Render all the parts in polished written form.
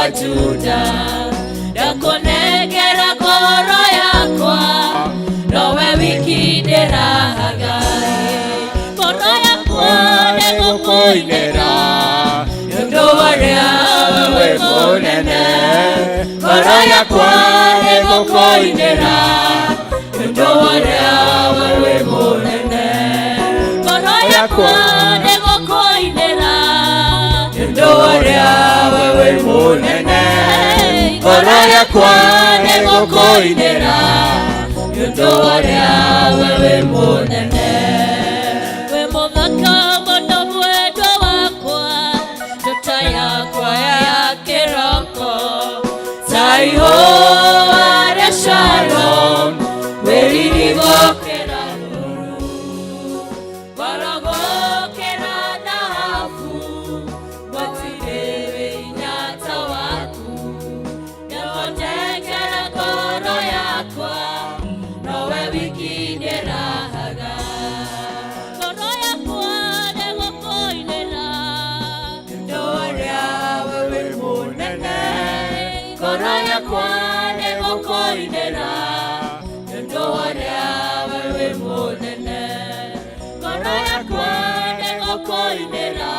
wa Juda ndakonegera ngoro yakwa nowe wiki ndĩrahagai ngoro yakwa nĩgũkũinĩra nĩũndũ warĩa we mũnene ngoro yakwa nĩgũkũinĩra nĩũndũ warĩa we mũnene ngoro yakwa nĩgũkũinĩra nĩũndũ warĩa we mũnene ngoro yakwa nĩgũkũinĩra nĩũndũ warĩa we mũnene we mũthaka mũno mwendwa wakwa njata yakwa ya kĩroko taiho warĩa Sharon wĩririgokera rũru warogokera thahabu gwatirĩ hinya ta waku ndakonengera ngoro yakwa nowe wiki ndĩrahaga ngoro yakwa nĩgũkũinĩra nĩũndũ warĩa we mũnene ngoro yakwa nĩgũkũinĩra nĩũndũ warĩa we mũnene ngoro yakwa nĩgũkũinĩra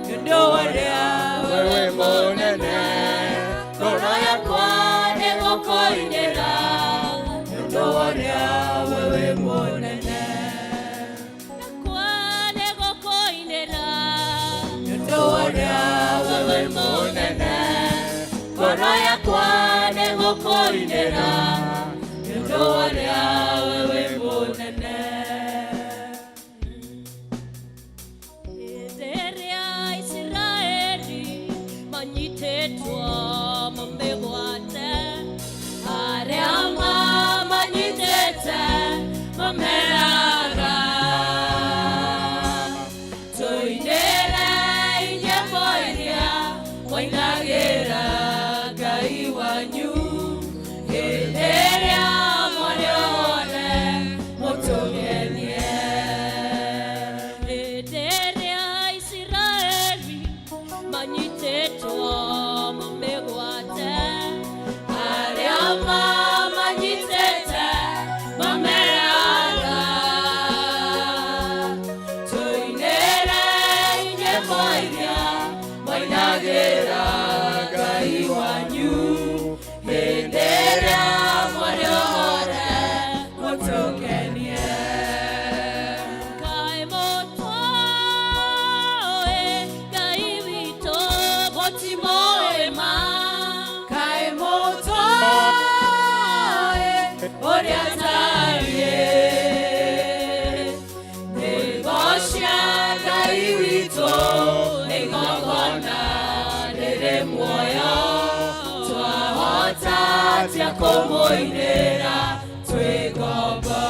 nĩũndũ warĩa we mũnene ngoro yakwa nĩgũkũinĩra nĩũndũ warĩa we mũnene yakwa nĩgũkũinĩra nĩũndũ warĩa we mũnene ngoro yakwa nĩgũkũinĩra nĩũndũ warĩa we mũnene hĩndĩ ĩrĩa Isiraeli manyitĩtwo mamĩgwate arĩa mamanyitĩte mameraga tũinĩre nyĩmbo iria mwainagĩra Ngai wanyu hĩndĩ ĩrĩa mwarĩone mũtũgenie hĩndĩ ĩrĩa Isiraeli manyitĩtwo mamĩgwate arĩa mamanyitĩte mameraga tũinĩre nyĩmbo iria mwainagĩra Ngai wanyu hĩndĩ ĩrĩa mwarĩone mũtũkenie kaĩ mũtũĩ Ngai witũ mũtimũĩ ma kaĩ mũtũĩ ũrĩa tariĩ nyĩmbo cia Ngai witũ nĩ igongona rĩrĩ muoyo twahota atĩa kũmũinĩra twĩ ngombo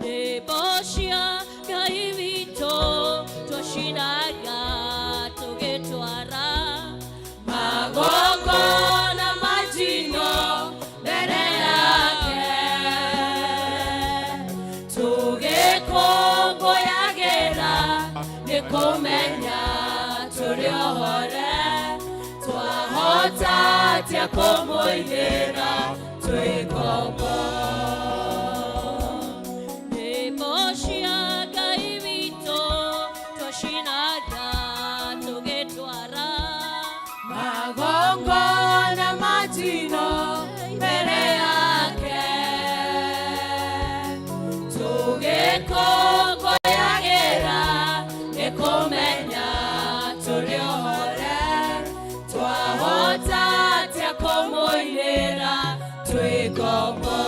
nyĩmbo cia Ngai witũ twacinaga tũgĩtwara magongona ma njino mbere yake tũgĩkũngũyagĩra nĩ kũmenya tũrĩ ohore twahota atĩa kũmũinĩra twĩ ngombo nyĩmbo cia Ngai witũ twacinaga tũgĩtwara magongona ma njino mbere yake tũgĩkũngũyagĩra nĩ kũmenya tũrĩ ohore twahota atĩa kũmũinĩra twĩ ngombo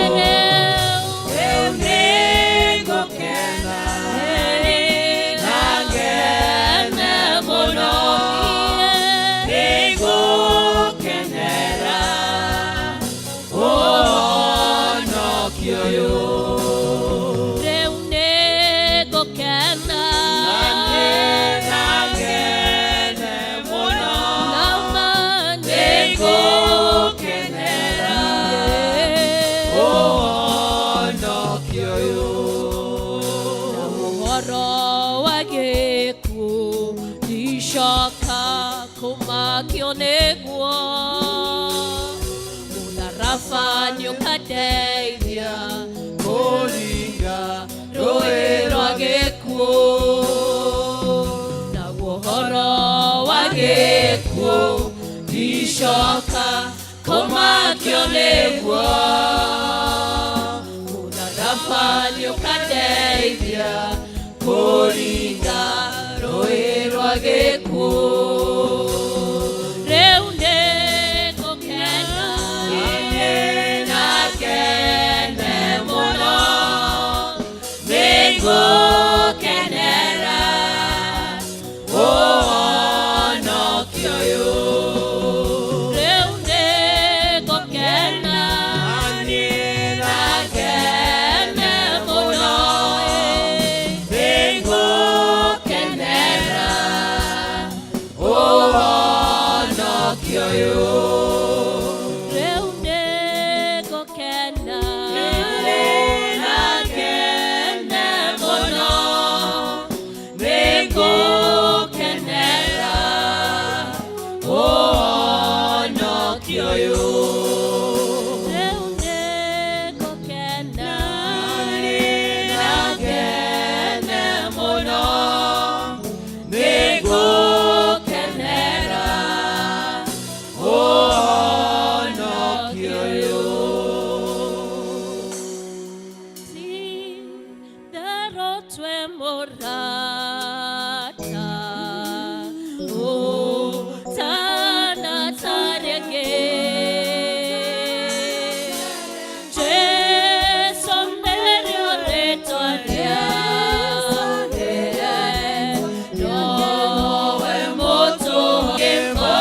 Yo kuma kionegwa Mutharafa nĩũkadeithia kũringa rũĩ rwa gĩkuũ naguo ũhoro wa gĩkuũ ndicoka kuma kionegwa Mutharafa nĩũkadeithia kũringa rũĩ rwa gĩkuũ rĩu nĩngũkena nakene mũno nĩngũkenera ũhonokio ũyũ rĩu nĩngũkena nakene mũno nĩngũkenera ũhonokio ũyũ rĩu nĩngũkena nakene mũno nĩngũkenera ũhonokio ũyũ rĩu nĩngũkena nakene mũno nĩngũkenera ũhonokio ũyũ titherotwe mũrata ũtanatarege Jesu nĩrĩo rĩtwa rĩake nowe mũtũgĩma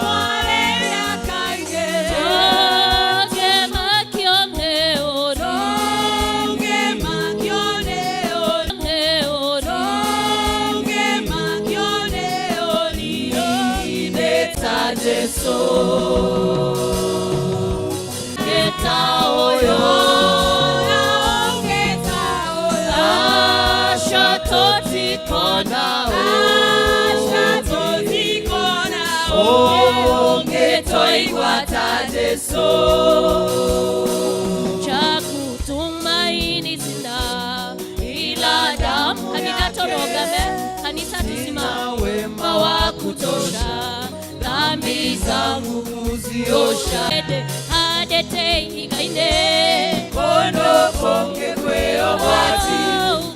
marĩa kaingĩ tũngĩmakio nĩ ũru tũngĩmakio nĩ ũru tũngĩmakio nĩ ũru nĩ ta Jesu ngeta ũyũ aca tũtikona ũngĩtũigua ta Jesu cha kutumaini sina ila damu kanisa torogame kanisa tusimama wema wa kutosha dhambi zangu kuziosha adete igaine kondo konge kweo mwati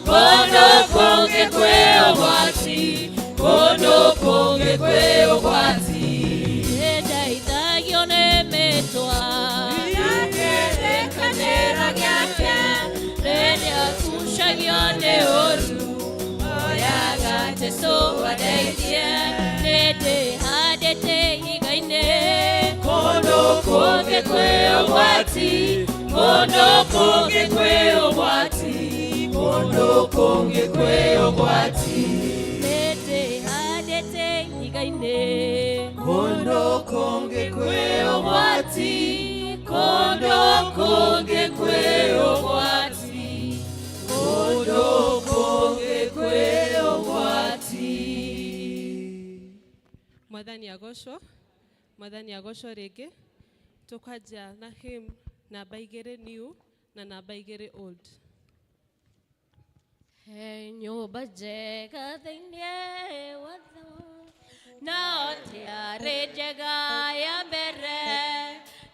kondo konge kweo mwati kondo konge kweo mwati edaithagio nĩmĩtwa kanera gĩake rĩrĩa kucagio nĩ ũru oyaga Jesu adeithie nĩndĩhandĩte igai-inĩ kondo kũngĩ kwĩ ũgwati kondo kũngĩ kwĩ ũgwati kondo kũngĩ kwĩ ũgwati nĩndĩhandĩte igai-inĩ kondo kũngĩ kwĩ ũgwati kondo kũngĩ kwĩ ũgwati kondo kũngĩ kwĩ ũgwati Mwathani agocwo rĩngĩ tũkwanjia na hymn namba 2 new na namba 2 old. He nyũmba njega thĩinĩ wa thũ no tiarĩ njega ya mbere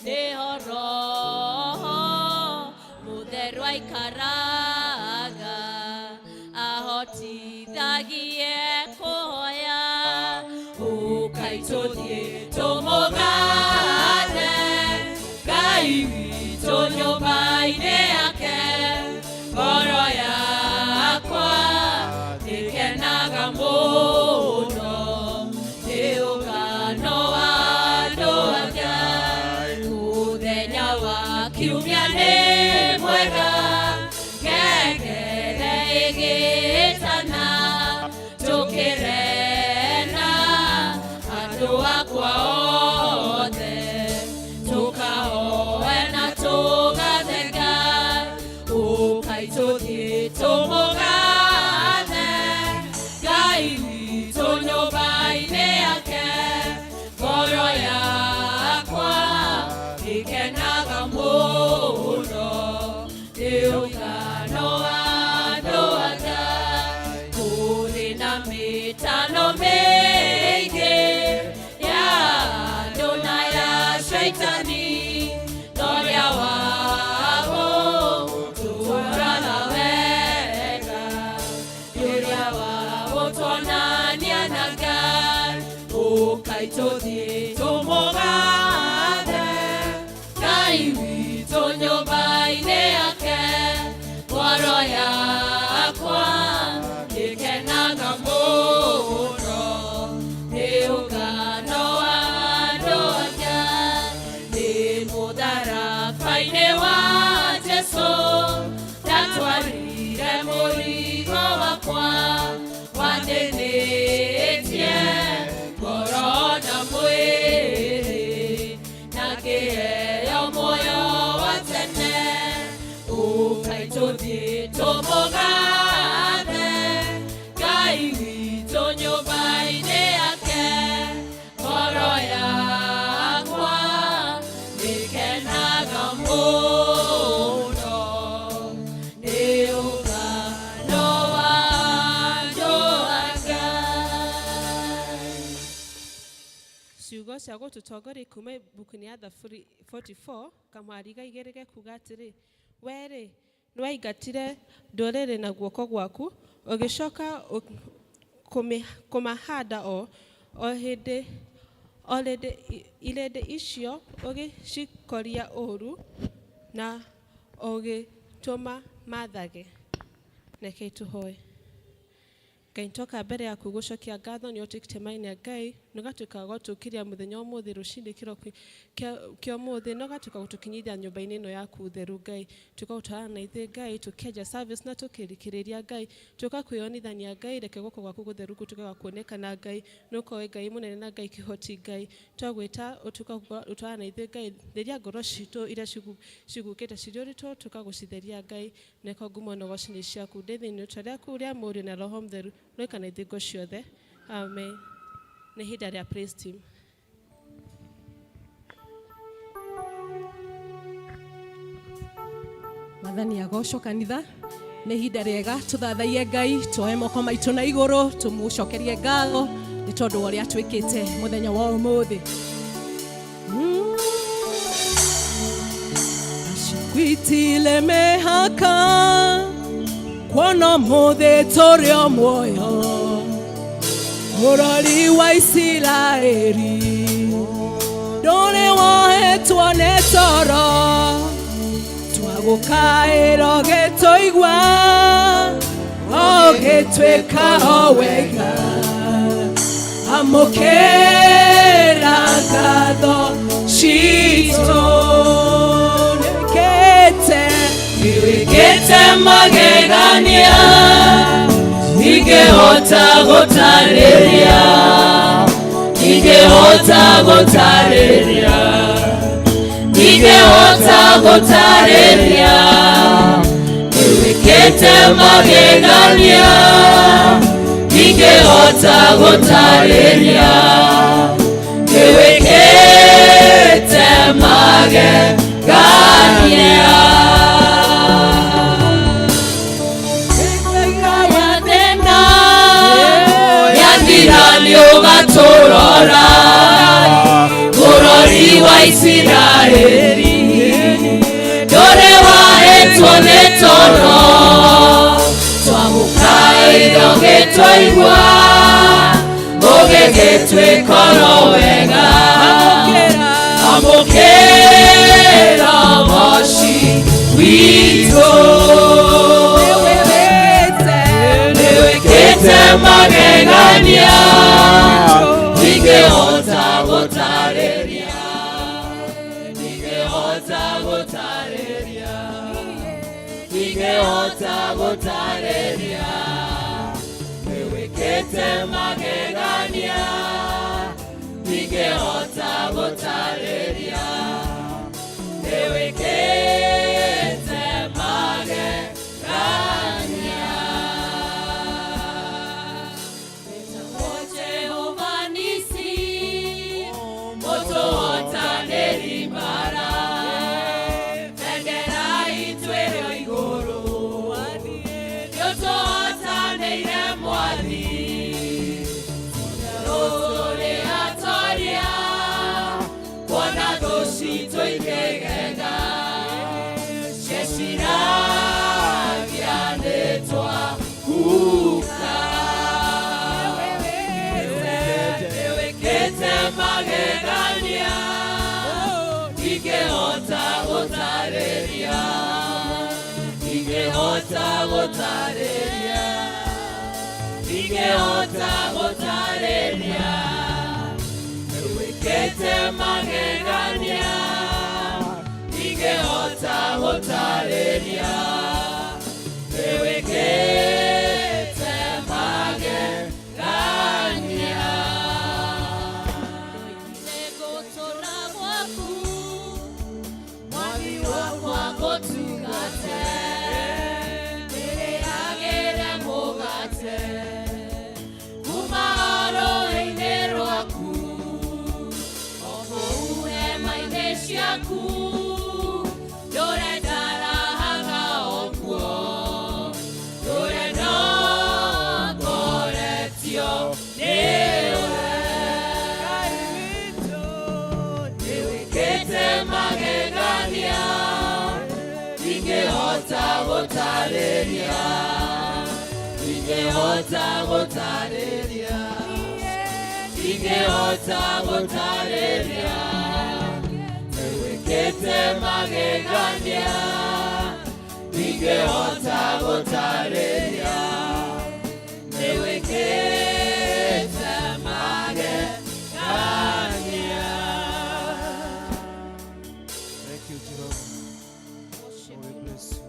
nĩho Roho Mũtheru aikaraga ahotithagie kũhoya ũkai tũthiĩ tũmũgathe Ngai witũ nyũmba-inĩ yake ngoro yakwa ĩkenaga mũno nĩ ũngano wa andũ a Ngai mũthenya wa kiumia nĩ mwega ngengere ĩgĩtana tũkĩrena andũ akwa othe tũkahoe na tũgathe Ngai ũkai tũthiĩ tũmũgathe Ngai witũ nyũmba-inĩ yake Ukaitũthiĩ tũmũgathe Ngai witũ nyũmba-inĩ yake ngoro yakwa ĩkenaga mũno nĩ ũngano wa andũ ake nĩ mũtharaba-inĩ wa Jesũ ndatwarire mũrigo wakwa wanĩnĩtie ngoro na mwĩrĩ na ngĩheo muoyo wa tene Ukaitũthiĩ tũmũgathe Ngai witũ nyũmba-inĩ yake ngoro yakwa ĩkenaga mũno nĩ ũngano wa andũ ake. Ciugo cia gũtũtongoria kuuma ibuku-inĩ ya Thaburi 44 kamwari gaigĩrĩge kuga atĩrĩ wee-rĩ nĩwaingatire ndũrĩrĩ na guoko gwaku ũgĩcoka kũmahanda o hĩndĩ irĩndĩ icio ũgĩcikoria ũũru na ũgĩtũma mathage. Rekei tũhoe. Ngai nĩtwoka mbere yaku gũcokia ngatho nĩ ũtũkĩte maina Ngai na ũgatuĩka gũtũkĩria mũthenya ũmũthĩ rũcinĩ kĩroko kĩa ũmũthĩ na ũgatuĩka gũtũkinyithia nyũmba-inĩ ĩno yaku theru Ngai tuĩka gũtwarana na ithuĩ Ngai tũkĩenja service na tũkĩrikĩrĩria Ngai tuĩka kwĩonithania Ngai reke guoko gwaku gũtheru gũtuĩke gwa kuonekana Ngai nĩũkoe Ngai mũnene na Ngai kĩhoti Ngai twagwĩta ũtuĩka gũtwarana na ithuĩ Ngai theria ngoro citũ iria cigũkĩte cirĩ ũritũ tuĩka gũcitheria Ngai nĩko ngumo na ũgooci nĩ ciaku ndĩ thĩinĩ rĩĩtwa rĩaku rĩa Mũriũ na Roho Mũtheru Roikana ithingo ciothe. Amen. Nĩ ihinda rĩa praise team. Mathani agocwo kanitha. Nĩ ihinda rĩega tũthathaie Ngai, tuoe moko maitũ na igũrũ, tũmũcokerie ngatho nĩ tondũ wa ũrĩa twĩkĩte mũthenya wa ũmũthĩ. Ashikuitile mehaka kuona mũthĩ tũrĩ o muoyo bũrũri wa Isiraeli ndũrĩ wohetwo nĩ toro twagũkaĩra ũgĩtũigua ũgĩtuĩka o wega amũkĩra ngatho citũ nĩwĩkĩte magegania ingĩhota gũtarĩria ingĩhota gũtarĩria nĩwĩkĩte magegania ingĩhota gũtarĩria nĩwĩkĩte magegania Ũgatũrora bũrũri wa Isiraeli ndũrĩ wahetwo nĩ toro twagũkaĩra ũgĩtũigua ũgĩgĩtuĩka o wega amũkĩra mũci witũ nĩwĩkĩte magegania ingĩhota gũtarĩria nĩwĩkĩte magegania ingĩhota gũtarĩria nĩwĩkĩte magegania magegania ingehota gũtarĩria ingehota gũtarĩria ingehota gũtarĩria wĩkĩte magegania ingehota gũtarĩria wĩkĩte magegania negũtũra gwaku mwathi wakwa gũtungate ndĩrĩagĩre mũgate kuma rũĩ-inĩ rwaku o kũu hema-inĩ ciaku ndũrenda rahaga okuo ndũrenda ngoretio nĩwe nĩwĩkĩte magegania ingehota gũtarĩria ingehota gũtarĩria ingehota gũtarĩria nĩwĩkĩte magegania ingehota gũtarĩria nĩwĩkĩte magegania. Thank you, Jehovah. Oh, we bless you.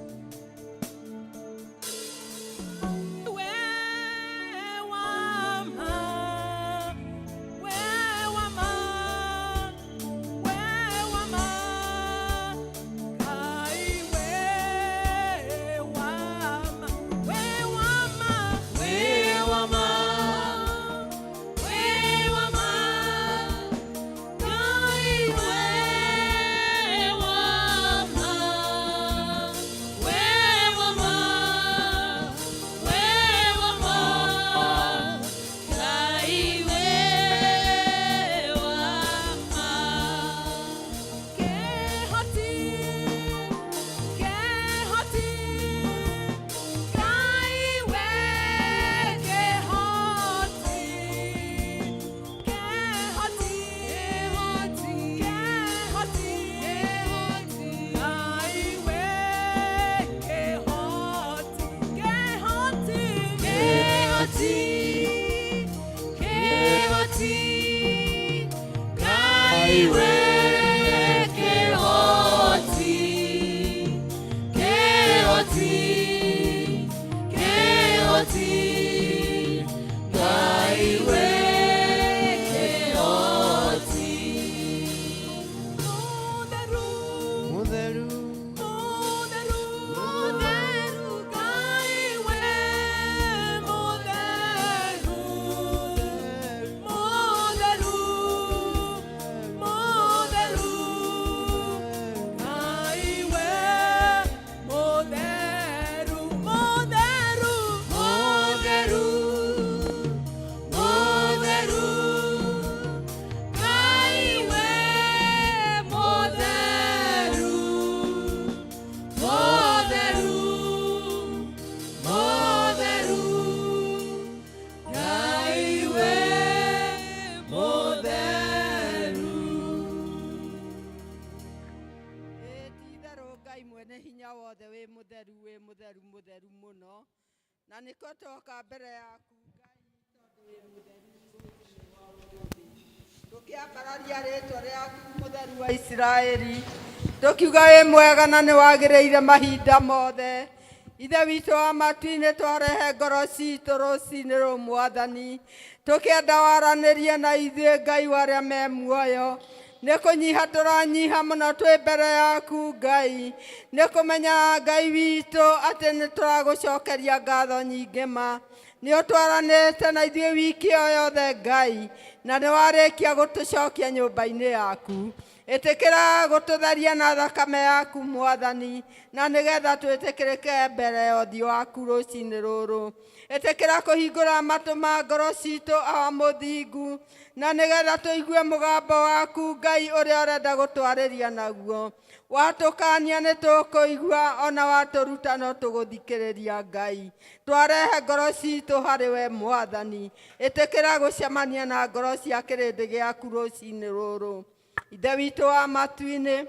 na niko toka mbere yaku Ngai tondu wi mutheru tukiambararia ritwa riaku mutheru wa Israeli tukiuga wi mwega na ni wagiriire mahinda mothe ithe witũ wa matu-inĩ twarehe ngoro citũ rũcinĩ rũu Mwathani tũkĩenda waranĩrie na ithuĩ Ngai warĩa me muoyo nĩ kũnyiha tũranyiha mũno twĩ mbere yaku Ngai nĩ kũmenya Ngai witũ atĩ nĩ tũragũcokeria ngatho nyingĩ ma nĩ ũtwaranĩte na ithuĩ wiki o yothe Ngai na nĩ warĩkia gũtũcokia nyũmba-inĩ yaku Ĩtĩkĩra gũtũtheria na thakame yaku Mwathani, na nĩgetha twĩtĩkĩrĩke mbere ya ũthiũ waku rũciinĩ rũrũ. Ĩtĩkĩra kũhingũra matũ ma ngoro citũ a mũthingu, na nĩgetha tũigue mũgambo waku Ngai ũrĩa ũrenda gũtwarĩria naguo. Watũkania nĩ tũkũigua, ona watũruta no tũgũthikĩrĩria Ngai. Twarehe ngoro citũ harĩ we Mwathani. Ĩtĩkĩra gũcemania na ngoro cia kĩrĩndĩ gĩaku rũciinĩ rũrũ. Ithe witũ wa matu-inĩ,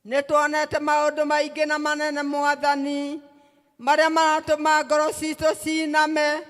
nĩ tuonete maũndũ maingĩ na manene Mwathani, marĩa maratũma ngoro citũ ciname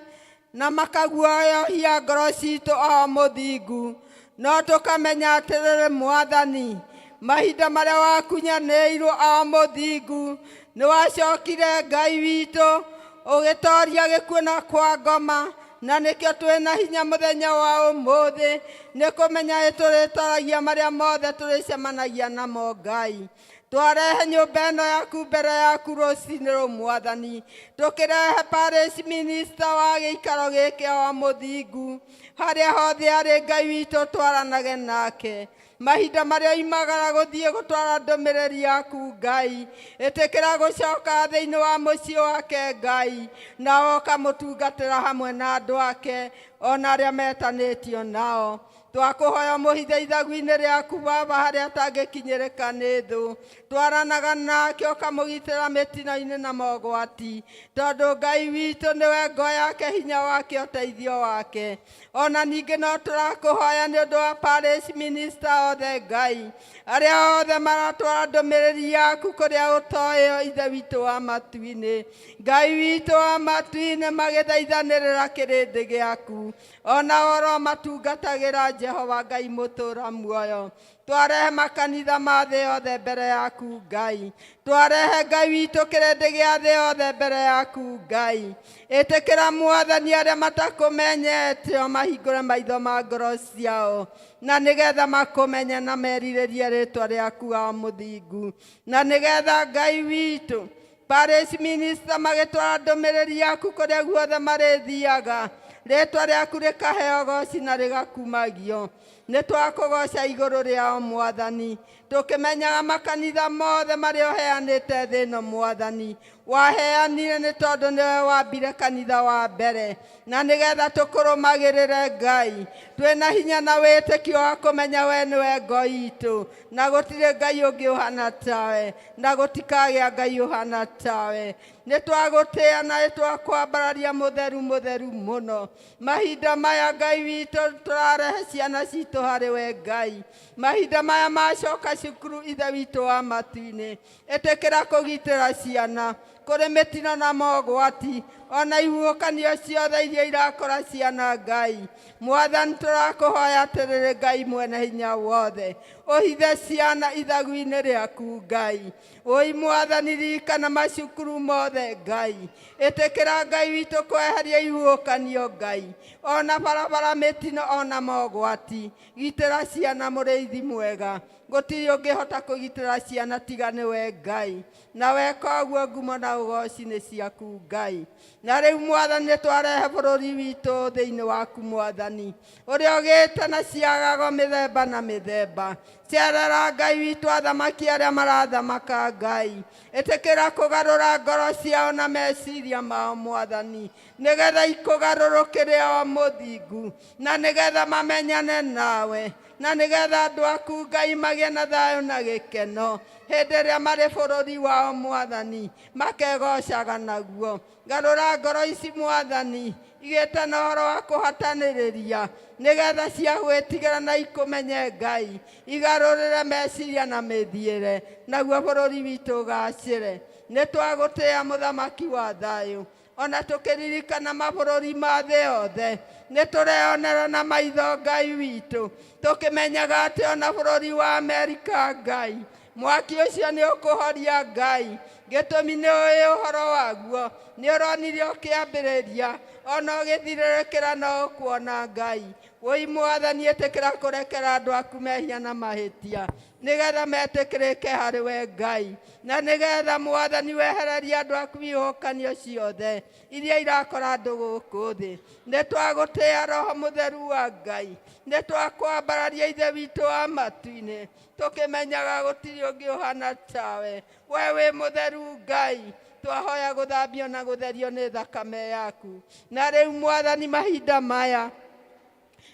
na makaguoyohia ngoro citũ o mũthingu. No tũkamenya atĩrĩrĩ Mwathani, mahinda marĩa wakunyanĩirwo o mũthingu, nĩ wacokire Ngai witũ ũgĩtoria gĩkuũ na kwa ngoma, na nĩkĩo twĩna hinya mũthenya wa ũmũthĩ nĩ kũmenya tũrĩtoragia marĩa mothe tũrĩcemanagia namo Ngai. Twarehe nyũmba ĩno yaku mbere yaku rũciinĩ rũrũ Mwathani, tũkĩrehe parish minister wa gĩikaro gĩkĩ o mũthingu, harĩa hothe arĩ Ngai witũ twaranage nake. Mahinda marĩa oimagara gũthiĩ gũtwara ndũmĩrĩri yaku Ngai, ĩtĩkĩra gũcoka thĩinĩ wa mũciĩ wake Ngai, na woka mũtungatĩra hamwe na andũ ake, ona arĩa metanĩtio nao. Twakũhoya mũhithe ithagu-inĩ rĩaku Baba harĩa atangĩkinyĩrĩka nĩ thũ. Twaranaga nake ũkamũgitĩra mĩtino-inĩ na mogwati, tondũ Ngai witũ nĩwe ngo yake, hinya wake, ũteithio wake. Ona ningĩ no tũrakũhoya nĩ ũndũ wa parish minister othe Ngai, arĩa othe maratwara ndũmĩrĩri yaku kũrĩa ũtoĩ Ithe witũ wa matu-inĩ. Ngai witũ wa matu-inĩ, magĩthaithanĩrĩra kĩrĩndĩ gĩaku, ona oro matungatagĩra Jehova Ngai mũtũra muoyo. Twarehe makanitha ma thĩ yothe mbere yaku Ngai. Twarehe Ngai witũ kĩrĩndĩ gĩa thĩ yothe mbere yaku Ngai. Ĩtĩkĩra Mwathani arĩa matakũmenyete o mahingũre maitho ma ngoro ciao, na nĩgetha makũmenye na merirĩrie rĩtwa rĩaku o mũthingu. Na nĩgetha Ngai witũ parish minister magĩtwara ndũmĩrĩri yaku kũrĩa guothe marĩthiaga, rĩtwa rĩaku rĩkaheo goci na rĩgakumagio. Nĩ twakũgoca igũrũ rĩao Mwathani, tũkĩmenyaga makanitha mothe marĩa ũheanĩte thĩ ĩno Mwathani. Waheanire nĩ tondũ nĩwe wambire kanitha wa mbere, na nĩgetha tũkũrũmagĩrĩre Ngai, twĩna hinya na wĩtĩkio wa kũmenya we nĩwe ngo itũ, na gũtirĩ Ngai ũngĩ ũhana tawe, na gũtikagĩa Ngai ũhana tawe. Nĩ twagũtĩĩa na nĩ twakwambararia mũtheru mũtheru mũno. Mahinda maya Ngai witũ tũrarehe ciana citũ harĩ we Ngai. Mahinda maya macoka cukuru Ithe witũ wa matu-inĩ, ĩtĩkĩra kũgitĩra ciana kũrĩ mĩtino na mogwati, ona ihuhũkanio ciothe iria irakora ciana Ngai. Mwathani tũrakũhoya atĩrĩrĩ Ngai mwene hinya wothe, ũhithe ciana ithagu-inĩ rĩaku Ngai. Ũi Mwathani ririkana macukuru mothe Ngai. Ĩtĩkĩra Ngai witũ kweheria ihuhũkanio Ngai, ona barabara, mĩtino, ona mogwati. Gitĩra ciana mũrĩithi mwega, gũtirĩ ũngĩhota kũgitĩra ciana tiga nĩwe Ngai. Na weka ũguo ngumo na ũgoci nĩ ciaku Ngai. Na rĩu Mwathani nĩ twarehe bũrũri witũ thĩinĩ waku Mwathani, ũrĩa ũgĩte na ciagago mĩthemba na mĩthemba. Cerera Ngai witũ athamaki arĩa marathamaka Ngai. Ĩtĩkĩra kũgarũra ngoro ciao na meciria mao Mwathani, nĩgetha ikũgarũrũkĩre o mũthingu, na nĩgetha mamenyane nawe, na nĩgetha andũ aku Ngai magĩe na thayũ na gĩkeno hĩndĩ ĩrĩa marĩ bũrũri wao Mwathani, makegocaga naguo. Garũra ngoro ici Mwathani, igĩte na ũhoro wa kũhatanĩrĩria, nĩgetha cia gwĩtigĩra na ikũmenye Ngai, igarũrĩre meciria na mĩthiĩre, naguo bũrũri witũ ũgacĩre. Nĩ twagũtĩĩa mũthamaki wa thayũ, ona tũkĩririkana mabũrũri ma thĩ yothe. Nĩ tũreonera na maitho Ngai witũ, tũkĩmenyaga atĩ ona bũrũri wa Amerika Ngai, mwaki ũcio nĩ ũkũhoria Ngai. Gĩtũmi nĩ ũĩ ũhoro waguo, nĩ ũronire ũkĩambĩrĩria, ona ũgĩthirĩrĩkĩra na ũkuona Ngai. Woi Mwathani etekera kurekera andu aku mehia na mahitia nigetha metikirike hari we Ngai na nigetha Mwathani wehereria andu aku ihokanio ciothe iria irakora andu guku thi ni twagutia Roho Mutheru wa Ngai ni twakwambararia ithe witu wa matu-ini tukimenyaga gutiri ungi uhana tawe we wi mutheru Ngai twahoya guthambio na gutherio ni thakame yaku na riu Mwathani mahinda maya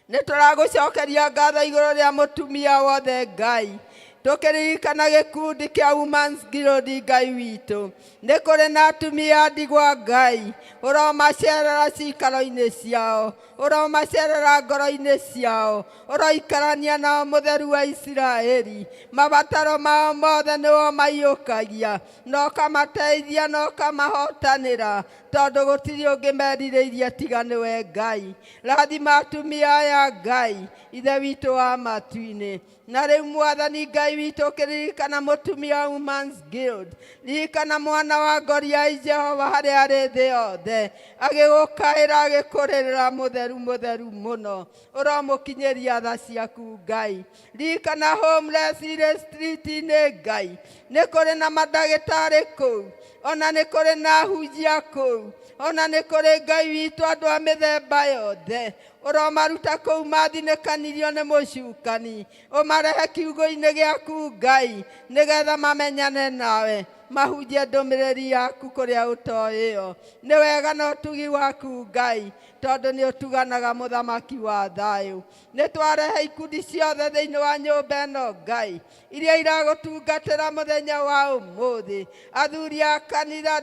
ni turagucokeria ngatho iguru ria mutumia wothe Ngai tukiririkana gikundi kia Women's Guild Ngai witu ni kuri na atumia ndigwa Ngai uromacerera cikaro-ini ciao uromacerera ngoro-ini ciao uroikarania nao mutheru wa Isiraeli mabataro mao mothe niwo maiyukagia no kamateithia no kamahotanira tondu gutiri ungi merirĩirie tiga niwe Ngai rathima atumia aya Ngai ithe witu wa matu-ini na riu Mwathani Ngai witu kiririkana mutumia wa Women's Guild ririkana mwana wa ngoriai Jehova hari ari thi yothe agigukaira agikuririra mutheru mutheru muno uromukinyiria tha ciaku Ngai ririkana homeless ile street-ini Ngai ni kuri na madagitari kuu ona ni kuri na hunjia kuu ona ni kuri Ngai witu andu a mithemba yothe uromaruta kuu mathinĩkanirio nĩ mũcukani umarehe kiugo-inĩ gĩaku Ngai nigetha mamenyane nawe mahunjie ndũmĩrĩri yaku kũrĩa ũtoĩyo nĩ wega na ũtugi waku Ngai tondu ni utuganaga muthamaki wa thayu ni twarehe ikundi ciothe thiini wa nyumba ino Ngai iria iragutungatira muthenya wa umuthi athuri a kanitha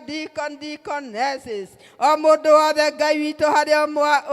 deaconesses o mundu wothe Ngai witu haria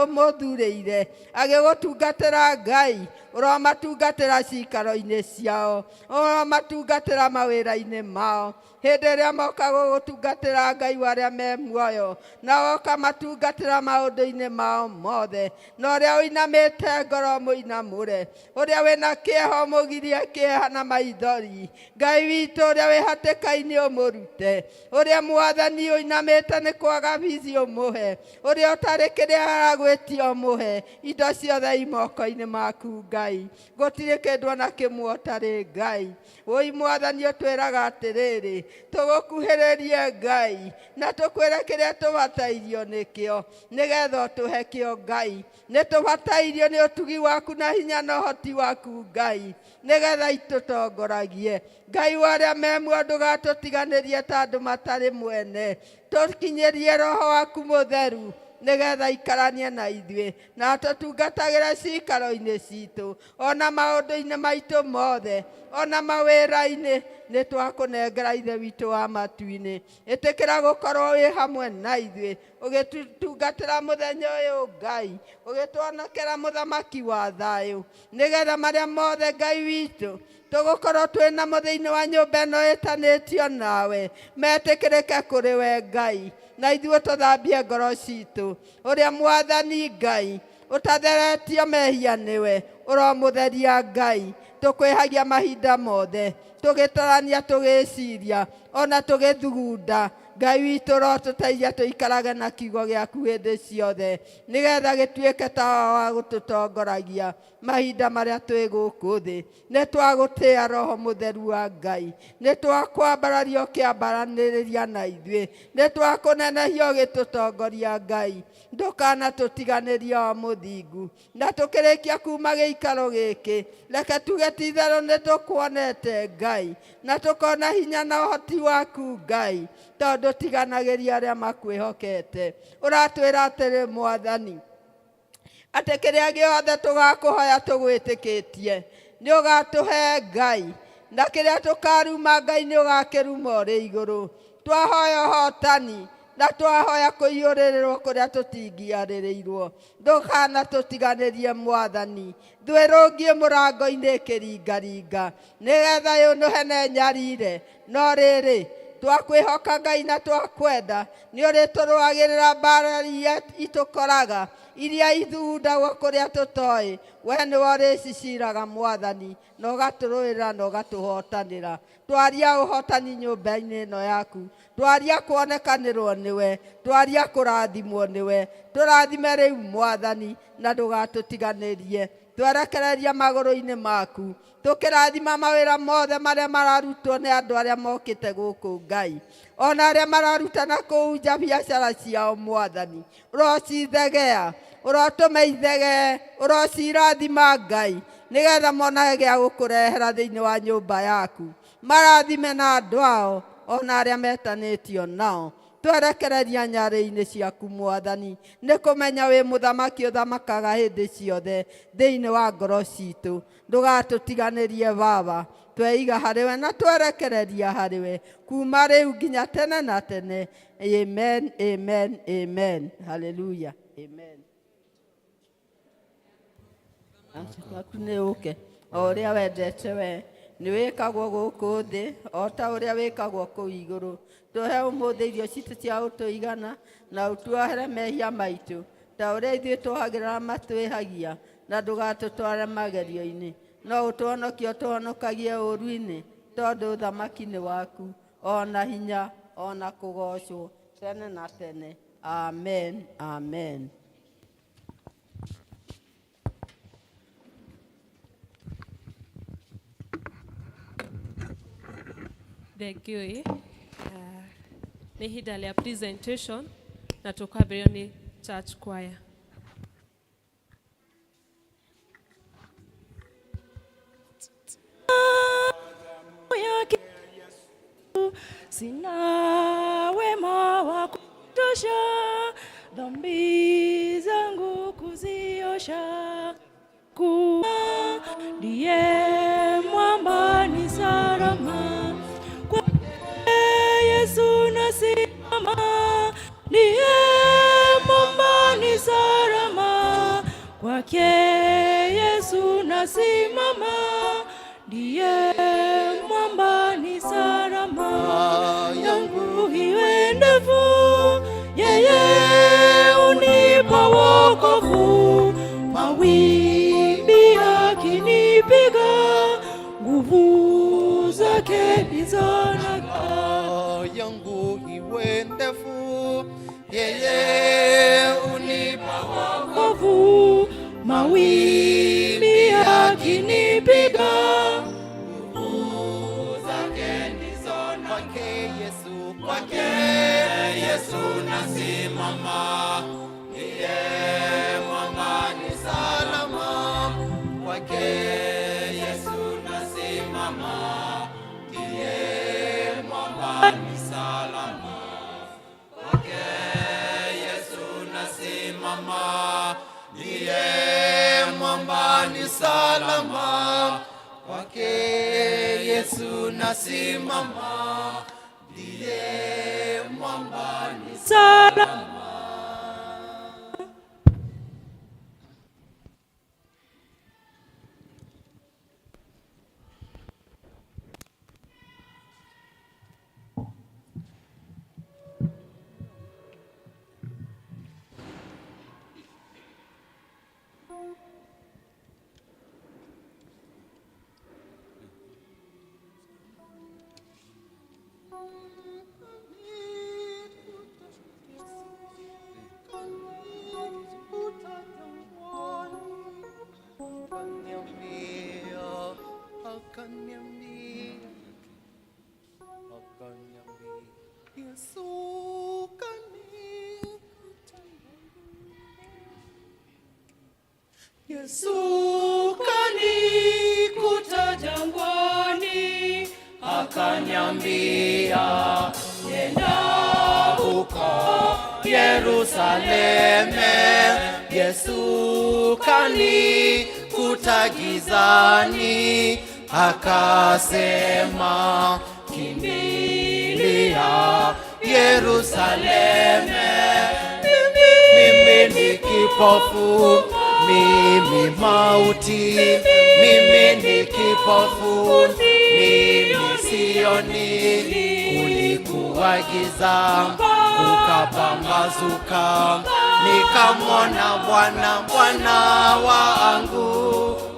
umuthurĩire agigutungatira Ngai uromatungatira cikaro-ini ciao uromatungatira mawĩra-inĩ mao hindi ĩrĩa moka gũgũtungatĩra Ngai warĩa me muoyo na woka matungatĩra maũndũ-inĩ mao mothe na ũrĩa ũinamĩte ngoro mũinamũre ũrĩa wĩna kĩeho mũgirie kĩeha na maithori Ngai witũ ũrĩa wĩ hatĩka-inĩ ũmũrute ũrĩa Mwathani ũinamĩte nĩ kwaga bici ũmũhe ũrĩa ũtarĩ kĩrĩa aragwĩtia ũmũhe indo ciothe imoko-inĩ maku Ngai gũtirĩ kĩndũ ona kĩmwe ũtarĩ Ngai woi Mwathani ũtwĩraga atĩrĩrĩ tugukuhĩrĩrie Ngai na tukwĩre kĩrĩa tũbatairio nĩkĩo nĩgetha ũtũhe kĩo Ngai nĩ tũbatairio nĩ ũtugi waku na hinya na ũhoti waku Ngai nĩgetha itũtongoragie Ngai warĩa me muoyo ndũgatũtiganĩrie ta andũ matarĩ mwene tũkinyĩrie Roho waku Mũtheru nigetha ikaranie na ithuĩ na tũtungatagĩre cikaro-inĩ citũ ona maũndũ-inĩ maitũ mothe ona mawĩra-inĩ nĩ twakũnengera ithe witũ wa matu-inĩ ĩtĩkĩra gũkorwo wĩ hamwe na ithuĩ ũgĩtungatĩra mũthenya ũyũ Ngai ũgĩtwonekera mũthamaki wa thayũ nĩgetha marĩa mothe Ngai witũ tũgũkorwo twĩna thĩinĩ wa nyũmba ĩno ĩtanĩtio nawe metĩkĩrĩke kũrĩ we Ngai na ithuĩ tũthambie ngoro citũ ũrĩa Mwathani Ngai ũtatheretio mehia nĩwe ũromũtheria Ngai tũkwĩhagia mahinda mothe tũgĩtarania tũgĩciria ona tũgĩthugunda Ngai witũ ũrotũteithia tũikarage na kiugo gĩaku hĩndĩ ciothe nĩgetha gĩtuĩke tawa wa gũtũtongoragia mahinda marĩa twĩ gũkũ thĩ nĩ twagũtĩĩa Roho Mũtheru wa Ngai nĩ twakwambararia ũkĩambaranĩrĩria na ithuĩ nĩ twakũnenehia ũgĩtũtongoria Ngai ndũkanatũtiganĩrie o mũthingu na tũkĩrĩkia kuma gĩikaro gĩkĩ reke tuge ti itherũ nĩ tũkuonete Ngai na tũkona hinya na ũhoti waku Ngai tondũ tiganagĩria arĩa makwĩhokete ũratwĩra atĩrĩ Mwathani atĩ kĩrĩa gĩothe tũgakũhoya tũgwĩtĩkĩtie nĩ ũgatũhe Ngai na kĩrĩa tũkaruma Ngai nĩ ũgakĩruma ũrĩ igũrũ twahoya ũhotani na twahoya kũiyũrĩrĩrwo kũrĩa tũtingiarĩrĩirwo ndũkanatũtiganĩrie Mwathani thwĩrũngie mũrango-inĩ kĩringaringa nĩgetha yũnũhe nyarire no rĩrĩ twakwihoka Ngai na twakwenda nĩ ũrĩ tũrũagĩrĩra mbara iria itũkoraga iria ithundagwo kũrĩa tũtoĩ. We nĩwe ũrĩciciraga Mwathani na ũgatũrũĩrĩra na ũgatũhotanĩra. Twaria ũhotani nyũmba-inĩ ĩno yaku, twaria kuonekanĩrwo nĩwe, twaria kũrathimwo nĩwe. Tũrathime rĩu Mwathani na ndũgatũtiganĩrie. Twerekereria magũrũ-inĩ maku, tũkĩrathima mawĩra mothe marĩa mararutwo nĩ andũ arĩa mokĩte gũkũ Ngai, ona arĩa mararutana kũu nja biacara ciao Mwathani. Ũrocithegea, ũrotũme ithegee, ũrocirathima Ngai, nĩgetha monage gĩa gũkũrehera thĩinĩ wa nyũmba yaku. Marathime na andũ ao ona arĩa metanĩtio nao. Twerekereria nyarĩ-inĩ ciaku Mwathani, nĩ kũmenya wĩ mũthamaki ũthamakaga hĩndĩ ciothe thĩinĩ wa ngoro citũ. Ndũgatũtiganĩrie Baba, tweiga harĩwe na twerekereria harĩwe kuma rĩu nginya tene na tene. Amen, amen, amen. Hallelujah, amen. Aku nĩ ũke o ũrĩa wendete we, nĩ wĩkagwo gũkũ thĩ o ta ũrĩa wĩkagwo kũu igũrũ. Tũhe ũmũthĩ irio citũ cia gũtũigana na ũtuohere mehia maitũ ta ũrĩa ithuĩ tũhagĩra matwĩhagia, na ndũgatũtware magerio-inĩ, no ũtũhonokie ũtũhonokagie ũũru-inĩ, tondũ ũthamaki nĩ waku, ona hinya ona kũgocwo tene na tene. Amen, amen. Thengio ĩ nĩ ihinda rĩa presentation na tũkwambĩrĩrio nĩ church choir. Sina wema wa kutosha, dhambi zangu kuziosha. Kuwa ndiye mwamba ni salama, kwa Yesu nasimama. Ndiye mwamba ni salama, kwake Yesu nasimama. Ndiye mwamba ni salama, yangu iwe ndefu, yeye unipa wokovu. Mawimbi yakinipiga, nguvu zake nizonaka. Yangu iwe ndefu, yeye unipa wokovu. Mawimbi yakinipiga, kwake Yesu nasimama. Ndiye mwamba ni salama, kwake Yesu nasimama. Ndiye mwamba ni salama, kwake Yesu nasimama. Ndiye mwamba ni salama, kwake Yesu nasimama. Ndiye mwamba ni salama. Yesu kanikuta jangwani, akaniambia nenda huko Yerusalemu. Yesu kanikuta gizani, akasema kimbilia Yerusalemu. Mimi ni kipofu, mimi mauti, mimi ni kipofu, mimi sioni. giza ukapambazuka, nikamwona Bwana wangu.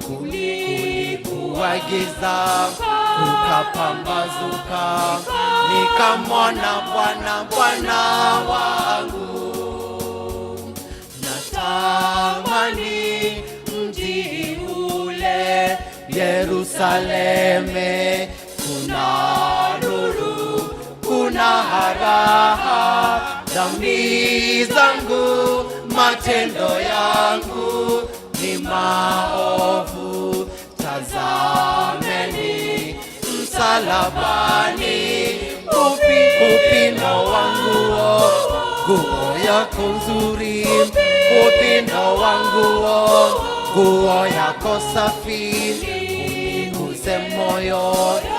Kulikuwa giza ukapambazuka, nikamwona Bwana wangu. Natamani mji ule Yerusaleme, kuna nuru, kuna raha. Dhambi zangu, matendo yangu ni maovu, tazameni msalabani. Upendo wangu, nguo yako nzuri, upendo wangu, nguo yako safi, uniguze moyoni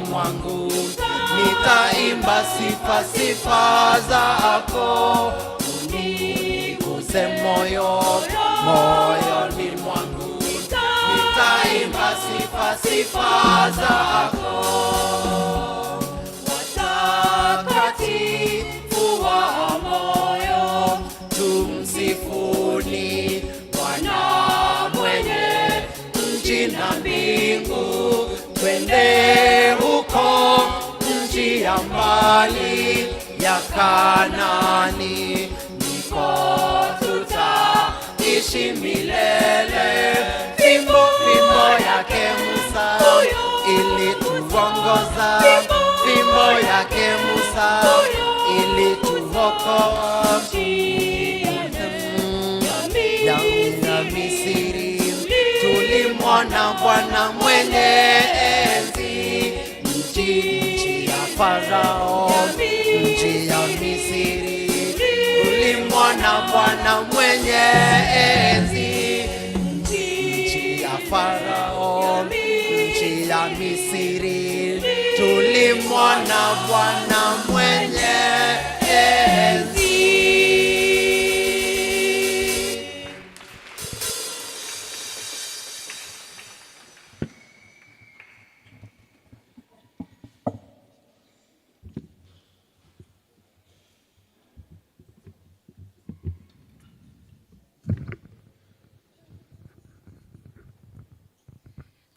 mwangu. Nitaimba sifa zako, uniguze moyoni mwangu. Nitaimba sifa zako. Watakatifu wa moyo, tumsifuni Bwana mwenye nchi na mbingu. Twende huko nchi ya mbali ya Kanaani, niko tutaishi milele. Fimbo yake Musa ilituongoza, fimbo yake Musa ilituokoa ya Misri. Tulimwona Bwana mwenye enzi, nchi ya Farao, nchi ya Misri. Tulimwona Bwana mwenye enzi, nchi ya Farao, nchi ya Misri. Tulimwona Bwana mwenye enzi.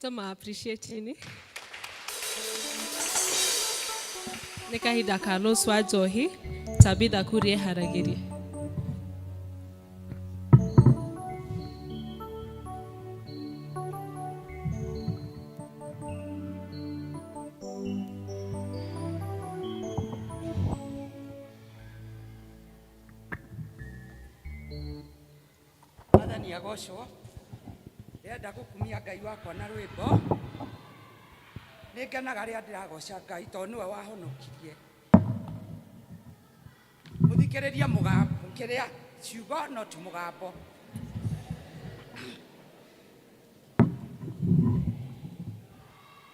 Tuma appreciate ni. Nikahida Carlos wa Johi, Tabitha Kurie Haragiri. Mwathani agocwo. Ndenda gukumia Ngai wakwa na rwimbo. Nĩngenaga rĩrĩa ndĩragoca Ngai tondũ nĩwe wahonokirie. Mũthikĩrĩrie mũgambo kĩrĩa ciugo no ti mũgambo.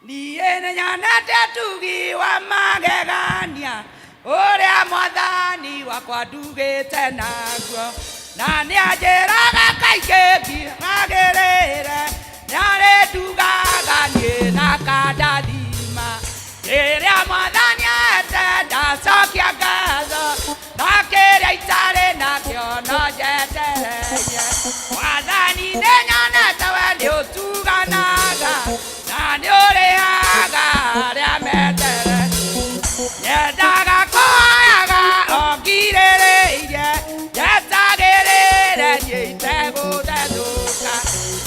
Niĩ nĩnyonete ũtugi wa magegania ũrĩa Mwathani wakwa ndugĩte naguo, na nĩanjĩraga kaingĩ ngiragĩrĩre, nĩarĩndugaga niĩ na kandathima. Rĩrĩa Mwathani ete ndacokia ngatho, na kĩrĩa itarĩ nakĩo no njetereire. Mwathani nĩnyonete we nĩũtuganaga, na nĩũrĩhaga arĩa metereire. Nyendaga kũhoyaga o ngirĩrĩirie, njetagĩrĩre niĩ itegũthethũka,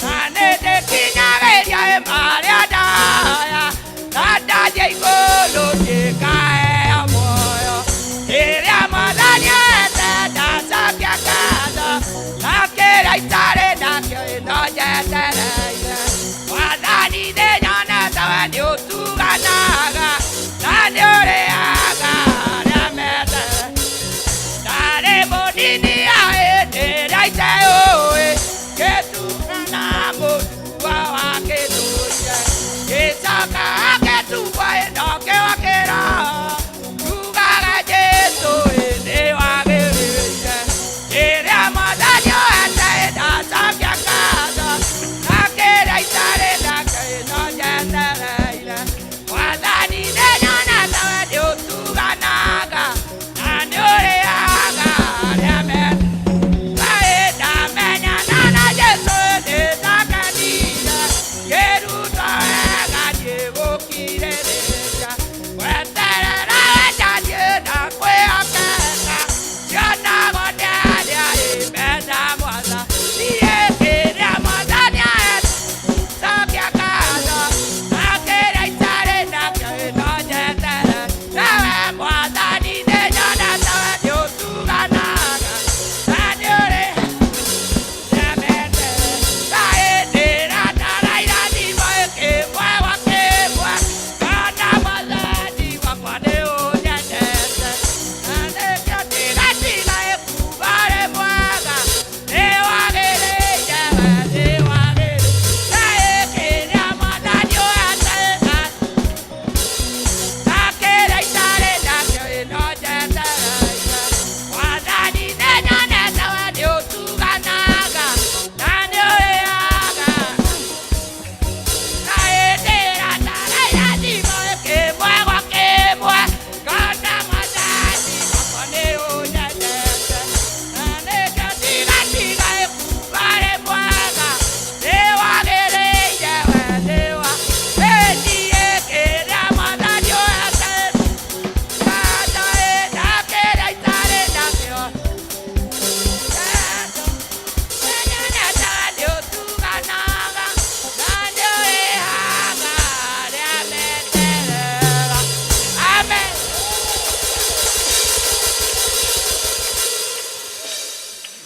na nĩndĩ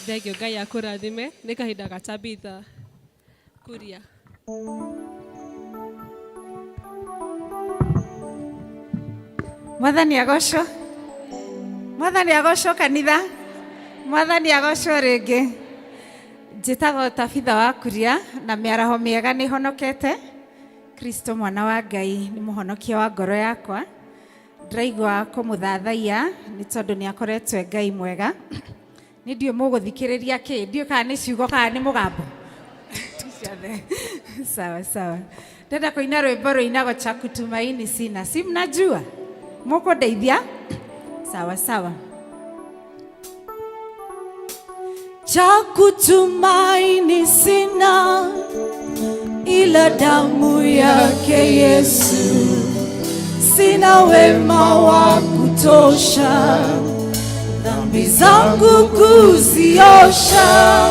Thengio Ngai akũrathime nĩ kahinda ga Tabitha Kuria. Mwathani agocwo. Mwathani agocwo kanitha. Mwathani agocwo rĩngĩ. Njĩtagwo Tabitha wa Kuria na mĩaraho mĩega nĩ honokete. Kristo mwana wa Ngai nĩ mũhonokia wa ngoro yakwa. Ndĩraigua kũmũthathaiya nĩ tondũ nĩ akoretwo Ngai mwega. Nĩ ndiũ mũgũthikĩrĩria kĩ? Ndiũ kana nĩ ciugo kana nĩ mũgambo? Sawa sawa. Ndenda kũina rwĩmbo rũinagwo cha kutumaini sina. Si mnajua? Mũkũndeithia? Sawa sawa. Cha kutumaini sina ila damu yake Yesu. Sina wema wa kutosha dhambi zangu kuziosha.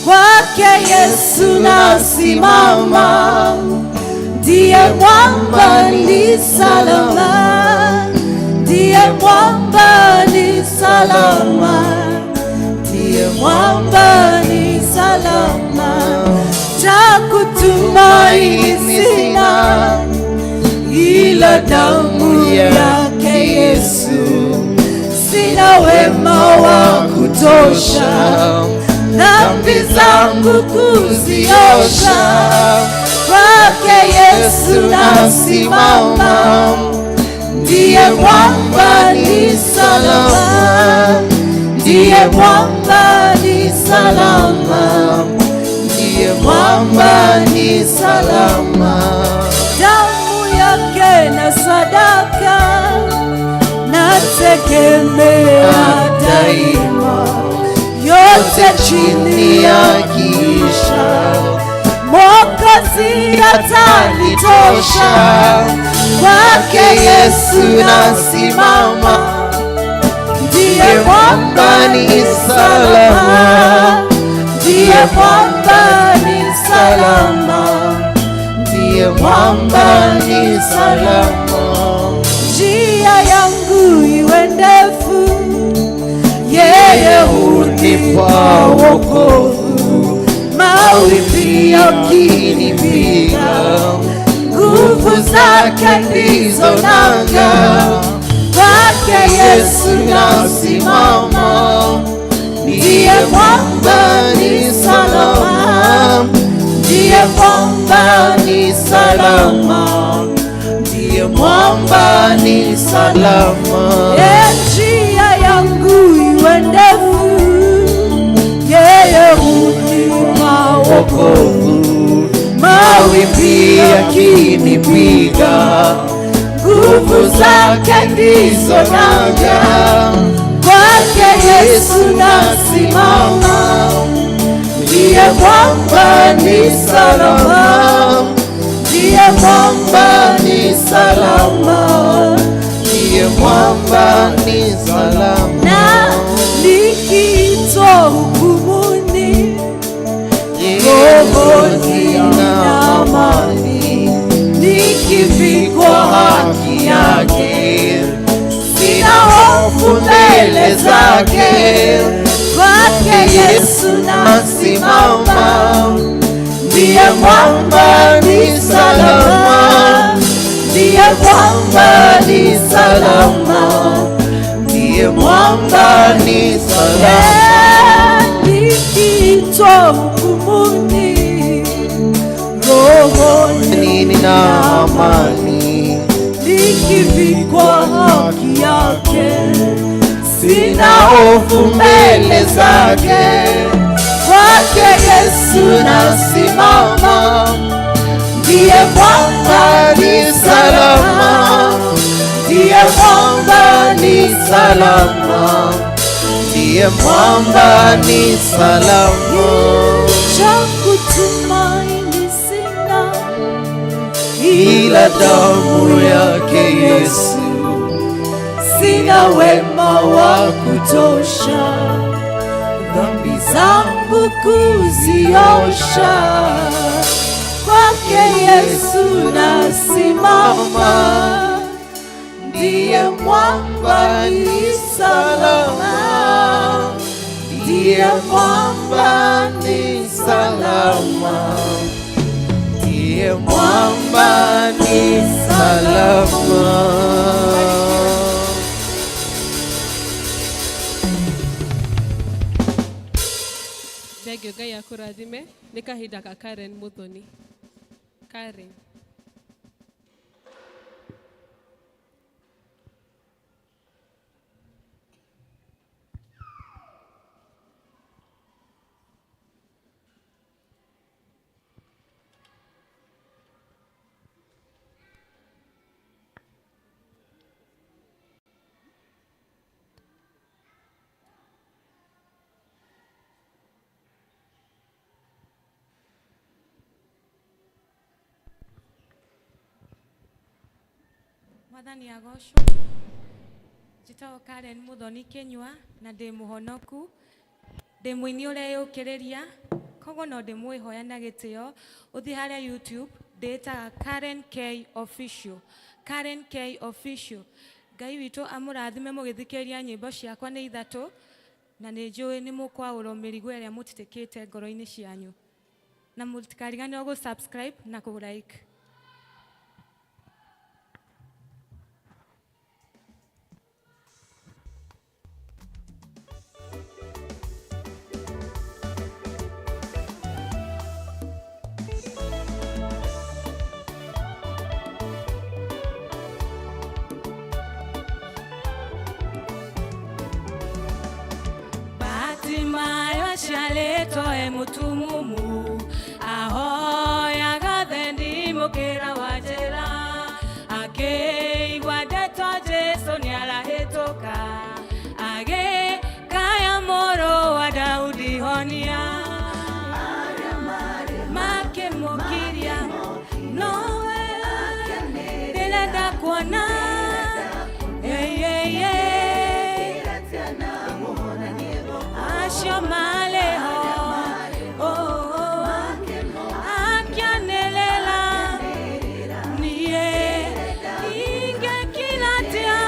Kwake Yesu nasimama, ndiye mwamba ni salama, ndiye mwamba ni salama, ndiye mwamba ni salama. Cha kutumaini sina ila damu yake Yesu. Sina wema wa kutosha dhambi zangu kuziosha. Kwake Yesu nasimama, ndiye mwamba ni salama, ndiye mwamba ni salama, ndiye mwamba ni salama. Damu yake na sadaka nategemea daima, yote chini ya kisha. Mwokozi atanitosha, kwake Yesu nasimama, ndiye mwamba ni salama, ndiye mwamba ni salama, ndiye mwamba ni salama. Njia yangu iwe ndefu, yeye hunipa wokovu. Mawimbi yakinipiga, nguvu zake ndizo nanga. Kwake Yesu nasimama, ndiye mwamba ni salama, ndiye mwamba ni salama, ndiye mwamba ni salama. Njia yangu iwe ndefu, yeye hunipa wokovu. Mawimbi yakinipiga, nguvu zake ndizo nanga. Kwake Yesu nasimama, ndiye mwamba ni salama, ndiye mwamba ni salama, ndiye mwamba ni salama. Na nikiitwa hukumuni, rohoni na amani, nikivikwa haki yake, sina hofu mbele zake. Kwake Yesu nasimama, ndiye mwamba ni salama, ndiye mwamba ni salama, ndiye mwamba ni salama. Nikiitwa hukumuni, rohoni na amani, nikivikwa haki yake, sina hofu mbele zake. Kwake Yesu nasimama, ndiye mwamba ni salama, ndiye mwamba ni salama, ndiye mwamba ni salama. Cha kutumaini sina ila damu yake Yesu. Sina wema wa kutosha dhambi zangu kuziosha. Kwake Yesu nasimama, ndiye mwamba ni salama, ndiye ndiye mwamba ni salama, ndiye mwamba ni salama. Thengio Ngai akũrathime. Nĩ kahinda ka Karen Muthoni. Karen. Mwathani agocwo. Njĩtagwo Karen Muthoni Kĩnyua na ndĩ mũhonoku, ndĩ mũini ũreyũkĩrĩria, koguo no ndĩmwĩhoya na gĩtĩo ũthiĩ harĩa YouTube ndĩtaga Karen K Official. Karen K Official. Ngai witũ amũrathime mũgĩthikĩrĩria nyĩmbo ciakwa nĩ ithatũ, na nĩ njũĩ nĩ mũkwaũrwo mĩrigo ĩrĩa mũtitĩkĩte ngoro-inĩ cianyu, na mũtikariganĩrwo gũ-subscribe na kũ-like. Cialetwo mutumumu ahoyaga thendi mukira wa njĩra akĩigua ndeto Jesũ nĩarahĩtũka agĩkaya mũrũ wa Daudi honia makĩmũkiria nowe ndĩrenda kuona acio maleho akianelela niye ingekiratia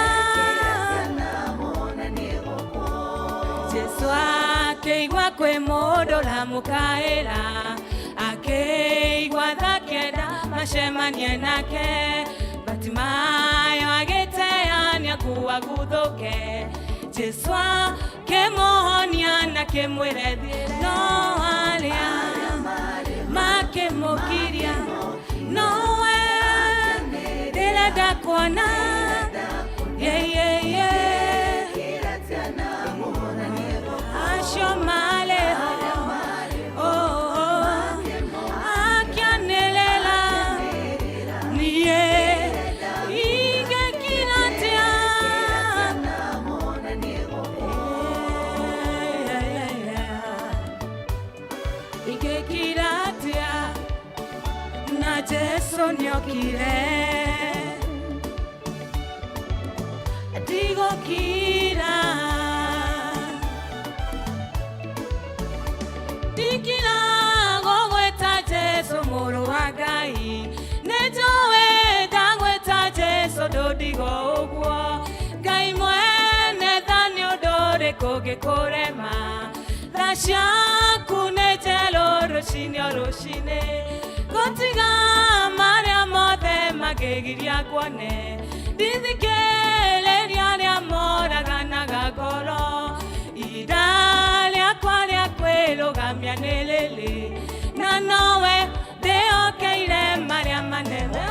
Jesũ akĩigua kwĩ mũndũ ũramũkaĩra akĩigua tha kenda macemanie nake Batimayo agĩteania kuwa guthũke Jesũ akĩmũhonia na akĩmwĩra no arĩa makĩmũkiria nowe ndĩrenda kuona acio maleho akianelela niye ingekiratia ingekiratia na Jesũ nĩokire ndigũkira ndikira gũgwĩta Jesũ mũrũ wa Ngai nĩnjũĩ ndagwĩta Jesũ ndũndigo ũguo Ngai mwene tha nĩ ũndũ ũrĩkũ ũngĩkũrema tha ciaku nĩ njerũ rũcinĩ o rũcinĩ gũtiga marĩa mothe makĩgiria kuone ndithikĩrĩria arĩa moraganaga ngoro ihinda rĩakwa rĩa kwĩrũgamia nĩ rĩrĩ na nowe ndĩhokeire marĩa manene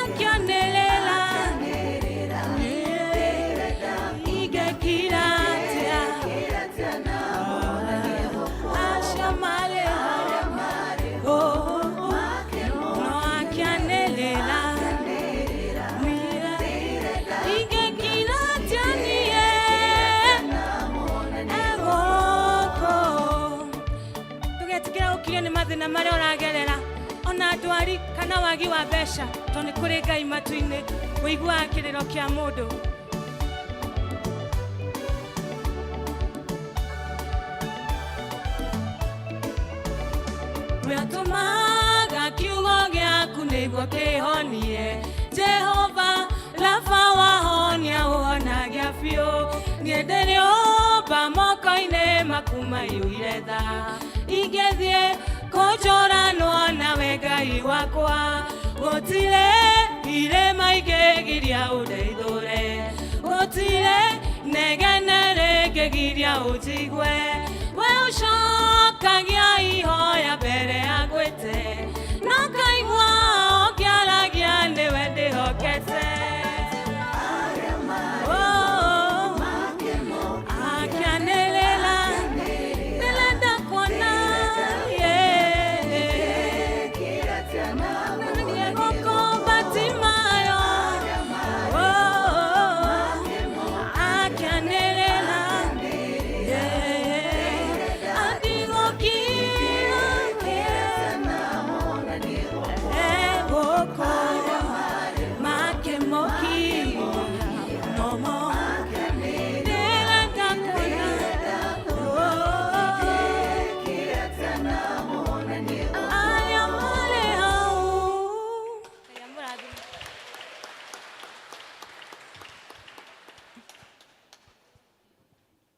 akĩanĩrĩra ingekiratia acio maleho no akĩanĩrĩra ingekiratia niye egũkũ tũgetikĩra gũkirio nĩ mathĩna marĩa ũragerera ona ndwari kana wagi wa mbeca tondũ nĩ kũrĩ Ngai matu-inĩ ũiguaga kĩrĩro kĩa mũndũ Wĩatũmaga kiugo gĩaku nĩguo kĩhonie Jehova Rafa wahonia ũhonagia kuma moko-inĩ maku maiyũire tha. Ingĩthiĩ kũnjũranwo nawe Ngai wakwa, gũtirĩ irĩma ingĩgiria ũndeithũre, gũtirĩ negene rĩngĩgiria ũnjigue. We ũcokagia ihoya mbere ya ngwĩte, na ngaigua ũkĩaragia nĩwe ndĩhokete. Akĩanĩrĩra ndĩrenda kuona Bartimayo. Akĩanĩrĩra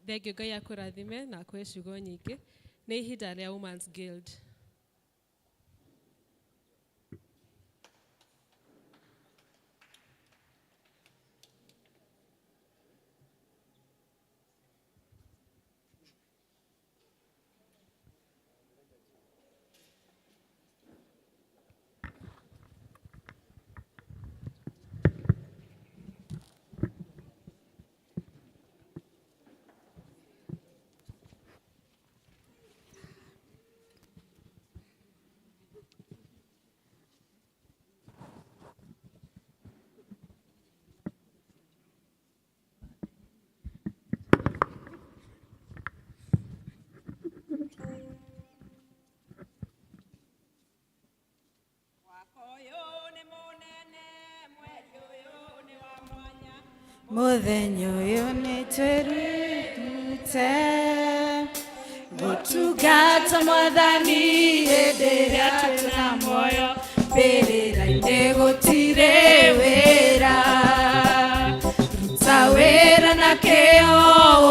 Thengiũ Ngai akũrathime na akwĩ ciugo nyingĩ. Nĩ ihinda rĩa Women's Guild. Mũthenya ũyũ nĩ twĩrutĩte gũtungata Mwathani hĩndĩ ĩrĩa twĩna muoyo, mbĩrĩra-inĩ gũtirĩ wĩra. Ruta wĩra na kĩyo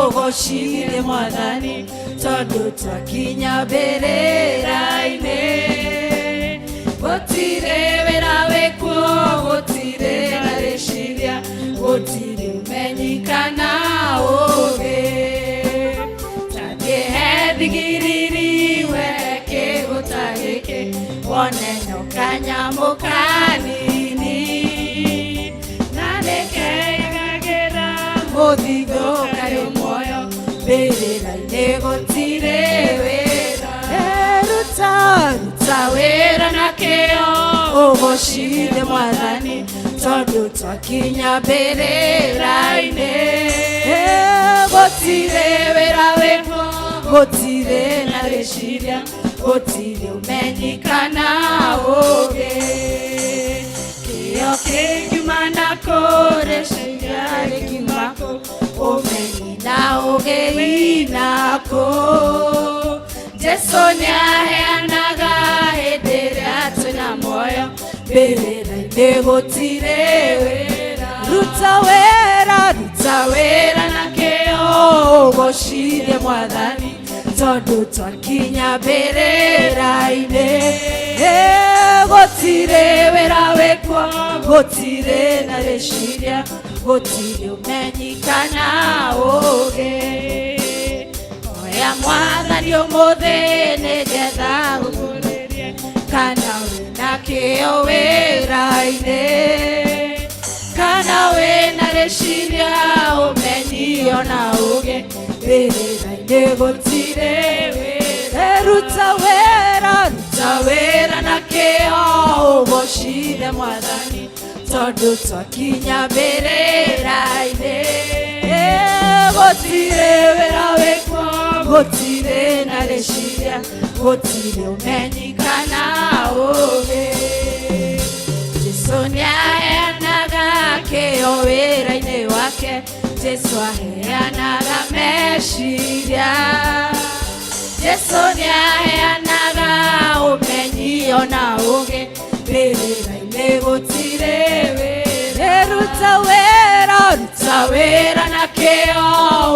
ũgocithie Mwathani, tondũ twakinya mbĩrĩra-inĩ. Gũtirĩ wĩra wĩkuo, gũtirĩ na rĩciria, gũtirĩ ũmenyi kana ũũgĩ. Tangĩhe thigiriri weke gũta gĩkĩ, wone nyoka nyamũ kanini. Na nĩkegagĩra mũthithũ karĩ muoyo, mbĩrĩra-inĩ gũtirĩ wĩra. Ruta wĩra na kĩyo ũgocithie Mwathani, tondũ twakinya mbĩrĩra-inĩ. Gũtirĩ wĩra wĩkuo, gũtirĩ na rĩciria, gũtirĩ ũmenyi kana ũũgĩ. Kĩyo kĩngiuma na kũrĩciria rĩkiuma kũ, ũmenyi na ũũgĩ inakũ. Jesũ nĩaheanaga hĩndĩ ĩrĩa twĩna muoyo, mbĩrĩra-inĩ gũtirĩ wĩra. Ruta wĩra na kĩyo ũgocithie Mwathani, tondũ twakinya mbĩrĩra-inĩ. Gũtirĩ wĩra wĩkuo, gũtirĩ na rĩciria, gũtirĩ ũmenyi kana ũũgĩ. Oya Mwathani ũmũthĩ nĩgetha ũkũrĩrie, kana wĩna kĩyo wĩra-inĩ, kana wĩna rĩciria, ũmenyi ona ũũgĩ, mbĩrĩra-inĩ gũtirĩ wĩra. Ruta wĩra na kĩyo ũgocithie Mwathani, tondũ twakinya mbĩrĩra-inĩ. Gũtirĩ wĩra wĩkuo, gũtirĩ na rĩciria, gũtirĩ ũmenyi kana ũũgĩ. Jesũ nĩaheanaga kĩyo wĩra-inĩ wake, Jesũ aheanaga meciria. Jesũ nĩaheanaga ũmenyi ona ũũgĩ, mbĩrĩra-inĩ gũtirĩ wĩra. Ruta wĩra na kĩyo kĩo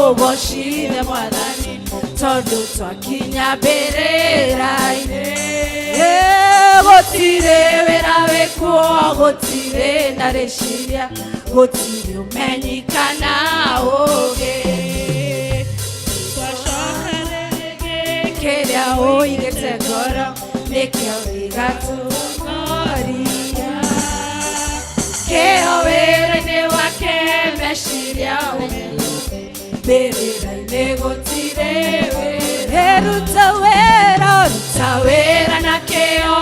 ũgocithe Mwathani tondũ twakinya mbĩrĩra-inĩ. Gũtirĩ wĩra wĩkuo, gũtirĩ na rĩciria, gũtirĩ ũmenyi kana ũũgĩ. Kĩrĩa ũigĩte ngoro nĩkĩo gĩgatũhoria. Kĩo wĩra-inĩ wake meciria mbĩrĩra-inĩ gũtirĩ wĩra. Ruta wĩra na kĩo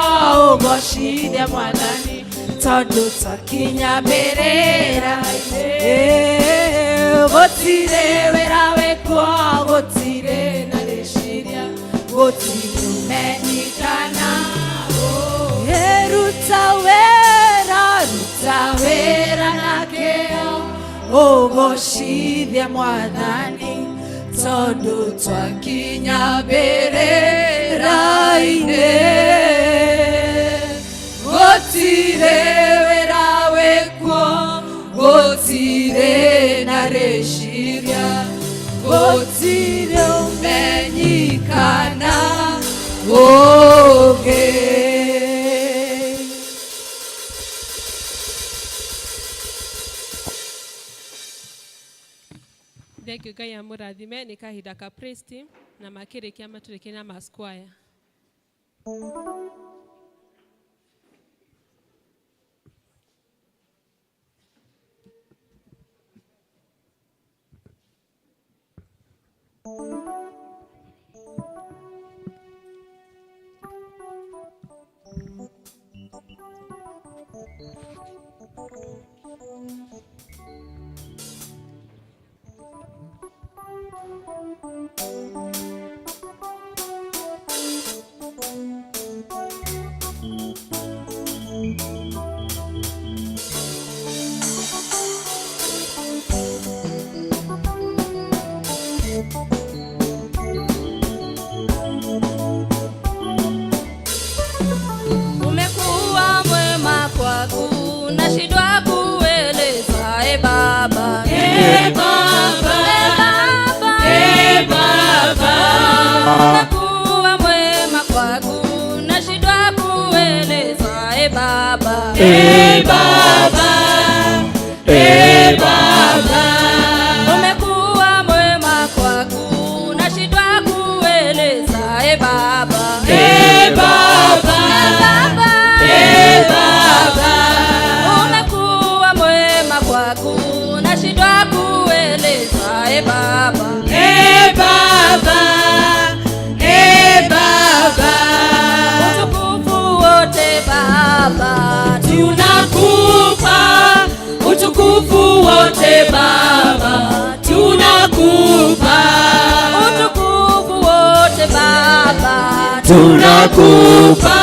ũgocithie Mwathani tondũ twakinya mbĩrĩra-inĩ. Gũtirĩ wĩra wĩkuo, gũtirĩ na rĩciria, gũtirĩ ũmenyi kana ũũgĩ. Ruta wĩra na kĩo ũgocithie Mwathani tondũ twakinya mbĩrĩra-inĩ. Gũtirĩ wĩra wĩkuo, gũtirĩ na rĩciria, gũtirĩ ũmenyi kana ũũgĩ. Thank you Ngai amũrathime. Nĩ kahinda ka praise team na makĩrĩkia matũrĩkie na masquire. Umekuwa mwema kwangu, nashindwa kueleza. Baba, Baba, Baba, umekuwa mwema kwangu, nashindwa kueleza. Baba, Baba, Baba, umekuwa mwema kwangu, nashindwa kueleza. Baba, Baba, Baba, umekuwa mwema kwangu, nashindwa kueleza. Baba, Baba, Baba, utukufu wote Baba tunakupa, utukufu wote Baba tunakupa, utukufu wote Baba tunakupa,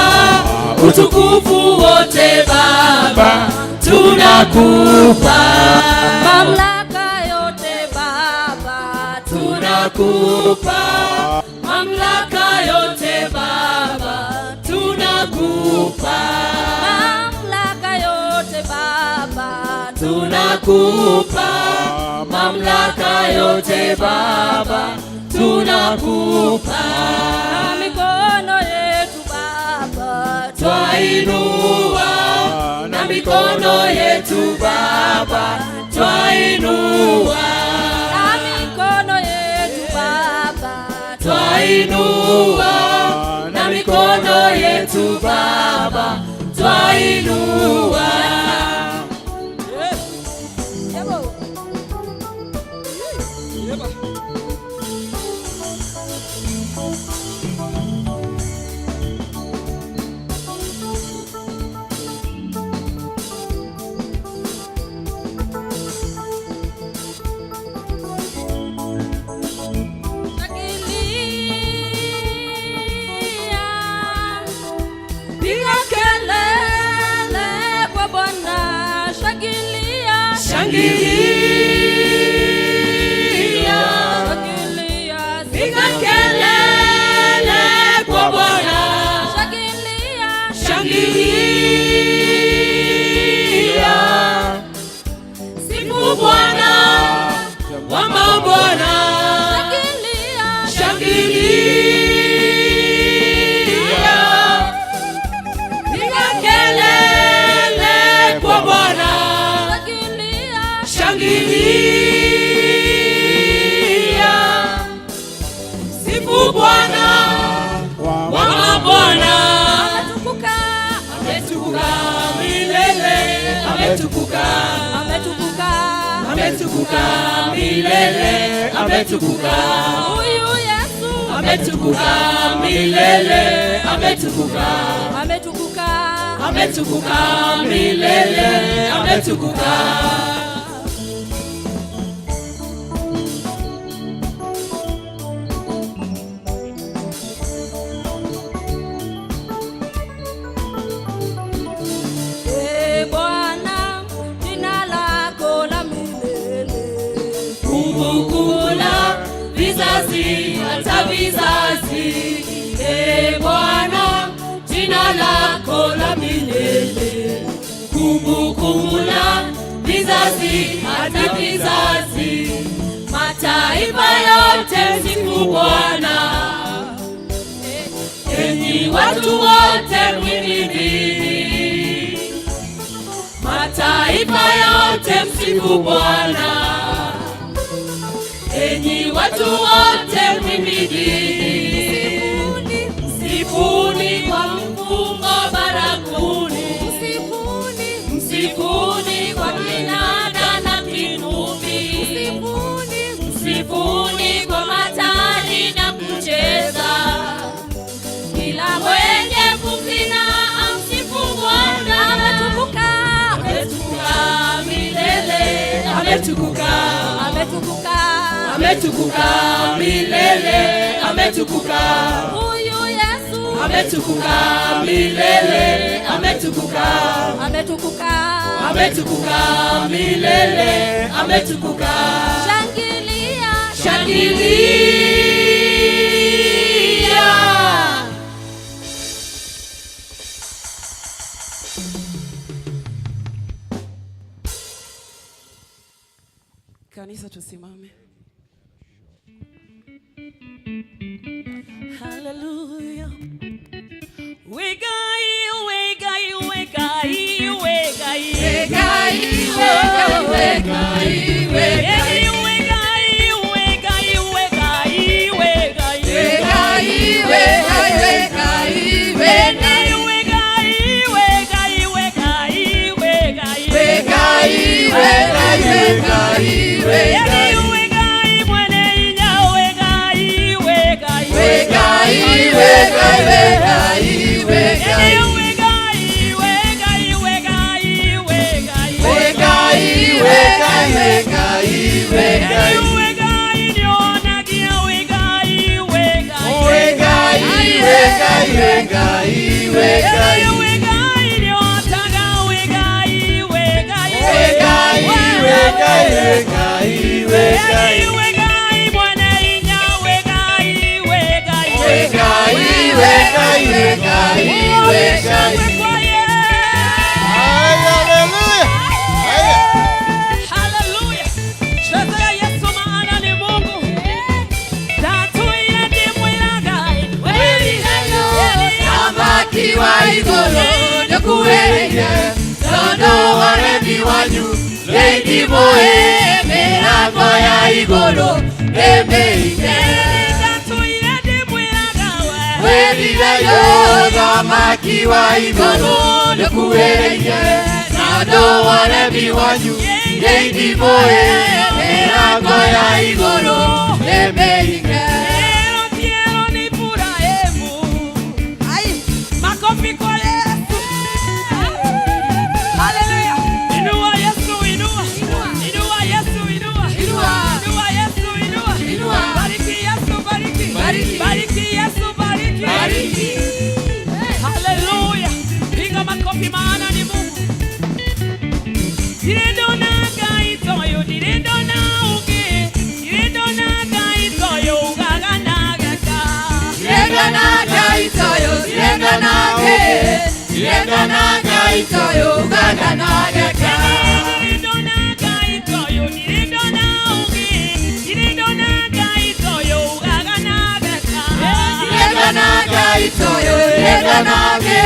utukufu wote Baba tunakupa, mamlaka yote Baba tunakupa, mamlaka yote Baba tunakupa, mamlaka yote Baba tunakupa, mamlaka yote Baba tunakupa, mikono yetu Baba twainua, na mikono yetu Baba twainua, na mikono yetu Baba twainua, na mikono yetu Baba twainua. Piga kelele kwa Bwana, shangilia, shangilia, shangilia, piga kelele kwa Bwana, shangilia, shangilia, sifu Bwana wa ametukuka, ametukuka, ametukuka milele, ametukuka. huyu Yesu Ametukuka milele, ametukuka, ametukuka, ametukuka milele, ametukuka. Ee Bwana, jina lako la milele, Kumbukumbu la vizazi hata vizazi. Ee Bwana, jina lako la milele. Kumbukumbu la vizazi hata vizazi. Mataifa yote msifu Bwana. Enyi watu wote mhimidini. Mataifa yote msifu Bwana. Enyi watu wote mhimidini. Msifuni kwa mfungo barakuni. Msifuni kwa kinanda na kinubi. Msifuni kwa matari na kucheza. Kila mwenye pumzi na amsifu Bwana. ametukuka, Ametukuka milele, ametukuka, ametukuka, ametukuka milele, ametukuka. huyu Yesu Ametukuka milele, ametukuka, ametukuka, ametukuka milele, ametukuka. shangilia, Shangilia. Kanisa tusimame. Hallelujah. Wegai, wegai, wegai, wegai. Wegai, wegai, wegai, wegai. Wegai, wegai, wegai, wegai. Wegai, wegai, wegai, wegai. Wegai, wegai, wegai, wegai. Wegai, wegai, wegai, wegai. Wegai, mwene inya, wegai, wegai. Wegai, wegai, wegai, wegai. Wegai, wegai, wegai, wegai. Wegai, wegai, wegai, wegai. Wegai, nionagia, wegai, wegai. Wegai, wegai, wegai, wegai. Wegai, niotaga, wegai, wegai. Wegai, wegai, wegai, wegai. Wegai, mwene inya, wegai, wegai. Wegai, wegai, wegai, wegai. Hallelujah. Cheza Yesu maana ni Mungu. Tatu ile ndimu ya gai. Weli hayo. Samaki wa igolo. Nikuweje. Sondo warebi wanyu. Lady boe. Milango ya igolo. Emeike. Tatu ile ndimu ya gai. Weli hayo. Samaki wa igolo. Nikuweje. Sondo warebi wanyu. Lady boe. Milango ya igolo. Emeike. Quiero ni furahemu. Ay, makofi kwa Yesu. Hallelujah. Inua Yesu, inua. Inua Yesu, inua. Inua Yesu, inua. Bariki Yesu, bariki. Bariki Yesu, bariki. Hallelujah. Piga makofi maana ni Mungu. Direndona gaitoyo, direndona uge. Direndona gaitoyo, ugagana gaka. Direndona gaitoyo, direndona ge. Direndona gaitoyo, ugagana gaka. Direndona gaitoyo, direndona uge. Direndona gaitoyo, ugagana gaka. Direndona gaitoyo, direndona ge.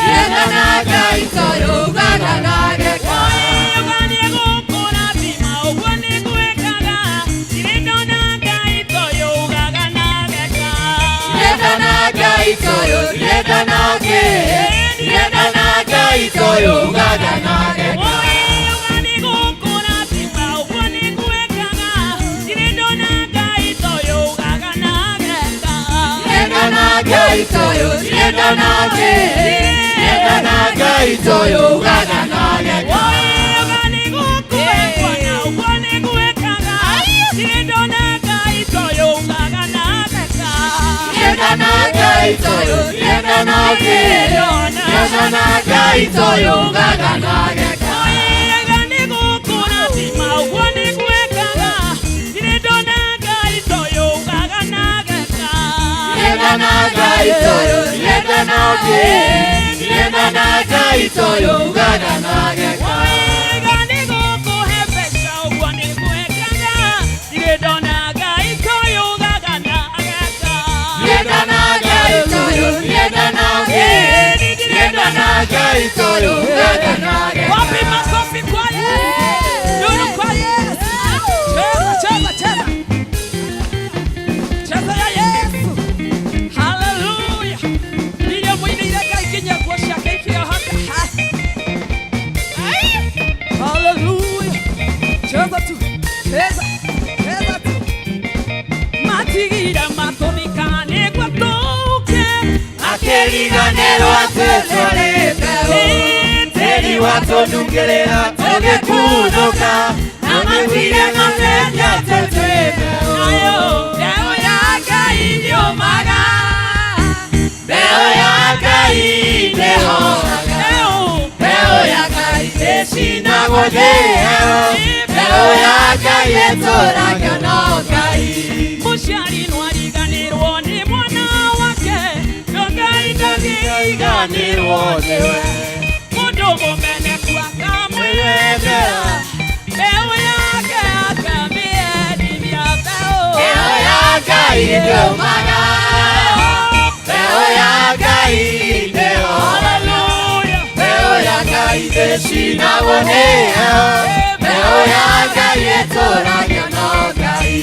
Direndona gaitoyo, ugagana gaka. itoyugaga nage Watonungelera ogekunoka amapira ng'amenya tetwebe ayo beo yakaindio maga beo yakaineho beo yakaide sinagodeo beo yakaietoraga nogai mushari nwariganirwo ni mwana wake nogai ndagiganirwo niwe mene kwa kamwelebea beo yake akamiedi vya beo yake idomaga beo yake ideo haleluya beo yake ideshinabonea beo yake yetoraga nogai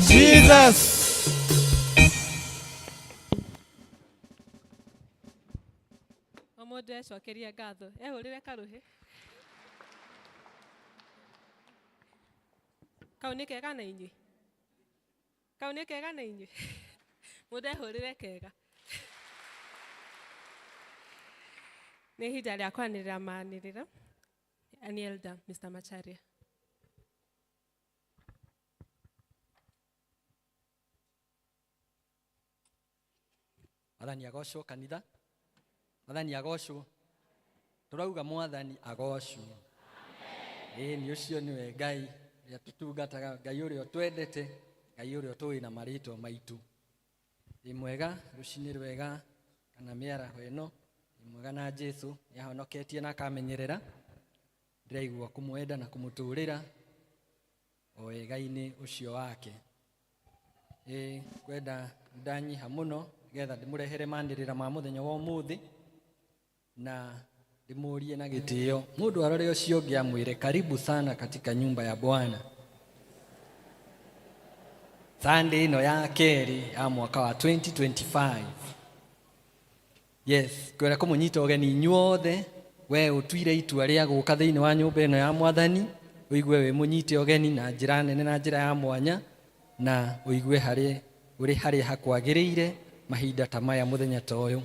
Jesus. Omodo ecokeria ngatho ehũrĩre karuhi kau nĩ kega na inyuĩ kau nĩ kega na inyuĩ mũndũ ehũrĩre kega nĩ ihinda rĩa kwanĩrĩra maanĩrĩro ani elder Mr. Macharia. Mwathani agocwo kanitha Mwathani agocwo. Turauga Mwathani agocwo. Ni ucio niwe Ngai ya tutungataga, Ngai uria twendete, Ngai uria tũĩ na marĩtwa maitũ. Mwega rucini rwega kana mĩaraho ĩno mwega na Jesu nĩahonoketie na akamenyerera. Ndĩraigua kũmwenda na kũmũtũrĩra o wega-inĩ ũcio wake. Kwenda ndanyiha mũno getha ndĩmũrehere manĩrĩra ma mũthenya wa ũmũthĩ na ndĩmũrie na gĩtĩo. Mũndũ arore ũcio ũngĩ amwĩre karibu sana katika nyumba ya Bwana. Sunday ĩno ya kerĩ ya mwaka wa 2025. Yes, kwenda kũmũnyita ũgeni inyuothe, we ũtuire itua rĩa gũka thĩinĩ wa nyũmba ĩno ya Mwathani, ũigue we mũnyite ũgeni na njĩra nene na njĩra ya mwanya, na ũigue ũrĩ harĩa hakwagĩrĩire mahinda ta maya mũthenya ta ũyũ.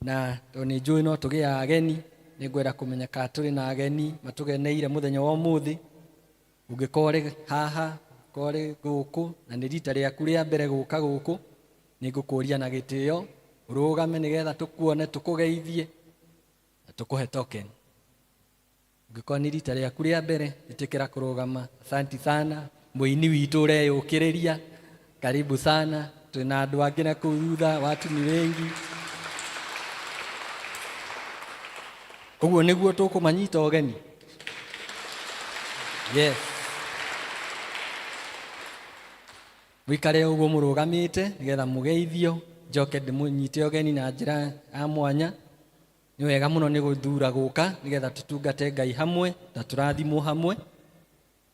Na nĩ njũĩ no tũgĩaga ageni, nĩ ngwenda kũmenya kana tũrĩ na ageni matũgeneire mũthenya wa ũmũthĩ. Ũngĩkorwo haha, ũkorwo gũkũ na nĩ rita rĩaku rĩa mbere gũka gũkũ, nĩ ngũkũria na gĩtĩo ũrũgame nĩgetha tũkuone, tũkũgeithie na tũkũhe token. Ũngĩkorwo nĩ rita rĩaku rĩa mbere, ĩtĩkĩra kũrũgama. Asante sana mũini witũ ũreyũkĩrĩria, karibu sana. Twĩna andũ angĩ na kũu thutha, watu ni wengi. Ũguo nĩguo tũkũmanyita ũgeni. Yes. Mũikare ũguo mũrũgamĩte nĩgetha mũgeithio. Njoke ndĩmũnyite ũgeni na njĩra ya mwanya. Nĩ wega mũno nĩ gũthura gũka nĩgetha tũtungate Ngai hamwe na tũrathimwo hamwe.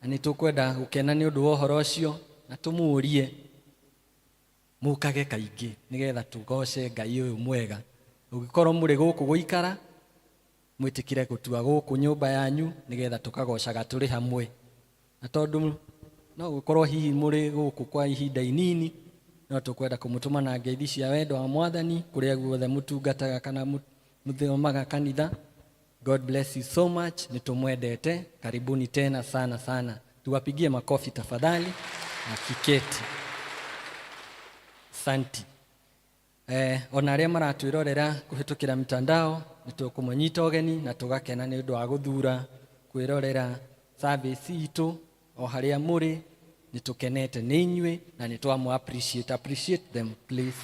Na nĩ tũkwenda gũkena nĩ ũndũ wa ũhoro ũcio na tũmũrie mũkage kaingĩ nĩgetha tũgoce Ngai ũyũ mwega. Ũngĩkorwo mũrĩ gũkũ gũikara, mwĩtĩkire gũtua gũkũ nyũmba yanyu nĩgetha tũkagocaga tũrĩ hamwe. Na tondũ no gũkorwo hihi mũrĩ gũkũ kwa ihinda inini, no tũkwenda kũmũtũma na ngeithi cia wendo wa Mwathani kũrĩa guothe mũtungataga kana mũthomaga kanitha. God bless you so much. Nitumwendete. Karibuni tena sana sana. Tuwapigie makofi tafadhali na kiketi. Asante. Ona arĩa maratwĩrorera kũhĩtũkĩra mitandao nĩtũkũmũnyita ũgeni na tũgakena nĩ ũndũ wa gũthura kwĩrorera service itũ o harĩa mũrĩ. Nĩtũkenete nĩ inyuĩ na nĩtwamũ appreciate them please.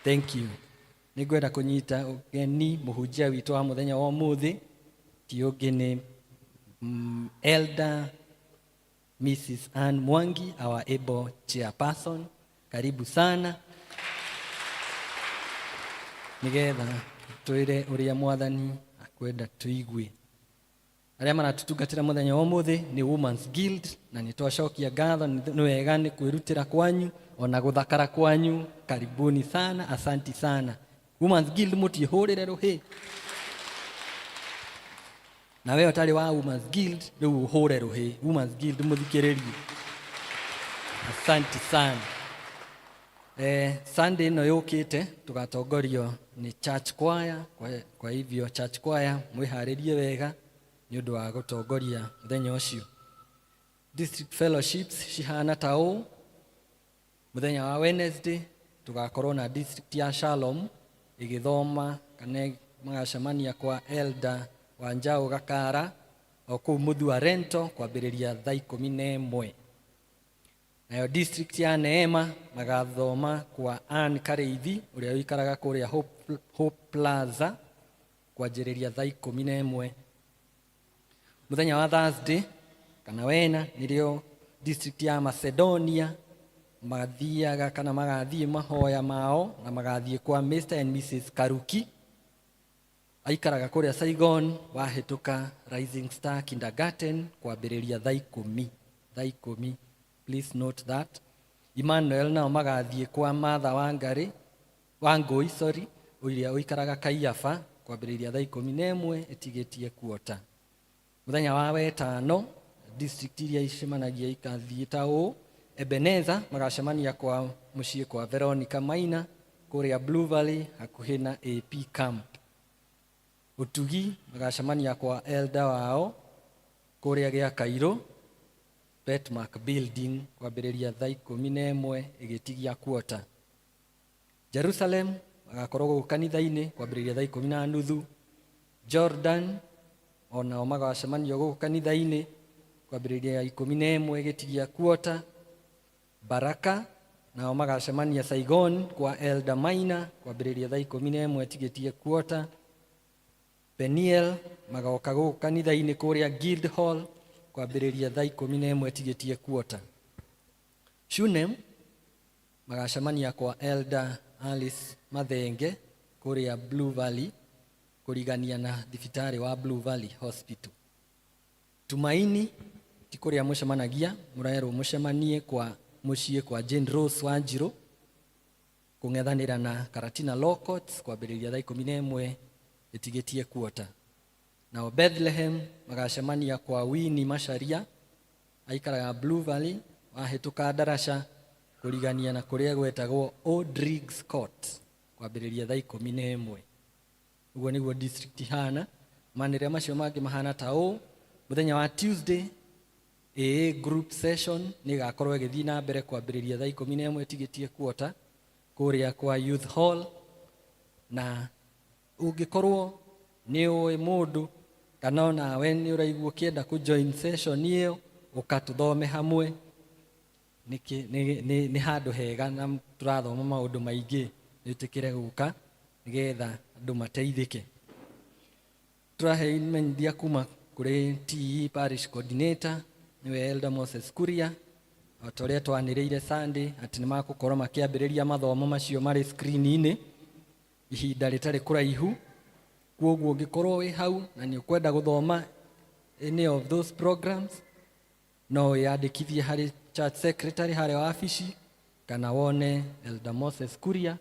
Thank you. Nĩngwenda kũnyita ũgeni mũhunjia witũ wa mũthenya wa ũmũthĩ. Ti ũngĩ nĩ Elder Mrs. Ann Mwangi, our able chairperson. Karibu sana. Nĩgetha twĩre ũrĩa Mwathani akwenda tũigue. Arĩa maratutungatĩra mũthenya wa ũmũthĩ nĩ Women's Guild na nĩtwacokia ngatho nĩ wega nĩ kwĩrutĩra kwanyu ona gũthakara kwanyu. Karibuni sana, asanti sana. Women's Guild mũtihũrĩre rũhĩ. Na wewe ũtarĩ wa Women's Guild rĩu ũhũre rũhĩ. Women's Guild mũthikĩrĩrie. Asanti sana. Sunday ĩno yũkĩte tũgatongorio nĩ church choir. Kwa hivyo church choir mwĩharĩrie wega nĩ ũndũ wa gũtongoria mũthenya ũcio. District fellowships cihana ta ũũ. Mũthenya wa Wednesday tugakorwo na district ya Shalom igithoma kana magacemania kwa Elder Wanjau Gakara o kũu Mũthua Rento kwambĩrĩria thaa 11. Nayo district ya Neema magathoma kwa Ann Kareithi ũrĩa ũikaraga kũrĩa Hope Plaza kwanjĩrĩria thaa 11. Mũthenya wa Thursday kana wena nĩrĩo district ya Macedonia mathiaga kana magathiĩ mahoya mao na magathiĩ kwa Mr. and Mrs. Karuki aikaraga kũrĩa Saigon wahĩtũka Rising Star Kindergarten kwambĩrĩria thaa 10. Thaa 10. Please note that. Emmanuel nao magathiĩ kwa Martha Wangui ũrĩa ũikaraga Kaiafa kwambĩrĩria thaa 11 ĩtigĩtie kuota. Mũthenya wa Wetano district iria icemanagia ikathiĩ ta ũũ. Ebenezer magacemania kwa mũciĩ kwa Veronica Maina kũrĩa Blue Valley hakuhĩ na AP camp. Utugi magacemania kwa Elder wao kũrĩa gĩa Kairũ Petmark building kwambĩrĩria thaa 11 ĩgĩtigia kuota. Jerusalem agakorwo gũkũ kanitha-inĩ kwambĩrĩria thaa 10:30. Jordan onao magacemania gũkũ kanitha-inĩ kwambĩrĩria 11 gĩtigia kuota. Baraka nao magacemania Saigon kwa Elder Maina kwambĩrĩria thaa 11 tigĩtie kuota. Peniel magoka gũkũ kanitha-inĩ kũrĩa Guildhall kwambĩrĩria thaa 11 tigĩtie kuota. Shunem magacemania kwa Elder Alice Mathenge kũrĩa Blue Valley kũrigania na thibitarĩ wa Blue Valley Hospital. Tumaini ti kũrĩa mũcemanagia, mũraerwo mũcemanie kwa mũciĩ kwa Jane Rose Wanjiru kũng'ethanĩra na Karatina Law Courts kwambĩrĩria thaa 11 ĩtigĩtie kuota. Nao Bethlehem magacemania kwa Winnie Macharia aikaraga Blue Valley wahĩtũka Darasha kũrigania na kũrĩa gwetagwo Odriggs Court kwambĩrĩria thaa 11. Ũguo nĩguo district ihana. Manĩrĩa macio mangĩ mahana ta ũũ. Mũthenya wa Tuesday AA group session nĩ gakorwo ĩgĩthiĩ na mbere kwambĩrĩria thaa 11 tigĩtie kuota kũrĩa kwa Youth Hall. Na ũngĩkorwo nĩ ũĩ mũndũ kana ona we nĩ ũraigua ũkĩenda kũjoin session ĩyo ũkatũthome hamwe, nĩ handũ hega na tũrathoma maũndũ maingĩ, nĩtĩkĩre gũka nĩgetha andũ mateithĩke. Tũrahe imenyithia kuma kũrĩ TE Parish Coordinator nĩwe Elder Moses Kuria, ota ũrĩa twanĩrĩire Sunday atĩ nĩ magũkorwo makĩambĩrĩria mathomo macio marĩ screen-inĩ ihinda rĩtarĩ kũraihu. Kwoguo ũngĩkorwo wĩ hau na nĩ ũkwenda gũthoma any of those programs, no wĩyandĩkithie harĩ church secretary harĩa wabici kana wone Elder Moses Kuria,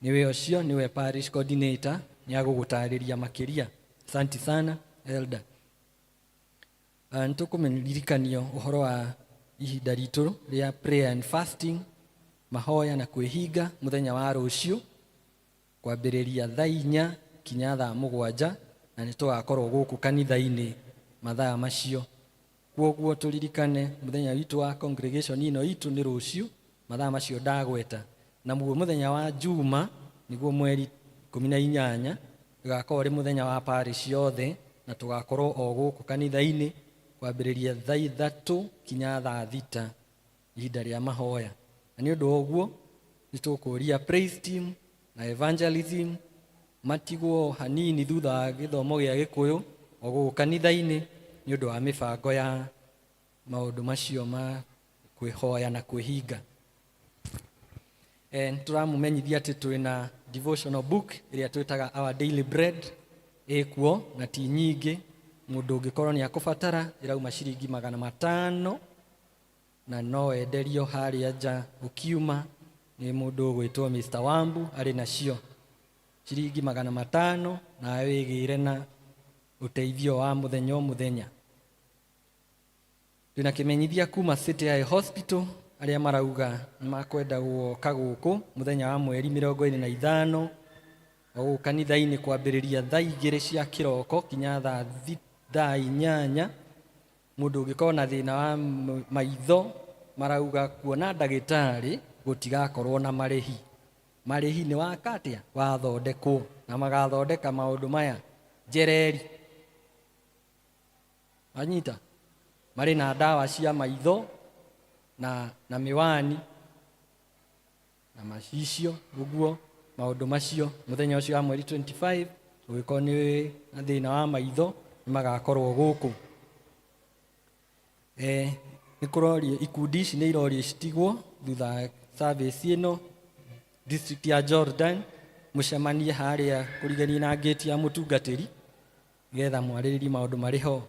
niwe ũcio, niwe Parish Coordinator, nĩ agũgũtarĩria makĩria. Asante sana Elder. Nĩtũkũmenirikanio ũhoro wa ihinda ritũ rĩa prayer and fasting, mahoya na kwĩhinga mũthenya wa rũciũ kwambĩrĩria thaa 4 kinya thaa 7, na nĩtũgakorwo gũkũ kanitha-inĩ mathaa macio. Kwoguo tũririkane mũthenya witũ wa congregation ĩno itũ nĩ rũciũ mathaa macio ndagweta. Na mũthenya wa Juma nĩguo mweri 18 ũgakorwo ũrĩ mũthenya wa parish yothe, na tũgakorwo o gũkũ kanitha-inĩ kwambĩrĩria thaa 3 kinya thaa 6 ihinda rĩa mahoya. Na nĩ ũndũ ũguo nĩtũkũria praise team na evangelism matigwo hanini thutha wa gĩthomo gĩa Gĩkũyũ o gũkũ kanitha-inĩ nĩ ũndũ wa mĩbango ya maũndũ macio ma kwĩhoya na kwĩhinga. Tũramũmenyithia atĩ twĩna devotional book ĩrĩa twĩtaga Our Daily Bread ĩkuo na ti nyingĩ. Mũndũ ũngĩkorwo nĩ akũbatara ĩrauma ciringi 500 na no enderio harĩa nja ũkiuma nĩ mũndũ ũgwĩtwo Mr. Wambu arĩ nacio ciringi 500 na wĩgĩre na ũteithio wa mũthenya o mũthenya. Twĩna kĩmenyithia kuma City Eye Hospital arĩa marauga makwenda gũka gũkũ mũthenya wa mweri 25 o kanitha-inĩ kwambĩrĩria thaa 2 cia kĩroko kinya thaa 8. Mũndũ ũngĩkorwo na thĩna wa maitho marauga kuona ndagĩtarĩ gũtigakorwo na marĩhi. Marĩhi nĩ wakatĩa wathondekwo na magathondeka maũndũ maya njereri. Anyita marĩ na ndawa cia maitho na miwani na macicio. Ũguo maũndũ macio mũthenya ũcio wa mweri 25 ũgĩkorwo nĩ na thĩna wa maitho magakorwo gũkũ. Nĩ kũroria ikundi ici nĩ iroria citigwo thutha service ĩno district ya Jordan mũcemanie harĩa kũrigania na gate ya mũtungatĩri getha mwarĩrĩrie maũndũ marĩ ho.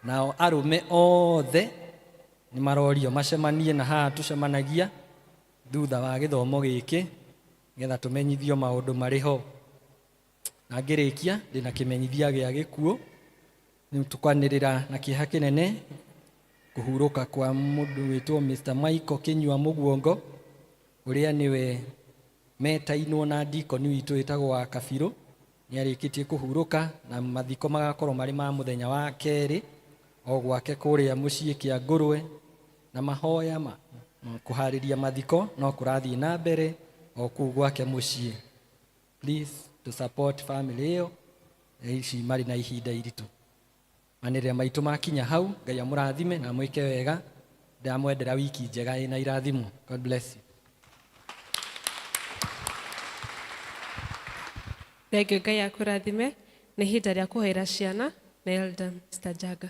Nao arũme othe nĩ marorio macemanie na haha tũcemanagia thutha wa gĩthomo gĩkĩ getha tũmenyithio maũndũ marĩ ho. Na ngĩrĩkia ndĩna kĩmenyithia gĩa gĩkuũ. Nĩ tũkwanĩrĩra na kĩeha kĩnene kũhurũka kwa mũndũ wĩtwo Mr. Michael Kĩnyua Mũguongo ũrĩa nĩwe metainwo na ndikoni witũ wĩtagwo wa Kabirũ. Nĩ arĩkĩtie kũhurũka na mathiko magakorwo marĩ ma mũthenya wa kerĩ o gwake kũrĩa mũciĩ kĩa Ngũrwe, na mahoya kũharĩria mathiko no kũrathiĩ na mbere o kũu gwake mũciĩ. please to support family hiyo ici mari na ihinda iritu manire maitu makinya hau Ngai amurathime na mwike wega ndamwendera wiki njega ina irathimo. God bless you. Thengio Ngai akũrathime nĩ ihinda rĩa kũhoera ciana na Elder Mr. Jaga.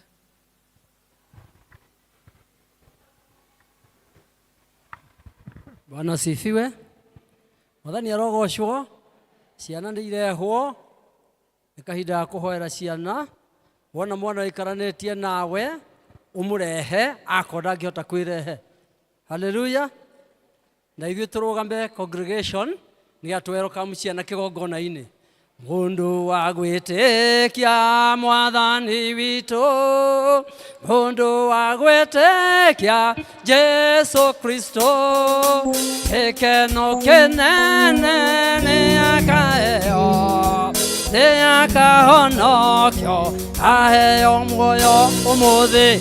Bwana sifiwe. Mwathani arogocwo. Ciana nĩ irehwo. Nĩ kahinda ga kũhoera ciana. Wona mwana ikaranĩtie nawe umurehe akona angĩhota kwĩrehe. Hallelujah. Na ithuĩ tũrũgame congregation nĩ atwero kamu ciana kĩgongona-inĩ. Mundu wa gwĩtĩkia Mwathani witũ, mundu wa gwĩtĩkia Jesu Kristo, gĩkeno kĩnene nĩ akaheo, nĩ akahonokio, aheo muoyo ũmũthĩ.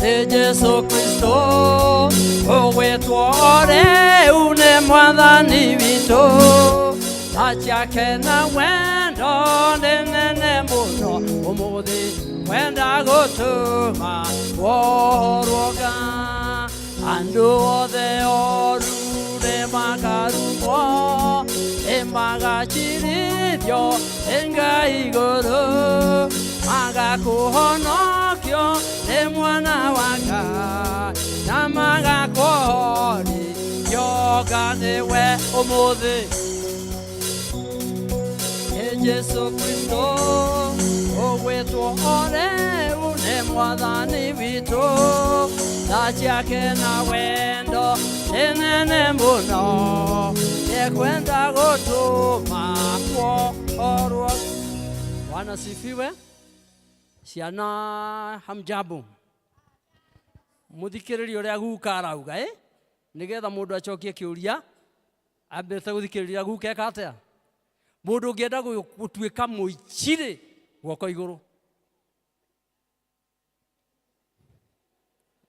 Nĩ Jesu Kristo ũgwĩtwo rĩu nĩ Mwathani witũ. Aciake na wendo nene mũno ũmũthĩ wenda gũtũma wohorwoga. Andũ othe oru nĩmakarumwo nĩmagacirithio nĩ Ngai igũrũ, magakũhonokio nĩ mwana wa Ngai na magakũhorio nĩwe ũmũthĩ. Jesu Kristo ũgwĩtwo rĩu nĩ Mwathani witũ, tha ciake na wendo nene mũno nĩkwenda gũtũma wohorwo. Bwana sifiwe. Ciana hamjambo. Mũthikĩrĩrie ũrĩa guka arauga nĩgetha mũndũ acokie kĩũria ambĩte gũthikĩrĩria guka eka atĩa. Mũndũ ũngĩenda gũtuĩka mũici guoko igũrũ.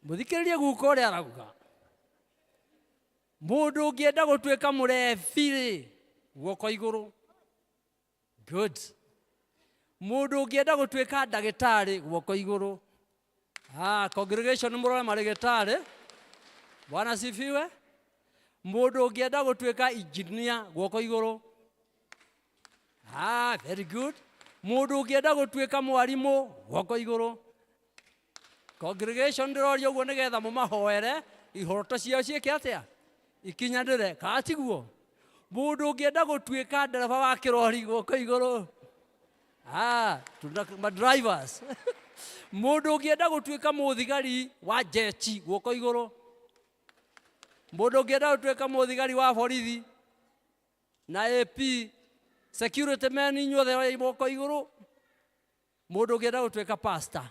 Mũthikĩrĩrie guka ũrĩa arauga. Mũndũ ũngĩenda gũtuĩka mũrebi guoko igũrũ. Good. Mũndũ ũngĩenda gũtuĩka ndagĩtarĩ guoko igũrũ. Congregation mũrore marĩgĩtarĩ. Bwana sifiwe. Mũndũ ũngĩenda gũtuĩka engineer guoko igũrũ. Very good. Mũndũ ũngĩenda gũtuĩka mwarimũ guoko igũrũ. Congregation ndĩroria ũguo nĩgetha mũmahoere ihoroto ciao ciĩke atĩa ikinyanĩre kana tiguo. Mũndũ ũngĩenda gũtuĩka ndereba wa kĩrori guoko igũrũ. Ma drivers. Mũndũ ũngĩenda gũtuĩka mũthigari wa jeshi guoko igũrũ. Mũndũ ũngĩenda gũtuĩka mũthigari wa borithi na AP security men inyuothe guoko igũrũ. Mũndũ ũngĩenda gũtuĩka pastor.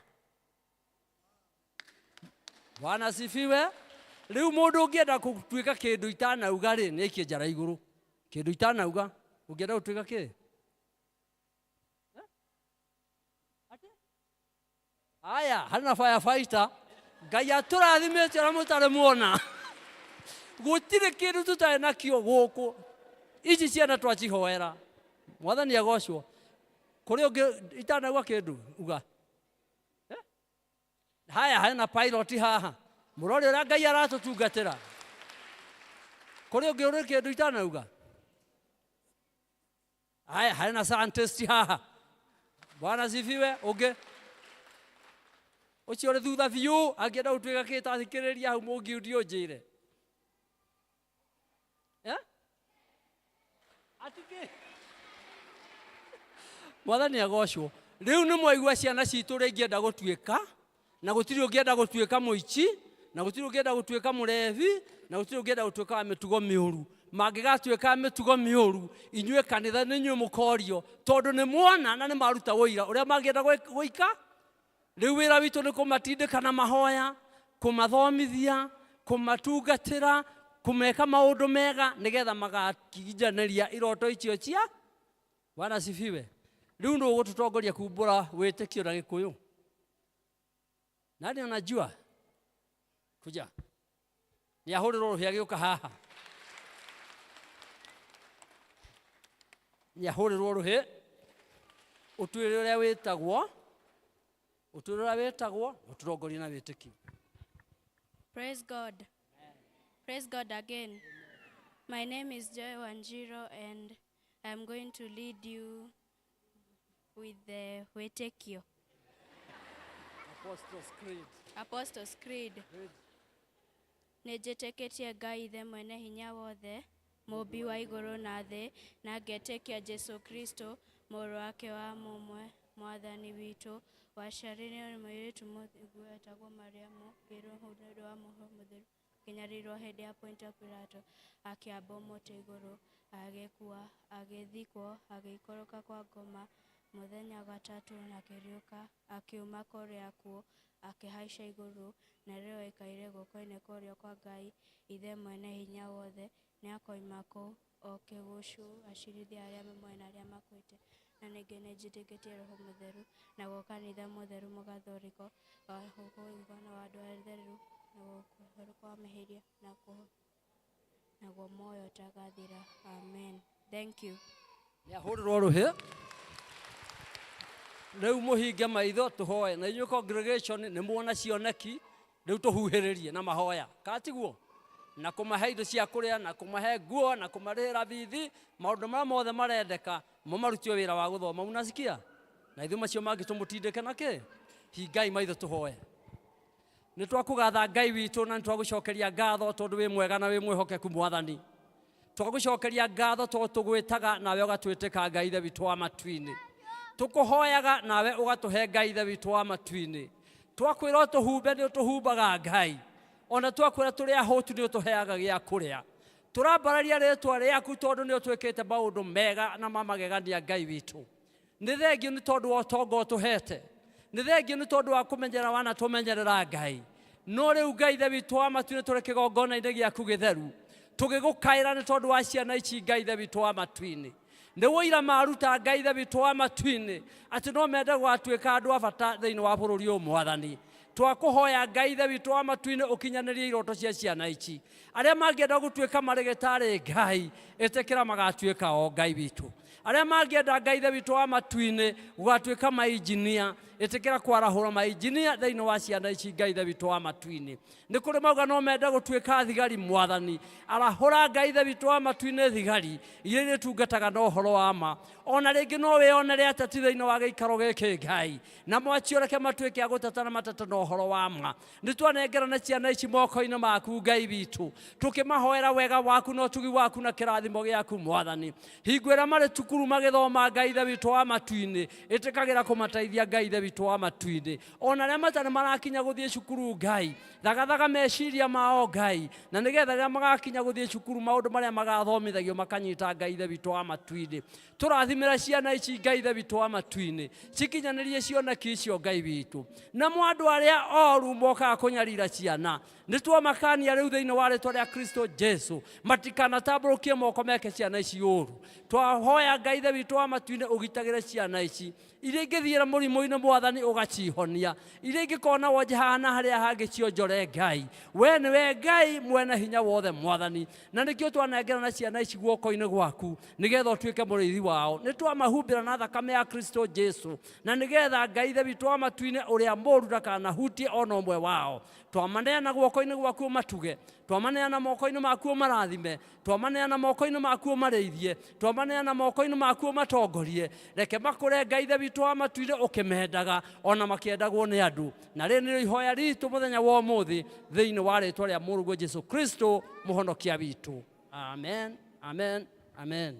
Bwana sifiwe. Rĩu mũndũ ũngĩenda gũtuĩka kĩndũ itanauga rĩ nĩ kĩnjara igũrũ. Kĩndũ itanauga ũngĩenda gũtuĩka kĩ? Aya, hana firefighter. Ngai atũrathimĩte ũrĩa mũtarĩ muona. Gũtirĩ kĩndũ tũtarĩ nakĩo gũkũ. Ici ciana twacihoera. Mwathani agocwo. Kũrĩ ũngĩ itanauga kĩndũ uga. Haya hena pilot haha. Mũrori ũrĩa Ngai aratũtungatĩra. Kũrĩ ũngĩ ũrĩ kĩndũ itanauga. Haya hena scientist haha. Bwana sifiwe. Ũngĩ ũcio ũrĩ thutha biũ angĩenda gũtuĩka kĩtathikĩrĩria hau mũngiundio njĩre. Atikĩ. Mwathani agocwo. Rĩu nĩ mwaigua ciana citũ ũrĩa ingĩenda gũtuĩka, na gũtirĩ ũngĩenda gũtuĩka mũici, na gũtirĩ ũngĩenda gũtuĩka mũrebi, na gũtirĩ ũngĩenda gũtuĩka wa mĩtugo mĩũru. Mangĩgatuĩka mĩtugo mĩũru, inyuĩ kanitha nĩ inyuĩ mũkorio, tondũ nĩ muona na nĩ maruta ũira ũrĩa mangĩenda gũika. Rĩu wĩra witũ nĩ kũmatindĩka na mahoya, kũmathomithia, kũmatungatĩra, kũmeka maũndũ mega nĩgetha magakinyanĩria iroto icio cia. Bwana sifiwe. Rĩu nĩ ũgũtũtongoria kumbũra wĩtĩkio na Gĩkũyũ. Nani anajua? Kuja. Ni ahũrĩrwo rũhĩa gĩũka haha. Nyahũrĩrwo rũhĩ. Ũtuĩre ũrĩa wĩtagwo. Ũtuĩre ũrĩa wĩtagwo. Ũtũrongorie na wĩtĩkio. Praise God. Praise God again. My name is Joy Wanjiro and I'm going to lead you with the Wetekio. Apostles' Creed. Apostles' Creed. Nĩnjĩtĩkĩtie Ngai ithe mwene hinya wothe, mũmbi wa igũrũ na thĩ, na ngetĩkia Jesu Kristo, mũrũ wake wa mũmwe, mwathani witũ, waciarĩirwo nĩ mũirĩtu mũthingu wetagwo Mariamu, ngĩrwo nĩ ũndũ wa Mũho Mũtheru, akĩnyarirwo hĩndĩ ya Pontio Pilato, akĩambwo mũtĩ igũrũ, agĩkua, agĩthikwo, agĩikũrũka kwa ngoma, mũthenya gatatũ na akĩriũka, akiuma kũrĩ akuũ, akĩhaica igũrũ, na rĩu aikaire guoko-inĩ kwa ũrĩo kwa Ngai, ithe mwene hinya wothe, nĩakoima kũu, oke gũcirithia arĩa muoyo na arĩa makuĩte. Na ningĩ nĩnjĩtĩkĩtie Roho Mũtheru, naguo kanitha mũtheru mũgathoriko, ũiguano wa andũ atheru, na kũhoro kwa mĩhĩria, naguo muoyo ũtagathira. Amen. Thank you. Nyahũrĩrwo rũhĩ. Rĩu mũhinge maitho tũhoe. Na inyuĩ congregation nĩ muona cioneki. Rĩu tũhuhĩrĩrie na mahoya. Katiguo. Na kũmahe indo cia kũrĩa, na kũmahe nguo, na kũmarĩhĩra bithi, maũndũ marĩa mothe marendeka, mũmarutio wĩra wa gũthoma. Munasikia? Na ithuĩ macio mangĩ tũmũtindĩke na kĩ? Hingai maitho tũhoe. Nĩ twakũgatha Ngai witũ na nĩ twagũcokeria ngatho tondũ wĩ mwega na wĩ mwĩhokeku Mwathani. Twagũcokeria ngatho tondũ tũgwĩtaga nawe ũgatwĩtĩka Ngai ithe witũ wa matu-inĩ. Tũkũhoyaga nawe ũgatũhe Ngai ithe witũ wa matu-inĩ. Twakwĩra ũtũhumbe nĩ ũtũhumbaga Ngai. Ona twakwĩra tũrĩa hũtu nĩ ũtũheaga gĩa kũrĩa. Tũrambararia rĩtwa rĩaku tondũ nĩ ũtwĩkĩte maũndũ mega na mamagegania Ngai witũ. Nĩ thengio nĩ tondũ wa ũtonga ũtũhete. Nĩ thengio nĩ tondũ wa kũmenyerera wana tũmenyerera Ngai. No rĩu Ngai ithe witũ wa matu-inĩ tũrĩ kĩgongona-inĩ gĩaku gĩtheru. Tũgĩgũkaĩra nĩ tondũ wa ciana ici Ngai ithe witũ wa matu-inĩ. Nĩ wũira maruta Ngai ithe witũ wa matu-inĩ atĩ no mende gwatuĩka andũ a bata thĩinĩ wa bũrũri ũyũ Mwathani. Twakũhoya Ngai ithe witũ wa matu-inĩ ũkinyanĩrie iroto cia ciana ici. Arĩa mangĩenda gũtuĩka marĩgĩtarĩ Ngai, ĩtĩkĩra magatuĩka o Ngai witũ. Arĩa mangĩenda Ngai ithe witũ wa matu-inĩ gũgatuĩka mainjinia, ĩtĩkĩra kwarahũra mainjinia thĩinĩ wa ciana ici Ngai ithe witũ wa matu-inĩ. Nĩ kũrĩ mauga no mende gũtuĩka thigari Mwathani. Arahũra Ngai ithe witũ wa matu-inĩ thigari iria irĩtungataga na ũhoro wa ma. Ona rĩngĩ no wĩonere ateti thĩinĩ wa gĩikaro gĩkĩ Ngai, na mwaki ũreke matuĩke a gũteta na mateta na ũhoro wa ma. Nĩ twanengerana ciana ici moko-inĩ maku Ngai witũ, tũkĩmahoera wega waku na ũtugi waku na kĩrathimo gĩaku Mwathani. Hingo ĩrĩa marĩ cukuru magĩthoma Ngai ithe witũ wa matu-inĩ, ĩtĩkagĩra kũmateithia Ngai ithe witũ wa matu-inĩ. Ona arĩa matarĩ marakinya gũthiĩ cukuru Ngai, thagathaga meciria mao Ngai, na nĩgetha rĩrĩa magakinya gũthiĩ cukuru maũndũ marĩa magathomithagio makanyita Ngai ithe witũ wa matu-inĩ. Tũrathimĩra ciana ici Ngai ithe witũ wa matu-inĩ, cikinyanĩrie cioneki icio Ngai witũ. Na andũ arĩa oru mokaga kũnyarira ciana, nĩ twamakania rĩu thĩinĩ wa rĩtwa rĩa Kristo Jesu, matikanatambũrũkie moko meke ciana ici ũru. Twahoya Ngai ithe witũ wa matu-inĩ ũgitagĩre ciana ici, iria ingĩthiĩra mũrimũ-inĩ Mwathani ũgacihonia, iria ingĩkona wonje haha na harĩa hangĩ cionjore Ngai. We nĩwe Ngai mwene hinya wothe Mwathani, na nĩkĩo twanengerana ciana ici guoko-inĩ gwaku nĩgetha ũtuĩke mũrĩithi wao. Nĩ twamahumbĩra na thakame ya Kristo Jesu, na nĩgetha Ngai ithe witũ wa matu-inĩ ũrĩa mũũru ndakanahutie ona ũmwe wao. Twamaneana guoko-inĩ gwaku ũmatuge, twamaneana moko-inĩ maku ũmarathime, twamaneana moko-inĩ maku ũmarĩithie, twamaneana moko-inĩ maku ũmatongorie. Reke makũre Ngai ithe witũ wa matu-inĩ ũkĩmendaga ona makĩendagwo nĩ andũ. Na rĩrĩ nĩ ihoya ritũ mũthenya wa ũmũthĩ thĩinĩ wa rĩtwa rĩa mũrũguo Jesu Kristo mũhonokia witũ. Amen, amen, amen.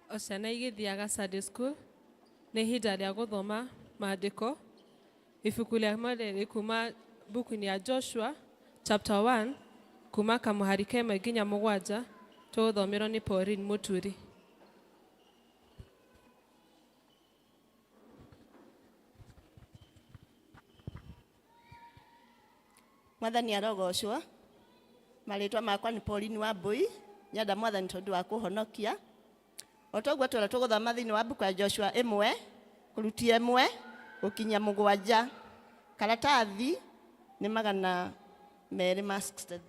O ciana igĩthiaga Sunday school, nĩ ihinda rĩa gũthoma maandĩko. Ibuku rĩa marĩrĩ kuma buku-inĩ ya Joshua chapter 1 kuma kamũhari kemwe nginya mũgwanja, tũgũthomerwo nĩ Pauline Mũturi. Mwathani arogocwo. Marĩtwa makwa nĩ Pauline Wambui, nyenda Mwathani tondũ wa kũhonokia. O toguo twĩra tũgũthoma thĩinĩ wa buku ya Joshua 1 kũruti 1 gũkinya 7. Karatathi nĩ merĩ ma 63.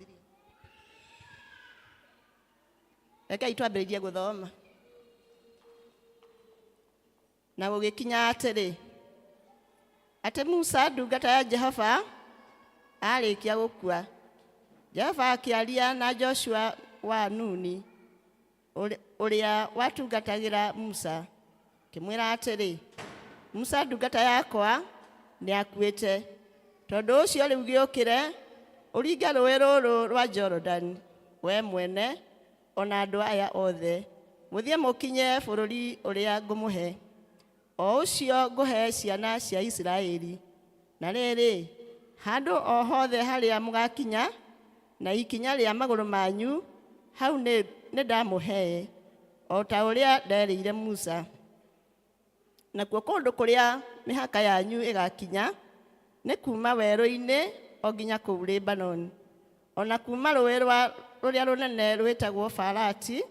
Rekei twambĩrĩrie gũthoma. Na gũgĩkinya atĩrĩ, atĩ Musa ndungata ya Jehova arĩkia gũkua, Jehova akĩaria na Joshua wa Nuni, ũrĩa watungatagĩra Musa, akĩmwĩra atĩrĩ, Musa ndungata yakwa nĩ akuĩte, tondũ ũcio rĩu gĩũkĩre ũringe rũĩ rũrũ rwa Jorodani, we mwene ona andũ aya othe, mũthiĩ mũkinye bũrũri ũrĩa ngũmũhe, o ũcio ngũhe ciana cia Isiraeli. Na rĩrĩ, handũ o hothe harĩa mũgakinya na ikinya rĩa magũrũ manyu, hau nĩ ndamũhe, o ta ũrĩa nderĩire Musa. Nakuo kũndũ kũrĩa mĩhaka yanyu ĩgakinya nĩ kuuma werũ-inĩ o nginya kũu Lebanoni, ona kuuma rũĩ rũrĩa rũnene rwĩtagwo Farati,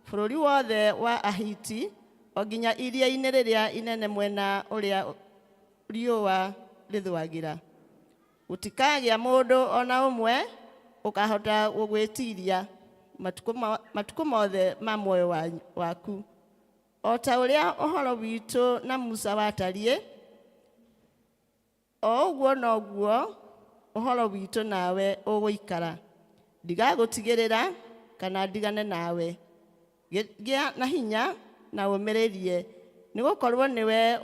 bũrũri wothe wa Ahiti, o nginya iria-inĩ rĩrĩa inene mwena ũrĩa riũa rĩthũagĩra. Gũtikagĩa mũndũ ona ũmwe ũkahota gũgwĩtiria matukũ mothe ma muoyo waku. O ta ũrĩa ũhoro witũ na Musa watariĩ, o ũguo noguo ũhoro witũ nawe ũgũikara. Ndigagũtigĩrĩra kana ndigane nawe. Gĩa na hinya na ũmĩrĩrie, nĩgũkorwo nĩwe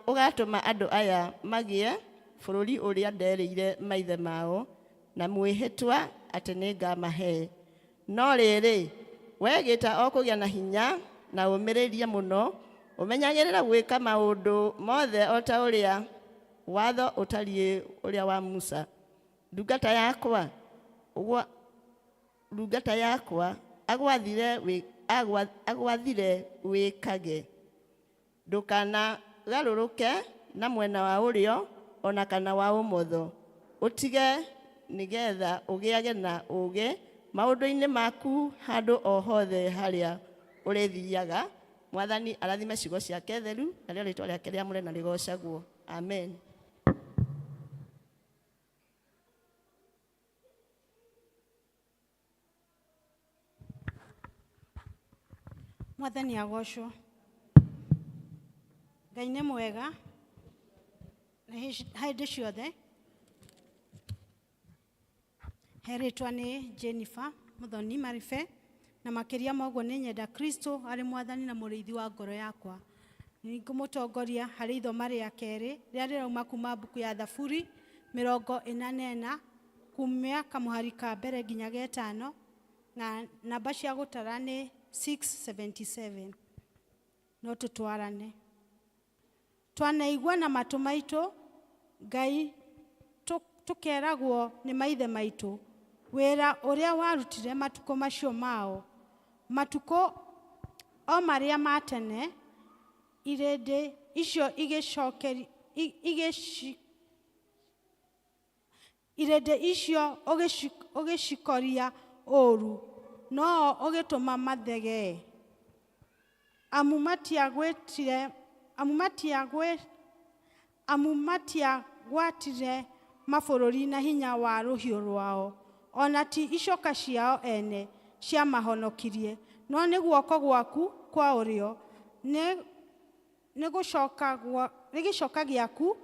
ũgatũma andũ aya magĩe bũrũri ũrĩa nderĩire maithe mao, na mwĩhĩtwa atĩ nĩngamahe. No rĩrĩ, wegĩta o kũgĩa na hinya na ũmĩrĩrie mũno, ũmenyagĩrĩra gwĩka maũndũ mothe o ta ũrĩa watho ũtariĩ ũrĩa wa Musa ndungata yakwa agwathire wĩkage. Ndũkanagarũrũke na mwena wa ũrĩo ona kana wa ũmotho, ũtige nĩgetha ũgĩage na ũũgĩ maũndũ-inĩ maku handũ o hothe harĩa ũrĩthiaga. Mwathani arathime ciugo ciake theru, narĩo rĩĩtwa rĩake rĩamũre na rĩgocagwo. Amen. Mwathani agocwo. Ngai nĩ mwega na hĩndĩ ciothe. He rĩtwa nĩ Jennifer Muthoni Maribe, na makĩria moguo nĩ nyenda Kristo arĩ mwathani na mũrĩithi wa ngoro yakwa. Nĩngũmũtongoria harĩ ithoma rĩa kerĩ rĩrĩa rĩrauma kuma mbuku ya Thaburi 44 kumia kamũhari ka mbere nginya getano, na namba cia gũtara nĩ 677. No tũtwarane. Twanaigua na matũ maitũ Ngai tũkeragwo nĩ maithe maitũ wĩra ũrĩa warutire matukũ macio mao, matukũ o marĩa ma tene, irĩndĩ icio ũgĩcikoria ũru, no ũgĩtũma mathegee. Amu matiagwatire mabũrũri na hinya wa rũhiũ rwao, ona ti icoka ciao ene ciamahonokirie, no nĩ guoko gwaku kwa ũrĩo nĩ gĩcoka gĩaku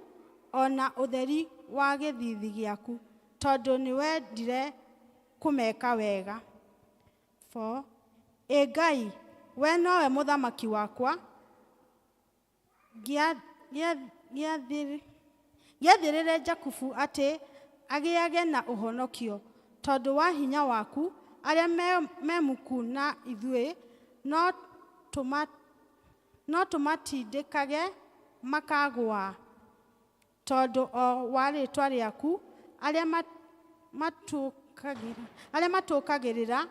ona ũtheri wa gĩthithi gĩaku, tondũ nĩ wendire kũmeka wega. Ngai, we nowe mũthamaki wakwa, gĩathĩrĩre Jakubu atĩ agĩage na ũhonokio, tondũ wa hinya waku arĩa memuku na ithuĩ no tũmatindĩkage makagwa, tondũ o wa rĩĩtwa rĩaku arĩa matũkagĩrĩra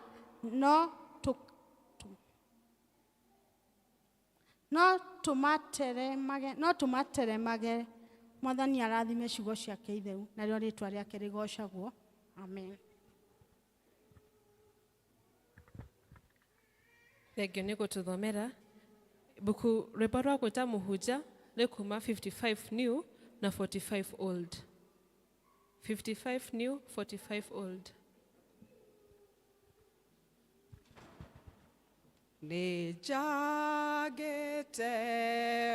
no tũmateremage. Mwathani arathime ciugo ciake itheu, narĩo rĩĩtwa rĩake rĩgocagwo. Amen. Thengio nĩ gũtũthomera buku rwĩmbo rwa gwĩta mũhunja rĩ kuma 55 new na 45 old. 55 new, 45 old. Nijagete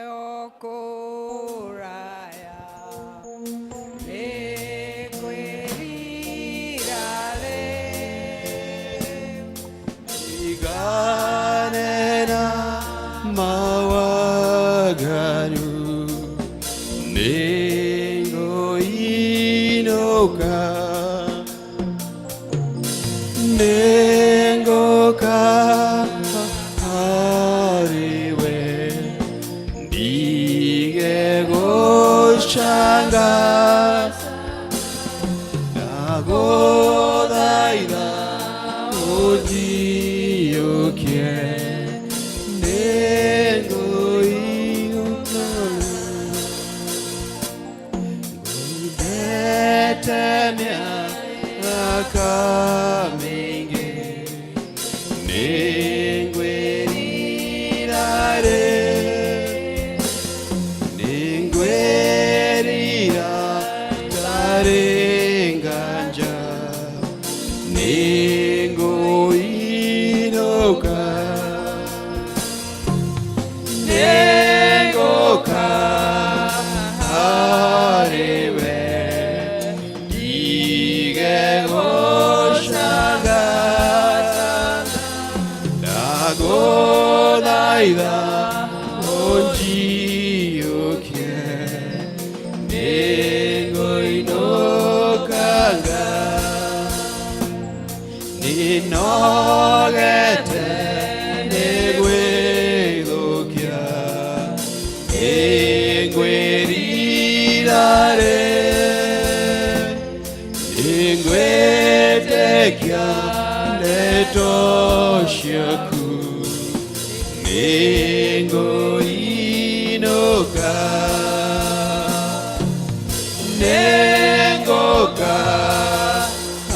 okuraya ekwerirale iganena mawaganu nengo inoka nengo ka Shanga Nagodaida Ojioke Nego Inukanu Gudetemia Akamenge Nenguerirare Renganja Ningo inoka Nengoka Harewe Dige Oshaga Nagodaida Onjioke Ninogete neguedokia Enguerirare Enguetekia netoshaku Nengo inoka Nengoka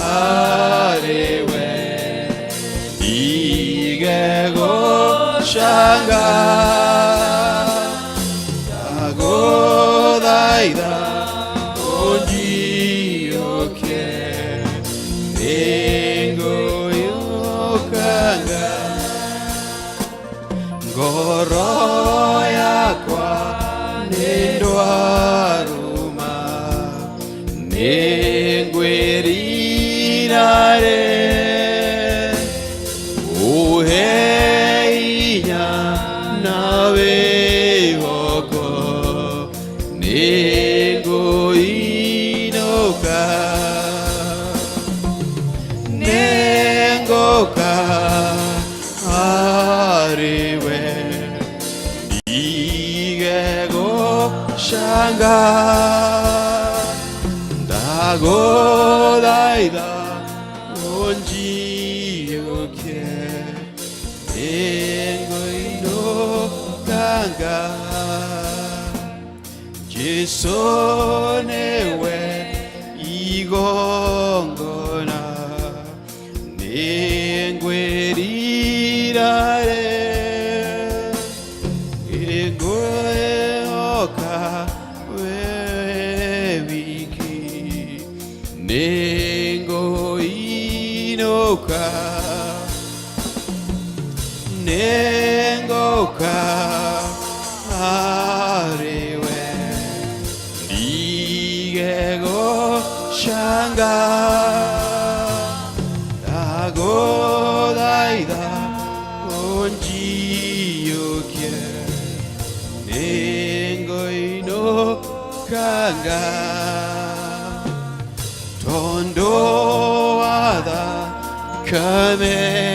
Arewe Igego Shanga Dagodaida Onjioke Nengo yokanga Ngoroya kwa Nendwaruma Nenguerirare Uheinya nawe hoko Nengo inoka Nengoka Arewe Igego Shanga Dagodaida Onjioke Nengo inokanga Jesonewe igongona Nenguerirare Egoeoka wewiki Nengo inoka Nengoka Arewe Digego Shanga Dagodaida Onjioke Nengo inokanga Tondo ada Kameyaku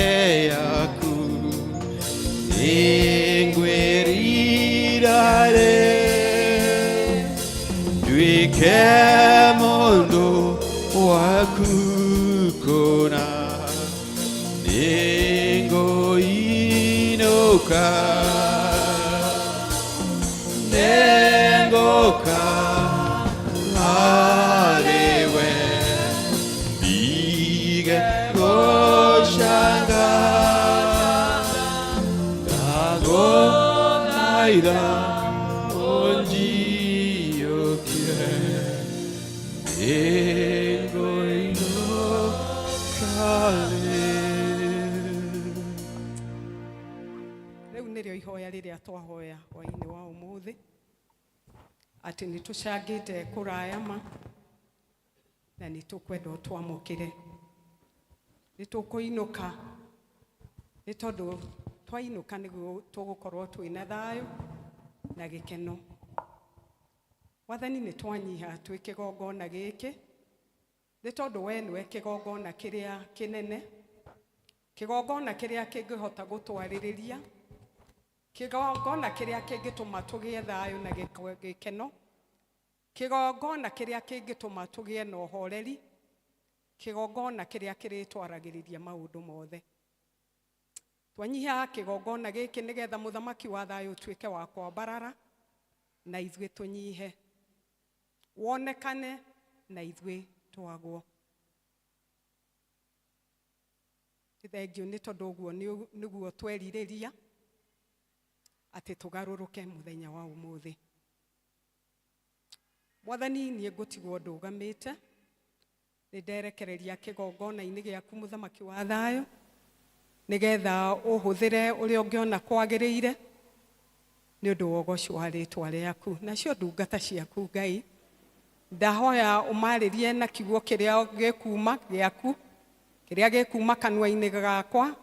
Nenguerirare Duike mondo wakukona Nengo inoka Nengoka Arewe Bige Goshanga Dagodaida Onjioke rĩrĩa twahoya hwaĩ-inĩ wa ũmũthĩ atĩ nĩ tũcangĩte kũraya ma na nĩ tũkwenda twamũkĩre. Nĩ tũkũinũka nĩ tondũ twainũka nĩguo tũgũkorwo twĩna thayũ na gĩkeno. Wathani nĩ twanyiha twĩ kĩgongona gĩkĩ nĩ tondũ we nĩwe kĩgongona kĩrĩa kĩnene, kĩgongona kĩrĩa kĩngĩhota gũtwarĩrĩria, kĩgongona kĩrĩa kĩngĩtũma tũgĩe thayũ na gĩkeno, kĩgongona kĩrĩa kĩngĩtũma tũgĩe na ũhoreri, kĩgongona kĩrĩa kĩrĩtwaragĩrĩria maũndũ mothe. Twanyiha kĩgongona gĩkĩ nĩgetha mũthamaki wa thayũ ũtuĩke wa kwambarara na ithuĩ tũnyihe, wonekane na ithuĩ twagwo. Thengiũ nĩ tondũ ũguo nĩguo twerirĩria atĩ tũgarũrũke mũthenya wa ũmũthĩ. Mwathani, niĩ ngũtigwo ndũgamĩte, nĩ nderekereria kĩgongona-inĩ gĩaku mũthamaki wa thayũ, nĩgetha ũhũthĩre ũrĩa ũngĩona kwagĩrĩire nĩ ũndũ wa ũgoci wa rĩĩtwa rĩaku. Nacio ndungata ciaku Ngai, ndahoya ũmarĩrie na kiugo kĩrĩa gĩkuma gĩaku, kĩrĩa gĩkuma kanua-inĩ gakwa,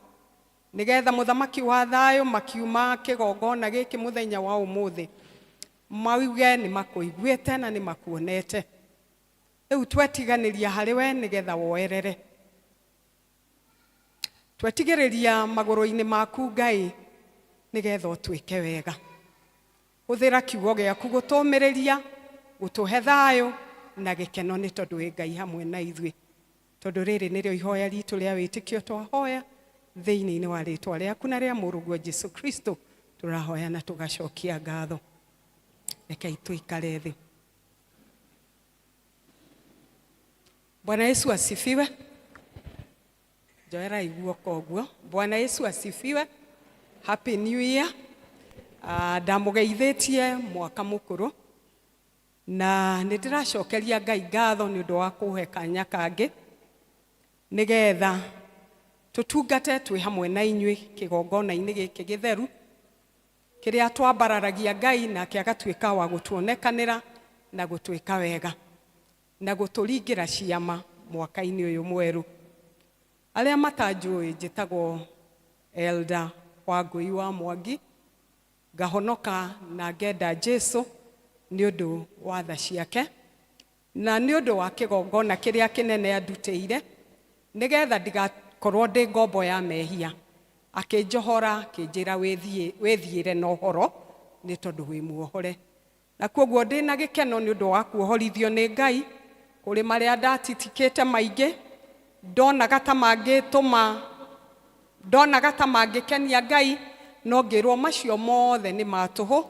nĩgetha mũthamaki wa thayũ makiuma kĩgongona gĩkĩ mũthenya wa ũmũthĩ mauge nĩ makũiguĩte na nĩ makuonete. Rĩu twetiganĩria harĩ we nĩgetha woerere. Twetigĩrĩria magũrũ-inĩ maku Ngai nĩgetha ũtwĩke wega. Hũthĩra kiugo gĩaku gũtũmĩrĩria, gũtũhe thayũ na gĩkeno nĩ tondũ wĩ Ngai hamwe na ithuĩ. Tondũ rĩrĩ nĩrĩo ihoya ritũ rĩa wĩtĩkio twahoya thĩinĩ-inĩ wa rĩĩtwa rĩaku na rĩa mũrũguo Jesũ Kristo tũrahoya na tũgacokia ngatho. Rekei tũikare thĩ. Bwana Yesu asifiwe. Joera iguoko ũguo. Bwana Yesu asifiwe. Happy New Year. Ndamũgeithĩtie mwaka mũkũrũ na nĩ ndĩracokeria Ngai ngatho nĩ ũndũ wa kũhe kanya kangĩ nĩgetha tũtungate twĩ hamwe na inyuĩ kĩgongona-inĩ gĩkĩ gĩtheru kĩrĩa twambararagia Ngai nake agatuĩka wa gũtuonekanĩra na gũtuĩka wega na gũtũringĩra ciama mwaka-inĩ ũyũ mwerũ. Arĩa matanjũĩ njĩtagwo Elder Wangũi wa Mwangi, ngahonoka na ngenda Jesũ nĩ ũndũ wa tha ciake na nĩ ũndũ wa kĩgongona kĩrĩa kĩnene andutĩire nĩgetha ndigakorwo ndĩ ngombo ya mehia, akĩnjohora akĩnjĩra wĩthiĩre na ũhoro nĩ tondũ wĩ muohore. Na kwoguo ndĩ na gĩkeno nĩ ũndũ wa kuohorithio nĩ Ngai kũrĩ marĩa ndatitikĩte maingĩ, ndonaga ta mangĩkenia Ngai, no ngĩrwo macio mothe nĩ matũhũ,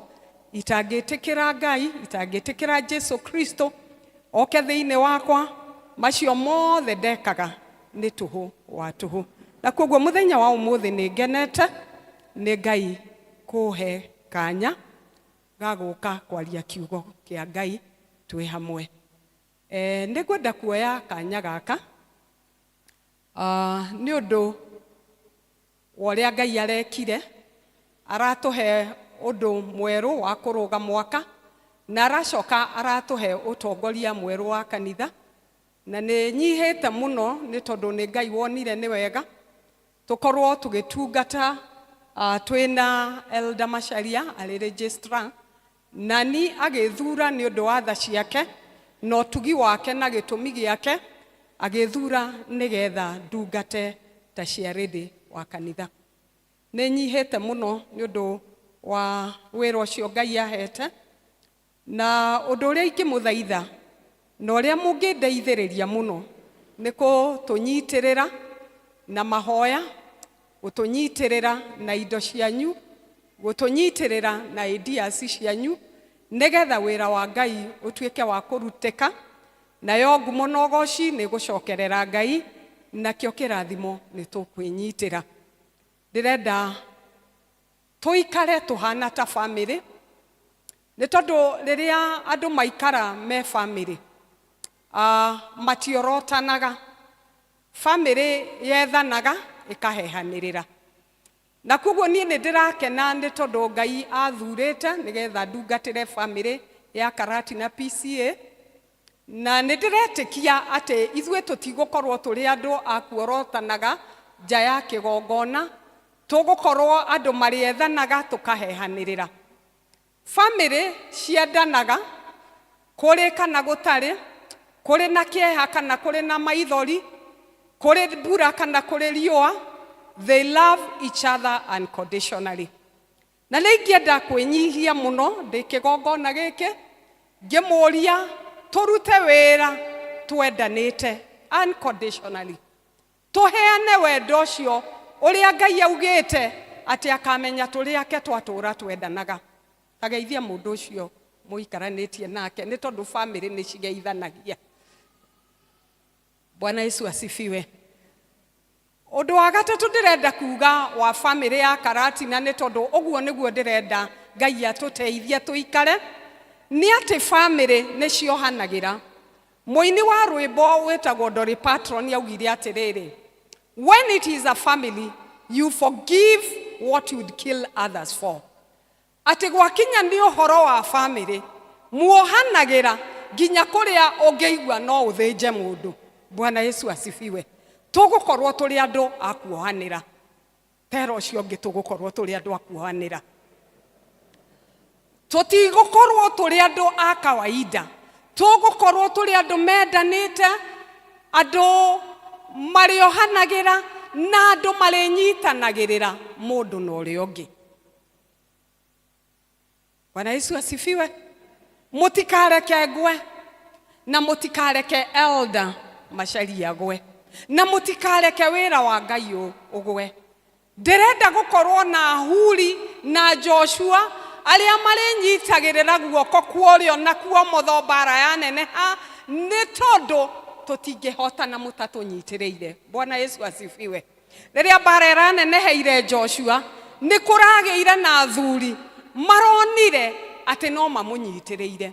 itangĩtĩkĩra Ngai, itangĩtĩkĩra Jesũ Kristo oke thĩinĩ wakwa, macio mothe ndekaga nĩ tũhũ wa tũhũ. Na kwoguo mũthenya wa ũmũthĩ nĩ ngenete nĩ Ngai kũhe kanya ga gũka kwaria kiugo kĩa Ngai twĩ hamwe. Nĩ ngwenda kuoya kanya gaka nĩ ũndũ wa ũrĩa Ngai arekire, aratũhe ũndũ mwerũ wa kũrũga mwaka na aracoka aratũhe ũtongoria mwerũ wa kanitha, na nĩ nyihĩte mũno nĩ tondũ nĩ Ngai wonire nĩ wega tũkorwo tũgĩtungata twĩna Elder Macharia arĩ registrar, na ni agĩthura nĩ ũndũ wa tha ciake na ũtugi wake na gĩtũmi gĩake, agĩthura nĩgetha ndungate ta ciarĩndĩ wa kanitha. Nĩ nyihĩte mũno nĩ ũndũ wa wĩra ũcio Ngai ahete, na ũndũ ũrĩa ingĩmũthaitha na ũrĩa mũngĩndeithĩrĩria mũno nĩ gũtũnyitĩrĩra na mahoya, gũtũnyitĩrĩra na indo cianyu, gũtũnyitĩrĩra na ideas cianyu, nĩgetha wĩra wa Ngai ũtuĩke wa kũrutĩka, nayo ngumo na ũgoci nĩ gũcokerera Ngai, nakĩo kĩrathimo nĩ tũkwĩnyitĩra. Ndĩrenda tũikare tũhana ta family, nĩ tondũ rĩrĩa andũ maikara me family matiorotanaga, family yethanaga ĩkahehanĩrĩra. na koguo niĩ nĩ ndĩrakena nĩ tondũ Ngai athurĩte nĩgetha ndungatĩre family ya Karatina PCA, na nĩ ndĩretĩkia atĩ ithuĩ tũtigũkorwo tũrĩ andũ a kuorotanaga nja ya kĩgongona, tũgũkorwo andũ marĩethanaga tũkahehanĩrĩra. Family ciendanaga kũrĩ kana gũtarĩ, kũrĩ na kĩeha kana kũrĩ na maithori, kũrĩ mbura kana kũrĩ riũa, they love each other unconditionally. Na nĩ ingĩenda kwĩnyihia mũno ndĩ kĩgongona gĩkĩ ngĩmũria tũrute wĩra twendanĩte unconditionally, tũheane wendo ũcio ũrĩa Ngai augĩte atĩ akamenya tũrĩ ake twatũra twendanaga. Tageithia mũndũ ũcio mũikaranĩtie nake nĩ tondũ family nĩ cigeithanagia. Bwana Yesu asifiwe. Ũndũ wa gatatũ ndĩrenda kuga wa family ya Karatina nĩ tondũ ũguo nĩguo ndĩrenda Ngai atũteithie tũikare, nĩ atĩ family nĩ ciohanagĩra. Mũini wa rwĩmbo wĩtagwo Dolly Parton augire atĩrĩrĩ, when it is a family you forgive what you would kill others for. Atĩ gwakinya nĩ ũhoro wa family muohanagĩra nginya kũrĩa ũngĩigua no ũthĩnje mũndũ. Bwana Yesu asifiwe. Tũgũkorwo tũrĩ andũ a kuohanĩra. Tera ũcio ũngĩ tũgũkorwo tũrĩ andũ a kuohanĩra. Tũtigũkorwo tũrĩ andũ a kawaida. Tũgũkorwo tũrĩ andũ mendanĩte, andũ marĩohanagĩra na andũ marĩnyitanagĩrĩra mũndũ na ũrĩa ũngĩ. Bwana Yesu asifiwe. Mũtikareke ngwe na mũtikareke elder Macharia gwe na mũtikareke wĩra wa Ngai ũgwe. Ndĩrenda gũkorwo na Huri na Joshua arĩa marĩnyitagĩrĩra guoko kwa ũrĩo na kwa ũmotho mbara ya neneha, nĩ tondũ tũtingĩhotana mũtatũnyitĩrĩire. Bwana Yesu asifiwe. Rĩrĩa mbara ĩraneneheire Joshua nĩ kũragĩire na athuri maronire atĩ no mamũnyitĩrĩire.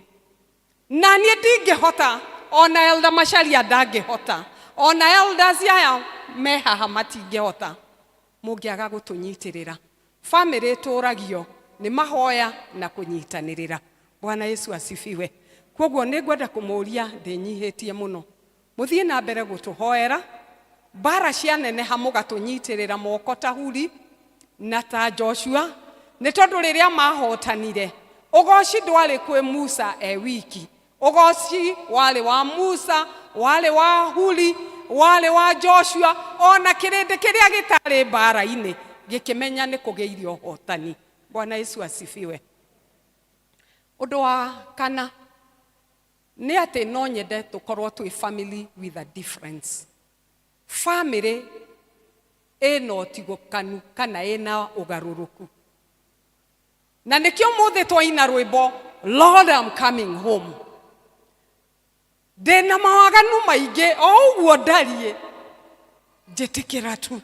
Na niĩ ndingĩhota, ona elder Macharia ndangĩhota, ona elders aya me haha matingĩhota mũngĩaga gũtũnyitĩrĩra. Family tũragio nĩ mahoya na kũnyitanĩrĩra. Bwana Yesu asifiwe. Koguo nĩ ngwenda kũmũria ndĩnyihĩtie mũno, mũthiĩ na mbere gũtũhoera, mbara cianeneha mũgatũnyitĩrĩra moko ta Huri na ta Joshua, nĩ tondũ rĩrĩa mahotanire ũgoci ndwarĩ kwĩ Musa wiki, ũgoci warĩ wa Musa, warĩ wa Huri, warĩ wa Joshua, ona kĩrĩndĩ kĩrĩa gĩtarĩ mbara-inĩ gĩkĩmenya nĩ kũgĩire ũhotani. Bwana Yesu asifiwe. Ũndũ wa kana nĩ atĩ no nyende tũkorwo twĩ family with a difference. Family ĩna ũtigũkanu kana ĩna ũgarũrũku. Na nĩkĩo mũthĩ twaina rwĩmbo Lord I'm coming home. Ndĩna mawaganu maingĩ, o ũguo ndariĩ njĩtĩkĩra tu,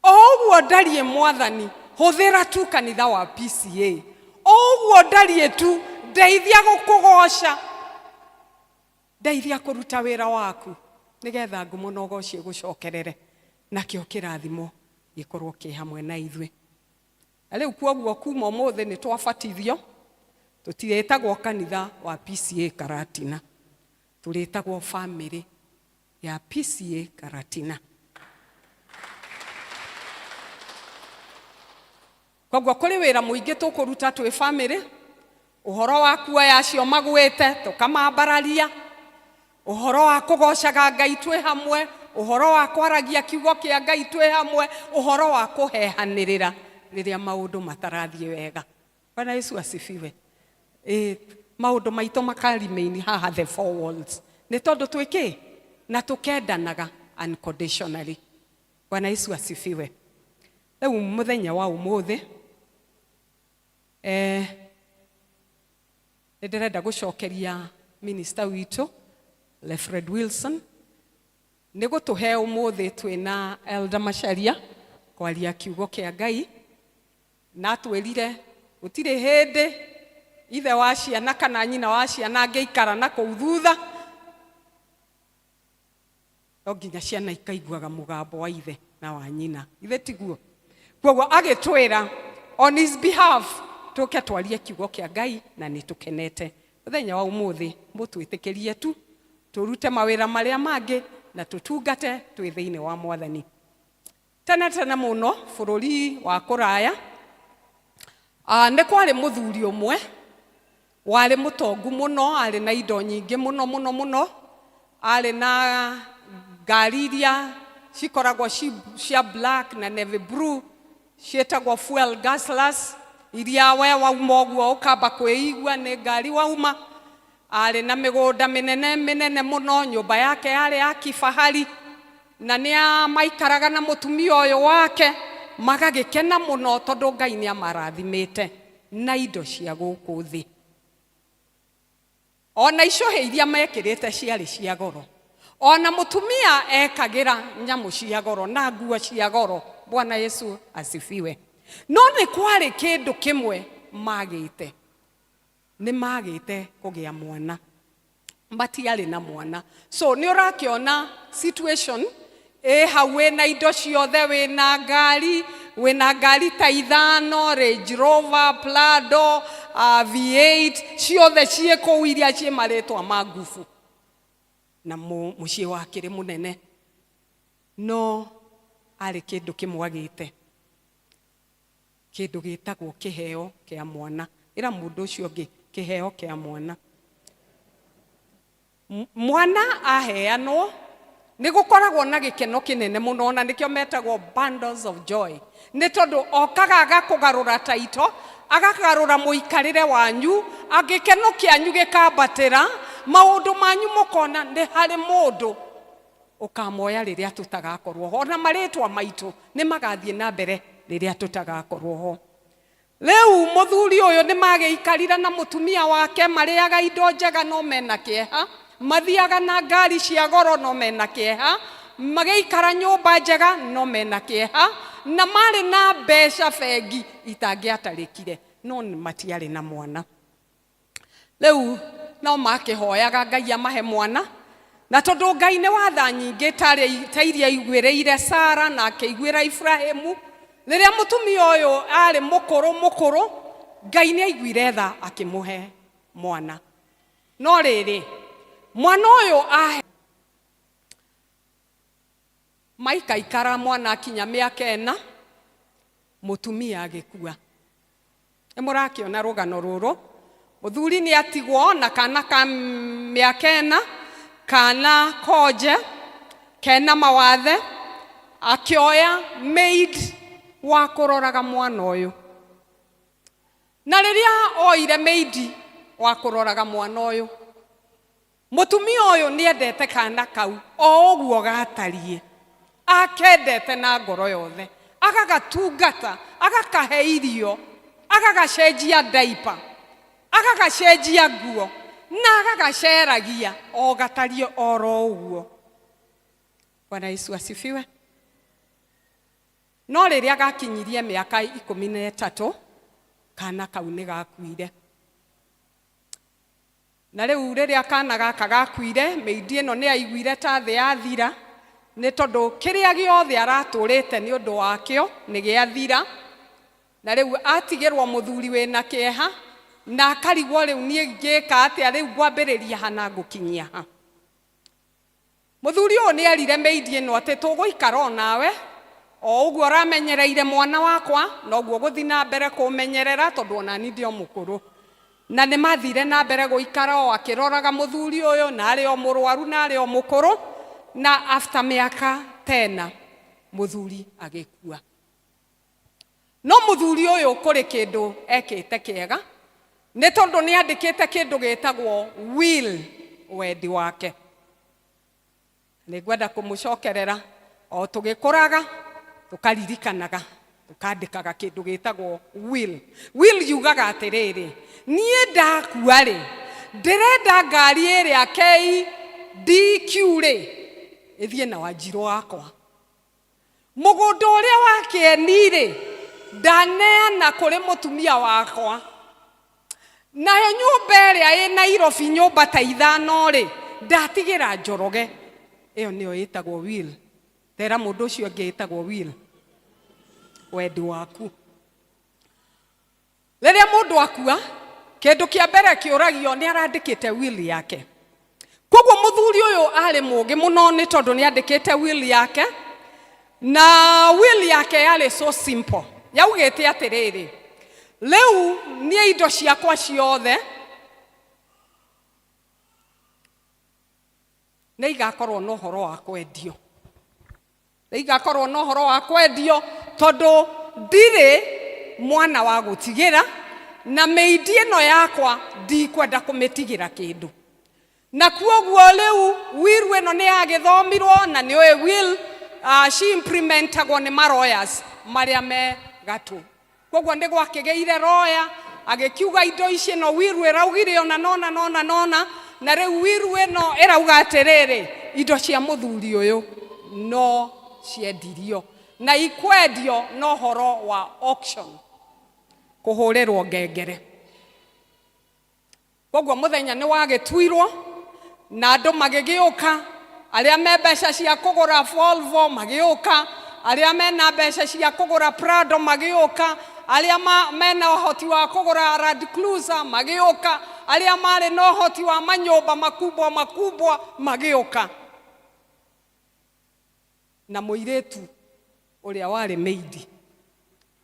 o ũguo ndariĩ Mwathani hũthĩra tu kanitha wa PCA, o ũguo ndariĩ tu ndeithia gũkũgoca, ndeithia kũruta wĩra waku nĩgetha ngumo na ũgoci gũcokerere nakĩo kĩrathimo gĩkorwo kĩ hamwe na ithuĩ. Rĩu kwoguo kuma ũmũthĩ nĩ twabatithio, tũtirĩtagwo kanitha wa PCA Karatina, tũrĩtagwo family ya PCA Karatina. Kwoguo kũrĩ wĩra mũingĩ tũkũruta twĩ family. Ũhoro wa kuoya acio magwĩte tũkamambararia, ũhoro wa kũgocaga Ngai twĩ hamwe, ũhoro wa kwaragia kiugo kĩa Ngai twĩ hamwe, ũhoro wa kũhehanĩrĩra rĩrĩa maũndũ matarathiĩ wega. Bwana Yesu asifiwe. Maũndũ maitũ makarimeini haha the four walls nĩ tondũ twĩkĩ na tũkendanaga unconditionally. Bwana Yesu asifiwe. Rĩu mũthenya wa ũmũthĩ ndĩrenda gũcokeria minister witũ Lefred Wilson nĩ gũtũhe ũmũthĩ twĩna Elder Macharia kwaria kiugo kĩa Ngai, na twĩrire gũtirĩ hĩndĩ ithe wa ciana kana nyina wa ciana angĩikara na kũu thutha, no nginya ciana ikaiguaga mũgambo wa ithe na wa nyina. Ithe tiguo? Koguo agitwira on his behalf tuke twarie kiugo kia Ngai na nitukenete. Muthenya wa umuthi mutwitikirie tu turute mawira maria mangi na tutungate twi thiini wa Mwathani. Tene muno bururi wa kuraya ne kwari muthuri umwe wari mutongu muno, ari na indo nyingi muno, ari na ngari iria cikoragwo cia black na navy blue cietagwo fuel gasless, iria we wauma ũguo ũkamba kwĩigua nĩ ngari wauma. Ari na mĩgũnda mĩnene muno, nyũmba yake yarĩ ya kifahari, na nĩa maikaraga na mũtumia ũyũ wake magagĩkena muno tondũ Ngai nĩ amarathimĩte na indo cia gũkũ thĩ. Ona icũhĩ iria mekĩrĩte ciarĩ cia goro, ona mũtumia ekagira nyamu cia goro na nguo cia goro. Bwana Yesu asifiwe. No nĩ kwarĩ kĩndũ kĩmwe magĩte, nĩ magĩte kũgĩa mwana, matiarĩ na mwana. So nĩ ũrakĩona situation hau wĩna indo ciothe, wĩna ngari ta ithano, Range Rover, Prado, V8 ciothe ciĩ kũu iria ciĩ marĩtwa ma ngubu, na mũciĩ wake rĩ mũnene. No arĩ kĩndũ kĩmwe agĩte, kĩndũ gĩtagwo kĩheo kĩa mwana. Ĩra mũndũ ũcio ũngĩ kĩheo kĩa mwana. Mwana aheanwo nĩ gũkoragwo na gĩkeno kĩnene mũno, na nĩkĩo metagwo bundles of joy. Nĩ tondũ okaga agakũgarũra taito, agagarũra mũikarĩre wanyu, agĩkeno kĩanyu gĩkambatĩra, maũndũ manyu mũkona nĩ harĩ mũndũ ukamoya rĩrĩa tutagakorwo ho, na marĩtwa maitũ nĩ magathiĩ na mbere rĩrĩa tutagakorwo ho. Rĩu mũthuri ũyũ nĩ magĩikarira na mũtumia wake, marĩaga indo njega no mena kĩeha, mathiaga na ngari cia goro no mena kĩeha, magĩikara nyũmba njega no mena kĩeha, na marĩ na mbeca bengi itangĩatarĩkire, no matiarĩ na mwana. Rĩu no makĩhoyaga Ngai amahe mwana, na tondũ Ngai nĩ watha nyingĩ ta iria aiguĩrĩire Sara na akĩiguĩra Ibrahimu, rĩrĩa mũtumia ũyũ arĩ mũkũrũ, Ngai nĩ aiguire tha akĩmũhe mwana. No rĩrĩ, mwana ũyũ maikaikara, mwana akinya mĩaka 4, mũtumia agĩkua. Nĩ mũrakĩona rũgano rũrũ, mũthuri nĩ atigwo na kana ka mĩaka 4, kana koje kena mawathe, akĩoya maid wa kũroraga mwana ũyũ. Na rĩrĩa oire maid wa kũroraga mwana ũyũ, mũtumia ũyũ nĩ endete kana kau o ũguo gatariĩ, akendete na ngoro yothe, agagatungata, agakahe irio, agagacenjia diaper, agagacenjia nguo, na agagaceragia o gatarie oro ũguo. Bwana Yesu asifiwe. No rĩrĩa gakinyirie mĩaka 13, kana kau nĩ gakuire. Na rĩu rĩrĩa kana gaka gakuire, meidi ĩno nĩ aiguire ta thĩ yathira, nĩ tondũ kĩrĩa gĩothe aratũrĩte nĩ ũndũ wakĩo nĩ gĩathira. Na rĩu atigĩrwo mũthuri wĩna kĩeha, na akarigwo rĩu niĩ ngĩka atĩa, rĩu ngwambĩrĩria hana ngũkinyia ha. Mũthuri ũyũ nĩ erire meidi ĩno atĩ tũgũikara o nawe, o ũguo ũramenyereire mwana wakwa, noguo gũthiĩ na mbere kũmenyerera tondũ ona niĩ ndĩ o mũkũrũ. Na nĩ mathire na mbere gũikara o akĩroraga mũthuri ũyũ, na arĩ o mũrwaru na arĩ o mũkũrũ, na after mĩaka 10 mũthuri agĩkua. No mũthuri ũyũ kũrĩ kĩndũ ekĩte kĩega, nĩ tondũ nĩ andĩkĩte kĩndũ gĩtagwo will wendi wake. Nĩ ngwenda kũmũcokerera, o tũgĩkũraga tũkaririkanaga, tũkandĩkaga kĩndũ gĩtagwo will. Will yugaga atĩrĩrĩ, niĩ ndakua rĩ, ndĩrenda ngari ĩrĩa KDQ rĩ ĩthiĩ na Wanjirũ wakwa. Mũgũnda ũrĩa wa Kĩeni rĩ ndaneana kũrĩ mũtumia wakwa. Nayo nyũmba ĩrĩa ĩ Nairobi, nyũmba ta 5 rĩ ndatigĩra Njoroge. Ĩyo nĩyo ĩtagwo will. Tera mũndũ ũcio ũngĩ ĩtagwo will. wendi waku. Rĩrĩa mũndũ akua, kĩndũ kĩa mbere kĩũragio nĩ arandĩkĩte will yake. Koguo mũthuri ũyũ arĩ mũũgĩ mũno nĩ tondũ nĩ andĩkĩte will yake, na will yake yarĩ so simple. Yaugĩte atĩrĩrĩ, rĩu niĩ indo ciakwa ciothe nĩ igakorwo na ũhoro wa kwendio. Nĩ igakorwo na ũhoro wa kwendio tondũ ndirĩ mwana wa gũtigĩra, na meidi ĩno yakwa ndikwenda kũmĩtigĩra kĩndũ. Na kuoguo rĩu will ĩno nĩ yagĩthomirwo, na nĩ ũĩ will ci implementagwo nĩ lawyers marĩa me gatũ. Koguo nĩ gwakĩgĩire lawyer agĩkiuga indo ici no will ĩraugire ona nona, na rĩu will ĩno ĩrauga atĩrĩrĩ, indo cia mũthuri ũyũ no ciendirio, na ikwendio no horo wa auction, kũhũrĩrwo ngengere. Koguo mũthenya nĩ wagĩtuirwo na andũ magĩgĩũka, arĩa me mbeca cia kũgũra Volvo magĩũka, arĩa mena mbeca cia kũgũra Prado magĩũka, arĩa mena ũhoti wa kũgũra Land Cruiser magĩũka, arĩa marĩ na ũhoti wa manyũmba makubwa magĩũka. Na mũirĩtu ũrĩa warĩ meidi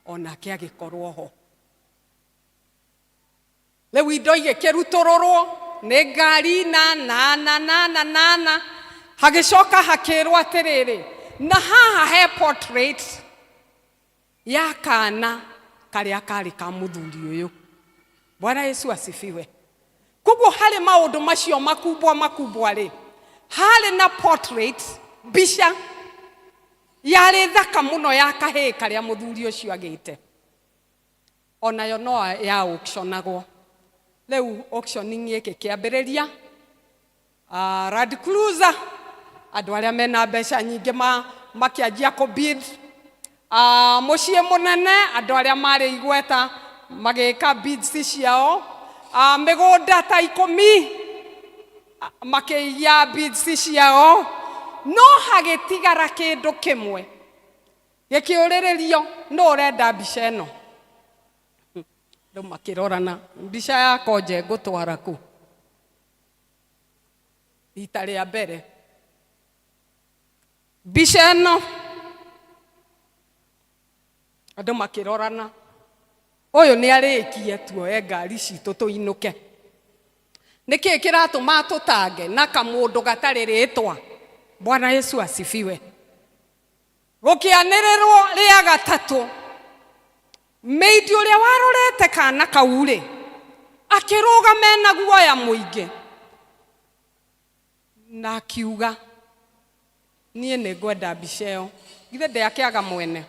onake agĩkorwo ho. Rĩu indo igĩkĩrutũrũrwo nĩ ngari na hagĩcoka hakĩrwo atĩrĩrĩ, na haha he portrait ya kana karĩa karĩ ka mũthuri ũyũ. Bwana Yesu asifiwe. Koguo harĩ maũndũ macio makubwa rĩ, harĩ na portrait, mbica yarĩ thaka mũno ya kahĩĩ karĩa mũthuri ũcio agĩte. Onayo no ya auctionagwo. Rĩu auctioning gĩkĩ kĩambĩrĩria, Land Cruiser, andũ arĩa mena mbeca nyingĩ makĩanjia kũbid. Mũciĩ mũnene, andũ arĩa marĩ igweta magĩka bids ciao. Mĩgũnda ta 10 makĩiya bids ciao. No hagĩtigara kĩndũ kĩmwe gĩkĩũrĩrĩrio, no ũrenda mbica ĩno. Rĩu makĩrorana, mbica yakwa nje ngũtwara kũ? Rita rĩa mbere mbica ĩno, andũ makĩrorana, ũyũ nĩ arĩkie tuoye ngari citũ tũinũke. Nĩkĩ kĩratũma tũtange na kamũndũ gatarĩ rĩtwa? Bwana Yesu asifiwe. Gũkĩanĩrĩrwo rĩa gatatũ, meidi ũrĩa warorete kana kau rĩ, akĩrũgama na guoya mũingĩ na akiuga, niĩ nĩ ngwenda mbica ĩyo. Githĩ ndĩakĩaga mwene?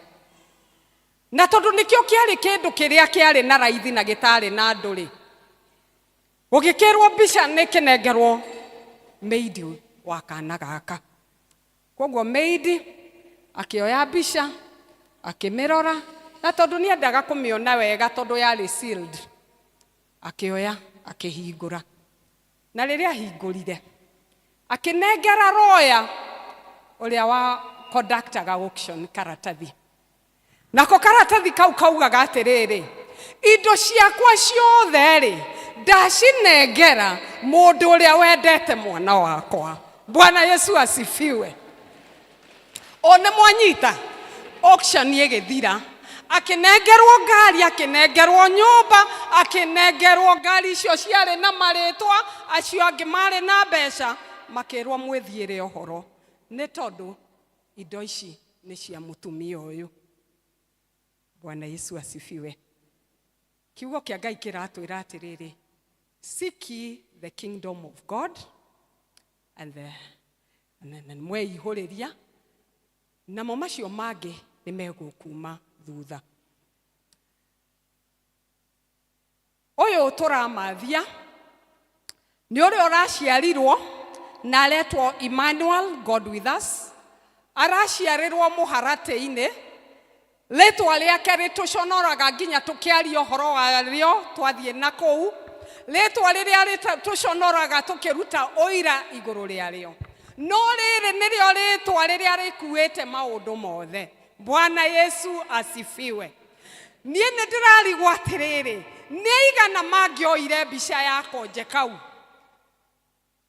Na tondũ nĩkĩo kĩarĩ kĩndũ kĩrĩa kĩarĩ na raithi na gĩtarĩ na andũ rĩ, gũgĩkĩrwo mbica nĩ kĩnengerwo meidi wa kana gaka. Koguo meidi akĩoya mbica, akĩmĩrora, na tondũ nĩ endaga kũmĩona wega tondũ yarĩ sealed, akĩoya akĩhingũra. Na rĩrĩa ahingũrire, akĩnengera lawyer ũrĩa wa conductaga auction karatathi. Nako karatathi kau kaugaga atĩrĩrĩ, indo ciakwa ciothe rĩ, ndacinengera mũndũ ũrĩa wendete mwana wakwa. Bwana Yesu asifiwe. One mwanyita, auction ĩgĩthira, akĩnengerwo ngari, akĩnengerwo nyũmba, akĩnengerwo ngari icio ciarĩ na marĩtwa, acio angĩ marĩ na mbeca, makĩrwo mwĩthiĩre ũhoro, nĩ tondũ indo ici nĩ cia mũtumia ũyũ. Bwana Yesu asifiwe. Kiugo kĩa Ngai kĩratwĩra atĩrĩrĩ, seek ye the kingdom of God and mwĩihũrĩria, namo macio mangĩ nĩ megũkuma thutha. Ũyũ tũramathia nĩ ũrĩa ũraciarirwo na aretwo Emmanuel, God with us. Araciarĩrwo mũharatĩ-inĩ, rĩtwa rĩake rĩtũconoraga nginya tũkĩaria ũhoro warĩo twathiĩ na kũu. Rĩtwa rĩrĩa rĩtũconoraga tũkĩruta ũira igũrũ rĩarĩo. No rĩrĩ nĩrĩo rĩtwa rĩrĩa rĩkuĩte maũndũ mothe. Bwana Yesu asifiwe. Niĩ nĩ ndĩrarigwo atĩrĩrĩ, nĩ aigana mangĩoire mbica yako njekau.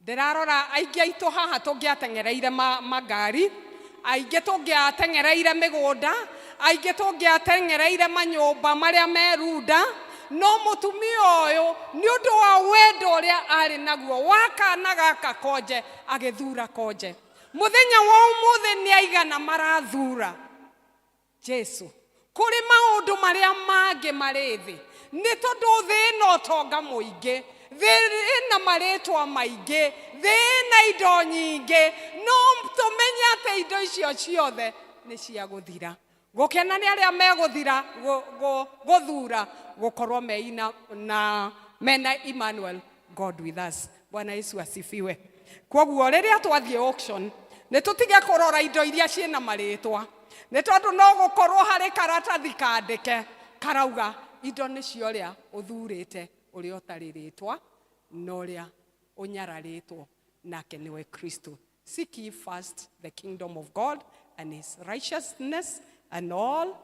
Ndĩrarora aingĩ aitũ haha tũngĩatengereire magari, aingĩ tũngĩatengereire mĩgũnda, aingĩ tũngĩatengereire manyũmba marĩa merunda, no mũtumia ũyũ nĩ ũndũ wa wendo ũrĩa arĩ naguo wa kana gaka konje agĩthura konje. Mũthenya wa ũmũthĩ nĩ aigana marathura Jesu. Kũrĩ maũndũ marĩa mangĩ marĩ thĩ, nĩ tondũ thĩ ĩna ũtonga mũingĩ, thĩ ĩna marĩtwa maingĩ, thĩ ĩna indo nyingĩ, no tũmenye atĩ indo icio ciothe nĩ cia gũthira. Gũkena nĩ arĩa megũthira gũthura gũkorwo mena Emmanuel, God with us. Bwana Yesu asifiwe. Kwoguo rĩrĩa twathiĩ auction, nĩ tũtige kũrora indo iria ciĩna marĩtwa, nĩ tondũ no gũkorwo harĩ karatathi kandĩke karauga indo nĩ cio ũrĩa ũthurĩte ũrĩa ũtarĩ rĩtwa na ũrĩa ũnyararĩtwo nake nĩwe Kristo. Seek ye first the kingdom of God and his righteousness, and all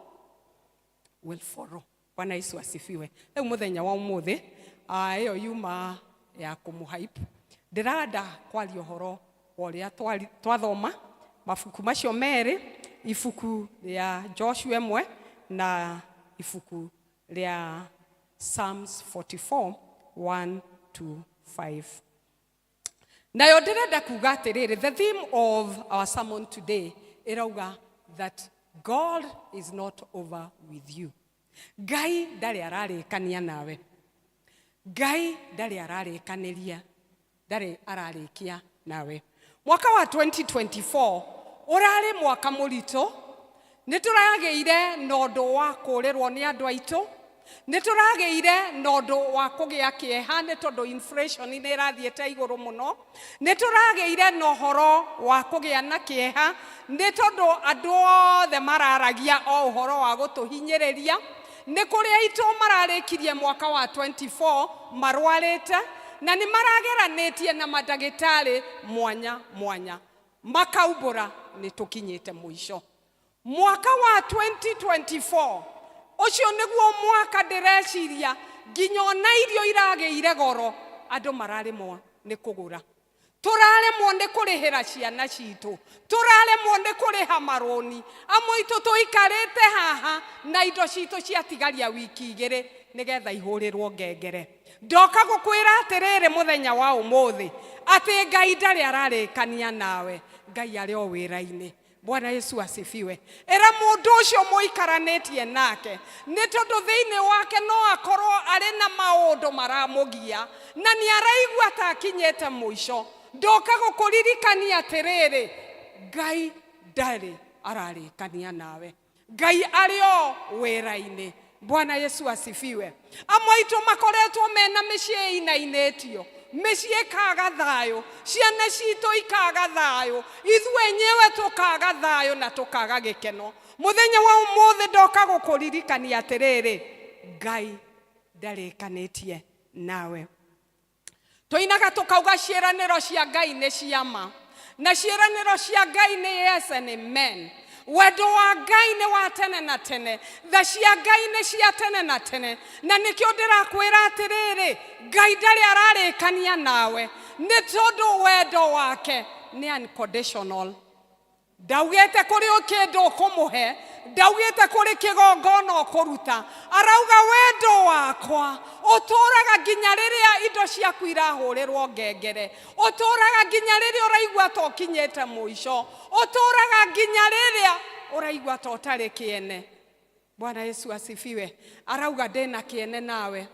will follow. Bwana Yesu asifiwe. Rĩu mũthenya wa ũmũthĩ ĩyo yuma ya kũmũhype, ndĩrenda kwaria ũhoro wa ũrĩa twathoma mabuku macio merĩ, ibuku rĩa Joshua 1 na ibuku rĩa Psalms 44 1-5. Nayo ndĩrenda kuga atĩrĩrĩ, the theme of our sermon today ĩrauga that God is not over with you. Ngai ndarĩ ararĩkania nawe. Ngai ndarĩ ararĩkanĩria, ndarĩ ararĩkia nawe. Mwaka wa 2024 ũrarĩ mwaka mũritũ. Nĩ tũragĩire na ũndũ wa kũũrĩrwo nĩ andũ aitũ. Nĩ tũragĩire na ũndũ wa kũgĩa kĩeha nĩ tondũ inflation nĩ ĩrathiĩte igũrũ mũno. Nĩ tũragĩire na ũhoro wa kũgĩa na kĩeha nĩ tondũ andũ othe mararagia o ũhoro wa gũtũhinyĩrĩria. Nĩ kũrĩ aitũ mararĩkirie mwaka wa 24 marwarĩte na nĩ marageranĩtie na mandagĩtarĩ mwanya mwanya, makaumbũra nĩ tũkinyĩte mũico. Mwaka wa 2024 ũcio nĩguo mwaka ndĩreciria nginya ona irio iragĩire goro andũ mararemwo nĩ kũgũra. Tũraremwo nĩ kũrĩhĩra ciana citũ, tũraremwo nĩ kũrĩha marũni. Amwe itũ tũikarĩte haha na indo citũ ciatigaria wiki igĩrĩ nĩgetha ihũrĩrwo ngengere. Ndoka gũkwĩra atĩrĩrĩ mũthenya wa ũmũthĩ atĩ Ngai ndarĩ ararĩkania nawe, Ngai arĩ o wĩra-inĩ. Bwana Yesu asifiwe. Era mũndũ ũcio mũikaranĩtie nake nĩ tondũ thĩinĩ wake no akorwo arĩ na maũndũ maramũgia na nĩ araigua ta akinyĩte mũico. Ndoka gũkũririkania atĩrĩrĩ, Ngai ndarĩ ararĩkania nawe. Ngai arĩ o wĩra-inĩ. Bwana Yesu asifiwe. Amwe aitũ makoretwo mena mĩciĩ inainĩtio, mĩciĩ ĩkaga thayũ, ciana citũ ikaga thayũ, ithuĩ enyewe tũkaga thayũ na tũkaga gĩkeno. Mũthenya wa ũmũthĩ ndoka gũkũririkania atĩrĩrĩ, Ngai ndarĩkanĩtie nawe. Tũinaga tũkauga ciĩranĩro cia Ngai nĩ cia ma, na ciĩranĩro cia Ngai nĩ yes and amen. Wendo wa Ngai nĩ wa tene na tene, tha cia Ngai nĩ cia tene na tene. Na nĩkĩo ndĩrakwĩra atĩrĩrĩ, Ngai ndarĩ ararĩkania nawe nĩ tondũ wendo wake nĩ unconditional. Ndaugĩte kũrĩ kĩndũ ũkũmũhe, ndaugĩte kũrĩ kĩgongona ũkũruta. Arauga wendo wakwa ũtũũraga nginya rĩrĩa indo ciaku irahũrĩrwo ngengere, ũtũũraga nginya rĩrĩa ũraigua ta ũkinyĩte mũico, ũtũũraga nginya rĩrĩa ũraigua ta ũtarĩ kĩene. Bwana Yesu asifiwe. Arauga ndĩna kĩene nawe,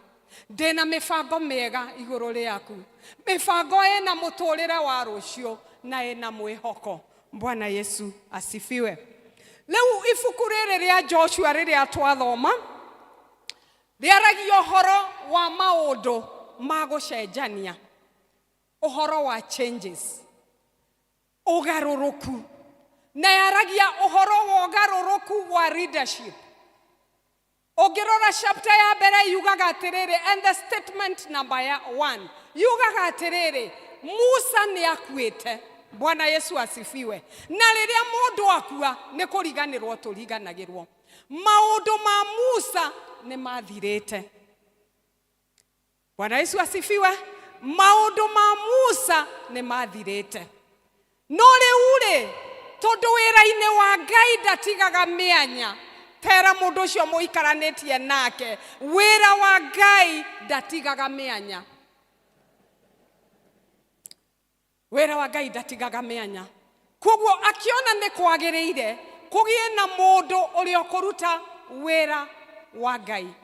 ndĩna mĩbango mĩega igũrũ rĩaku, mĩbango ĩna mũtũũrĩre wa rũciũ na ĩna mwĩhoko. Bwana Yesu asifiwe. Leo ibuku rĩrĩ rĩa Joshua rĩrĩa twathoma rĩaragia ũhoro wa maũndũ ma gũcenjania, ũhoro wa changes, ũgarũrũku, na yaragia ũhoro wa ũgarũrũku wa leadership. Ũngĩrora chapter ya mbere yugaga atĩrĩrĩ, and the statement number 1 yugaga atĩrĩrĩ, Musa nĩ akuĩte Bwana Yesu asifiwe. Na riria mundu akua ni kuriganirwo turiganagirwo. Maundu ma Musa ni mathirite. Bwana Yesu asifiwe. Maundu ma Musa ni mathirite. No riu tondu wira-ini wa Ngai ndatigaga mianya. Tera mundu ucio muikaranitie nake, wira wa Ngai ndatigaga mianya. Wira wa Ngai ndatigaga mianya. Koguo akiona ni kwagiriire kugie na mundu uri okuruta wira wa Ngai,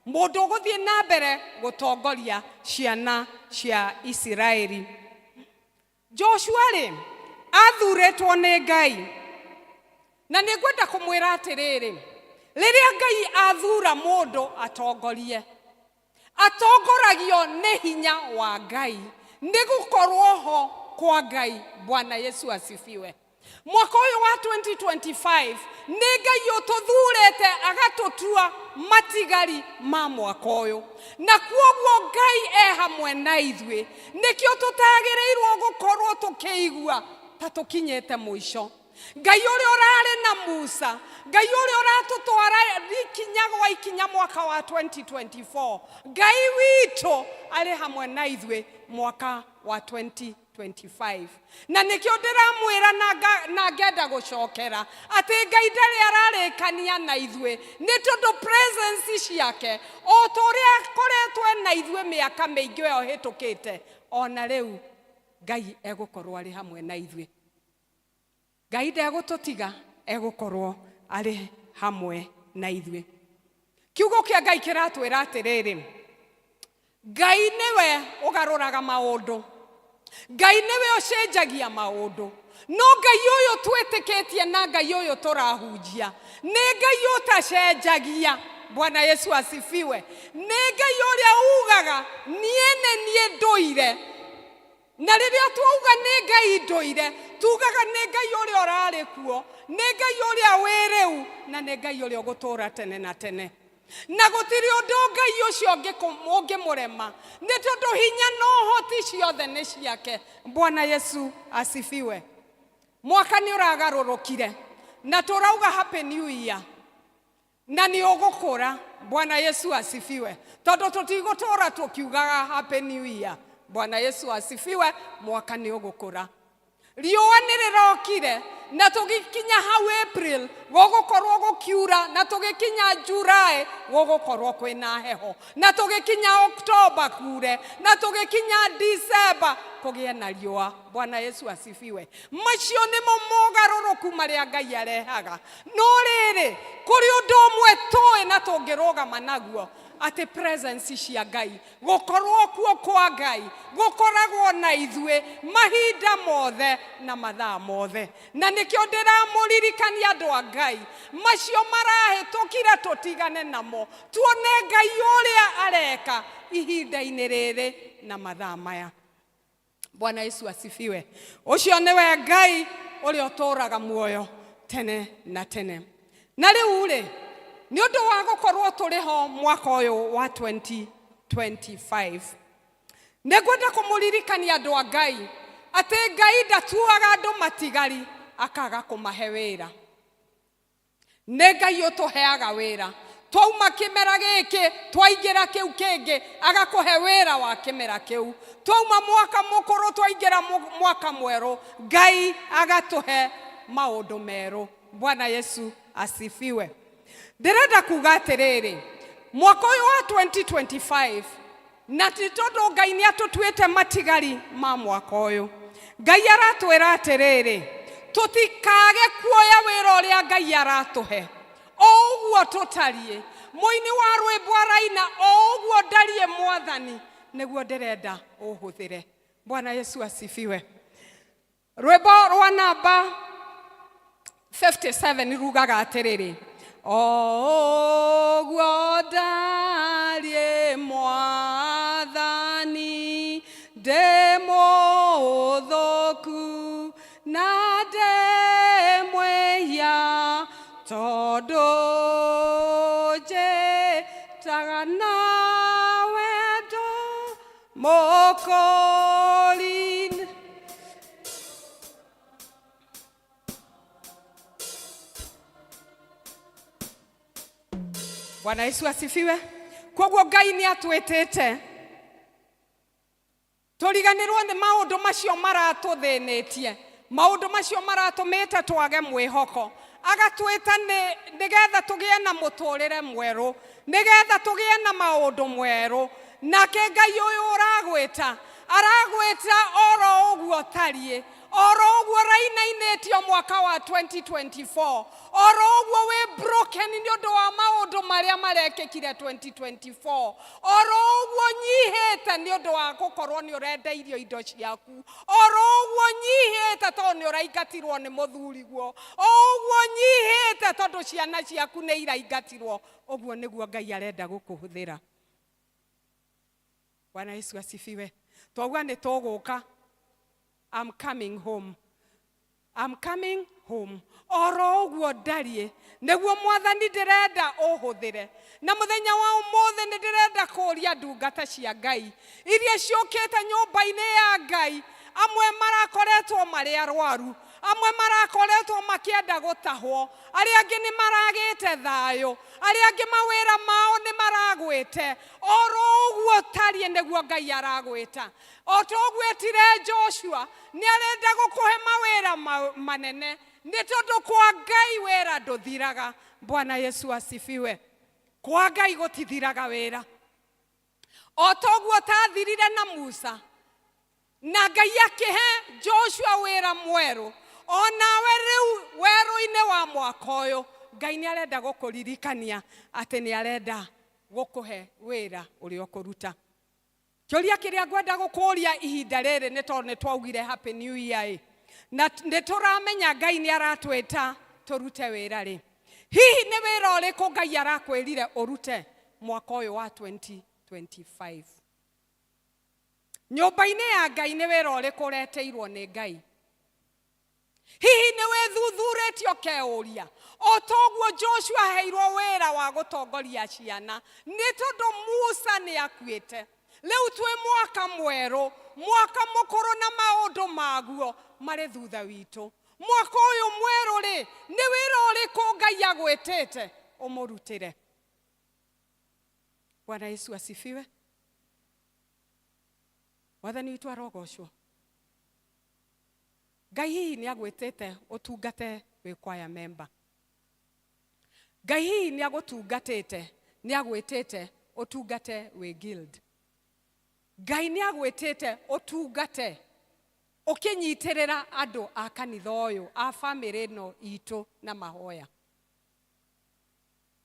mundu guthie na mbere gutongoria ciana cia Isiraeli. Joshua athuretwo ni Ngai, na ningwenda kumwira atiriri, riria Ngai athura mundu atongorie, atongoragio ni hinya wa Ngai, nigukorwo ho kwa Ngai. Bwana Yesu asifiwe. Mwaka uyu wa 2025 ni Ngai ututhurete agatutua matigari ma mwaka uyu, na kuoguo Ngai hamwe na ithwe, nikio tutagirirwo gukorwo tukiigua ta tukinyete mwisho. Ngai uri urari na Musa, Ngai uri uratutwara ikinya gwa ikinya mwaka wa 2024, Ngai witu ari hamwe na ithwe mwaka wa 2025. Na nikio ndiramwira na ngenda gucokera ati Ngai ndari ararikania na ithwe, ni tondu presence ciake o turia koretwe na ithwe miaka mingi yo hitukite, ona riu Ngai egukorwo ari hamwe na ithwe. Ngai ndegututiga, egukorwo ari hamwe na ithwe. Kiugo kia Ngai kiratwira atiriri, Ngai niwe ugaruraga maundu, Ngai niwe ucenjagia maundu. No Ngai uyu twitikitie na Ngai uyu turahunjia ni Ngai utacenjagia. Bwana Yesu asifiwe. Ni Ngai uria ugaga nie nduire, na riria twauga ni Ngai nduire, tugaga ni Ngai uria urari kuo, ni Ngai uria wiriu, na ni Ngai uria gutura tene na tene. Na gutiri undu Ngai ucio ngimurema, ni tondu hinya no hoti ciothe ni ciake. Bwana Yesu asifiwe. Mwaka ni uragarurukire na turauga happy new year, na ni ugukura. Bwana Yesu asifiwe. Tondu tutigutura tukiugaga happy new year. Bwana Yesu asifiwe. Mwaka ni ugukura. Riua nirirokire na tugikinya hau April gugukorwo gukiura, na tugikinya July gugukorwo kwina heho, na tugikinya October kure, na tugikinya December kugie na riua. Bwana Yesu asifiwe. Macio nimo mogaruruku maria Ngai arehaga. No riri kuri undu umwe tui na tungirugama naguo, ati presence cia Ngai, gukorwo kuo kwa Ngai gukoragwo na ithwe mahinda mothe na mathaa mothe. Na nikio ndiramuririkania andu a Ngai macio marahitukire tutigane namo, tuone Ngai uria areka ihinda-ini riri na mathaa maya. Bwana Yesu asifiwe. Ucio niwe Ngai uria uturaga muoyo tene na tene. Na riu ni undu wa gukorwo turiho mwaka uyu wa 2025, negwenda kumuririkania andu a Ngai ati Ngai ndatuaga andu matigari akaga kumahe wira. Ni Ngai utuheaga wira. Twauma kimera giki twaingira kiu kingi agakuhe wira wa kimera kiu. Twauma mwaka mukuru twaingira mwaka mweru, Ngai agatuhe maundu meru. Bwana Yesu asifiwe. Ndirenda kuga atiriri, mwaka uyu wa 2025 na tondu Ngai ni atutuite matigari ma mwaka uyu, Ngai aratwira atiriri tutikage kuoya wira uria Ngai aratuhe o uguo tutarie. Muini wa rwimbo araina o uguo ndarie Mwathani niguo ndirenda uhuthire. Bwana Yesu asifiwe. Rwimbo rwa namba 57 rugaga atiriri, o guodarie Mwathani demothoku na demweya tondu njitaga na wendo mokorin Bwana Yesu asifiwe. Koguo Ngai ni atwitite turiganirwo ni maundu macio maratuthinetie, maundu macio maratumite twage mwihoko, agatwita nigetha tugie na muturire mweru, nigetha tugie na maundu mweru. Nake Ngai uyu uragwita aragwita oro uguo tarie, oro uguo rainainetio mwaka wa 2024, oro uguo we broken ni undu wa maundu maria marekekire 2024, oro uguo nyihete ni undu wa gukorwo ni urendeirio indo ciaku, oro uguo nyihete tondu ni uraingatirwo ni muthuriguo, uguo nyihete tondu ciana ciaku ni iraingatirwo. Uguo niguo Ngai arenda gukuhuthira. Bwana Yesu asifiwe. Twauga ni tuguka, I'm coming home, I'm coming home. Oro uguo ndarie niguo Mwathani ndirenda uhuthire, na muthenya wa umuthi ni ndirenda kuria ndungata cia Ngai iria ciukite nyumba-ini ya Ngai. Amwe marakoretwo mari arwaru, amwe marakoretwo makienda gutahwo, aria angi ni maragite thayo, aria angi mawira mao ni maragwite. Oro uguo tarie niguo Ngai aragwita. Otogwetire Joshua ni arenda gukuhe mawira manene, ni tondu kwa Ngai wira nduthiraga. Bwana Yesu asifiwe. Kwa Ngai gutithiraga wira. Otoguo tathirire na Musa, na Ngai akihe Joshua wira mweru, onawe riu weru-ini wa mwaka uyu Ngai ni arenda gukuririkania ati ni arenda gukuhe wira uria ukuruta. Kiuria kiria ngwenda gukuria ihinda riri ni tondu ni twaugire happy new year, na ni turamenya Ngai ni aratwita turute wira ri. Hihi ni wira uriku Ngai arakwirire urute mwaka uyu wa 2025? Nyumba-ini ya Ngai ni wira uriku ureteirwo ni Ngai? Hihi ni withuthuritio keuria otoguo Joshua heirwo wira wa gutongoria ciana ni tondu Musa ni akuite? Leu twi mwaka mweru, mwaka mukuru na maundu maguo mari thutha witu. Mwaka uyu mweru ri ni wira uriku Ngai agwitite umurutire? Bwana Yesu asifiwe. Mwathani witu arogocwo. Ngai hihi ni agwitite utungate wi choir member. Ngai hihi ni agutungatite, ni agwitite utungate wi guild. Ngai ni agwitite utungate ukinyitirira andu a kanitha uyu, a family no itu na mahoya.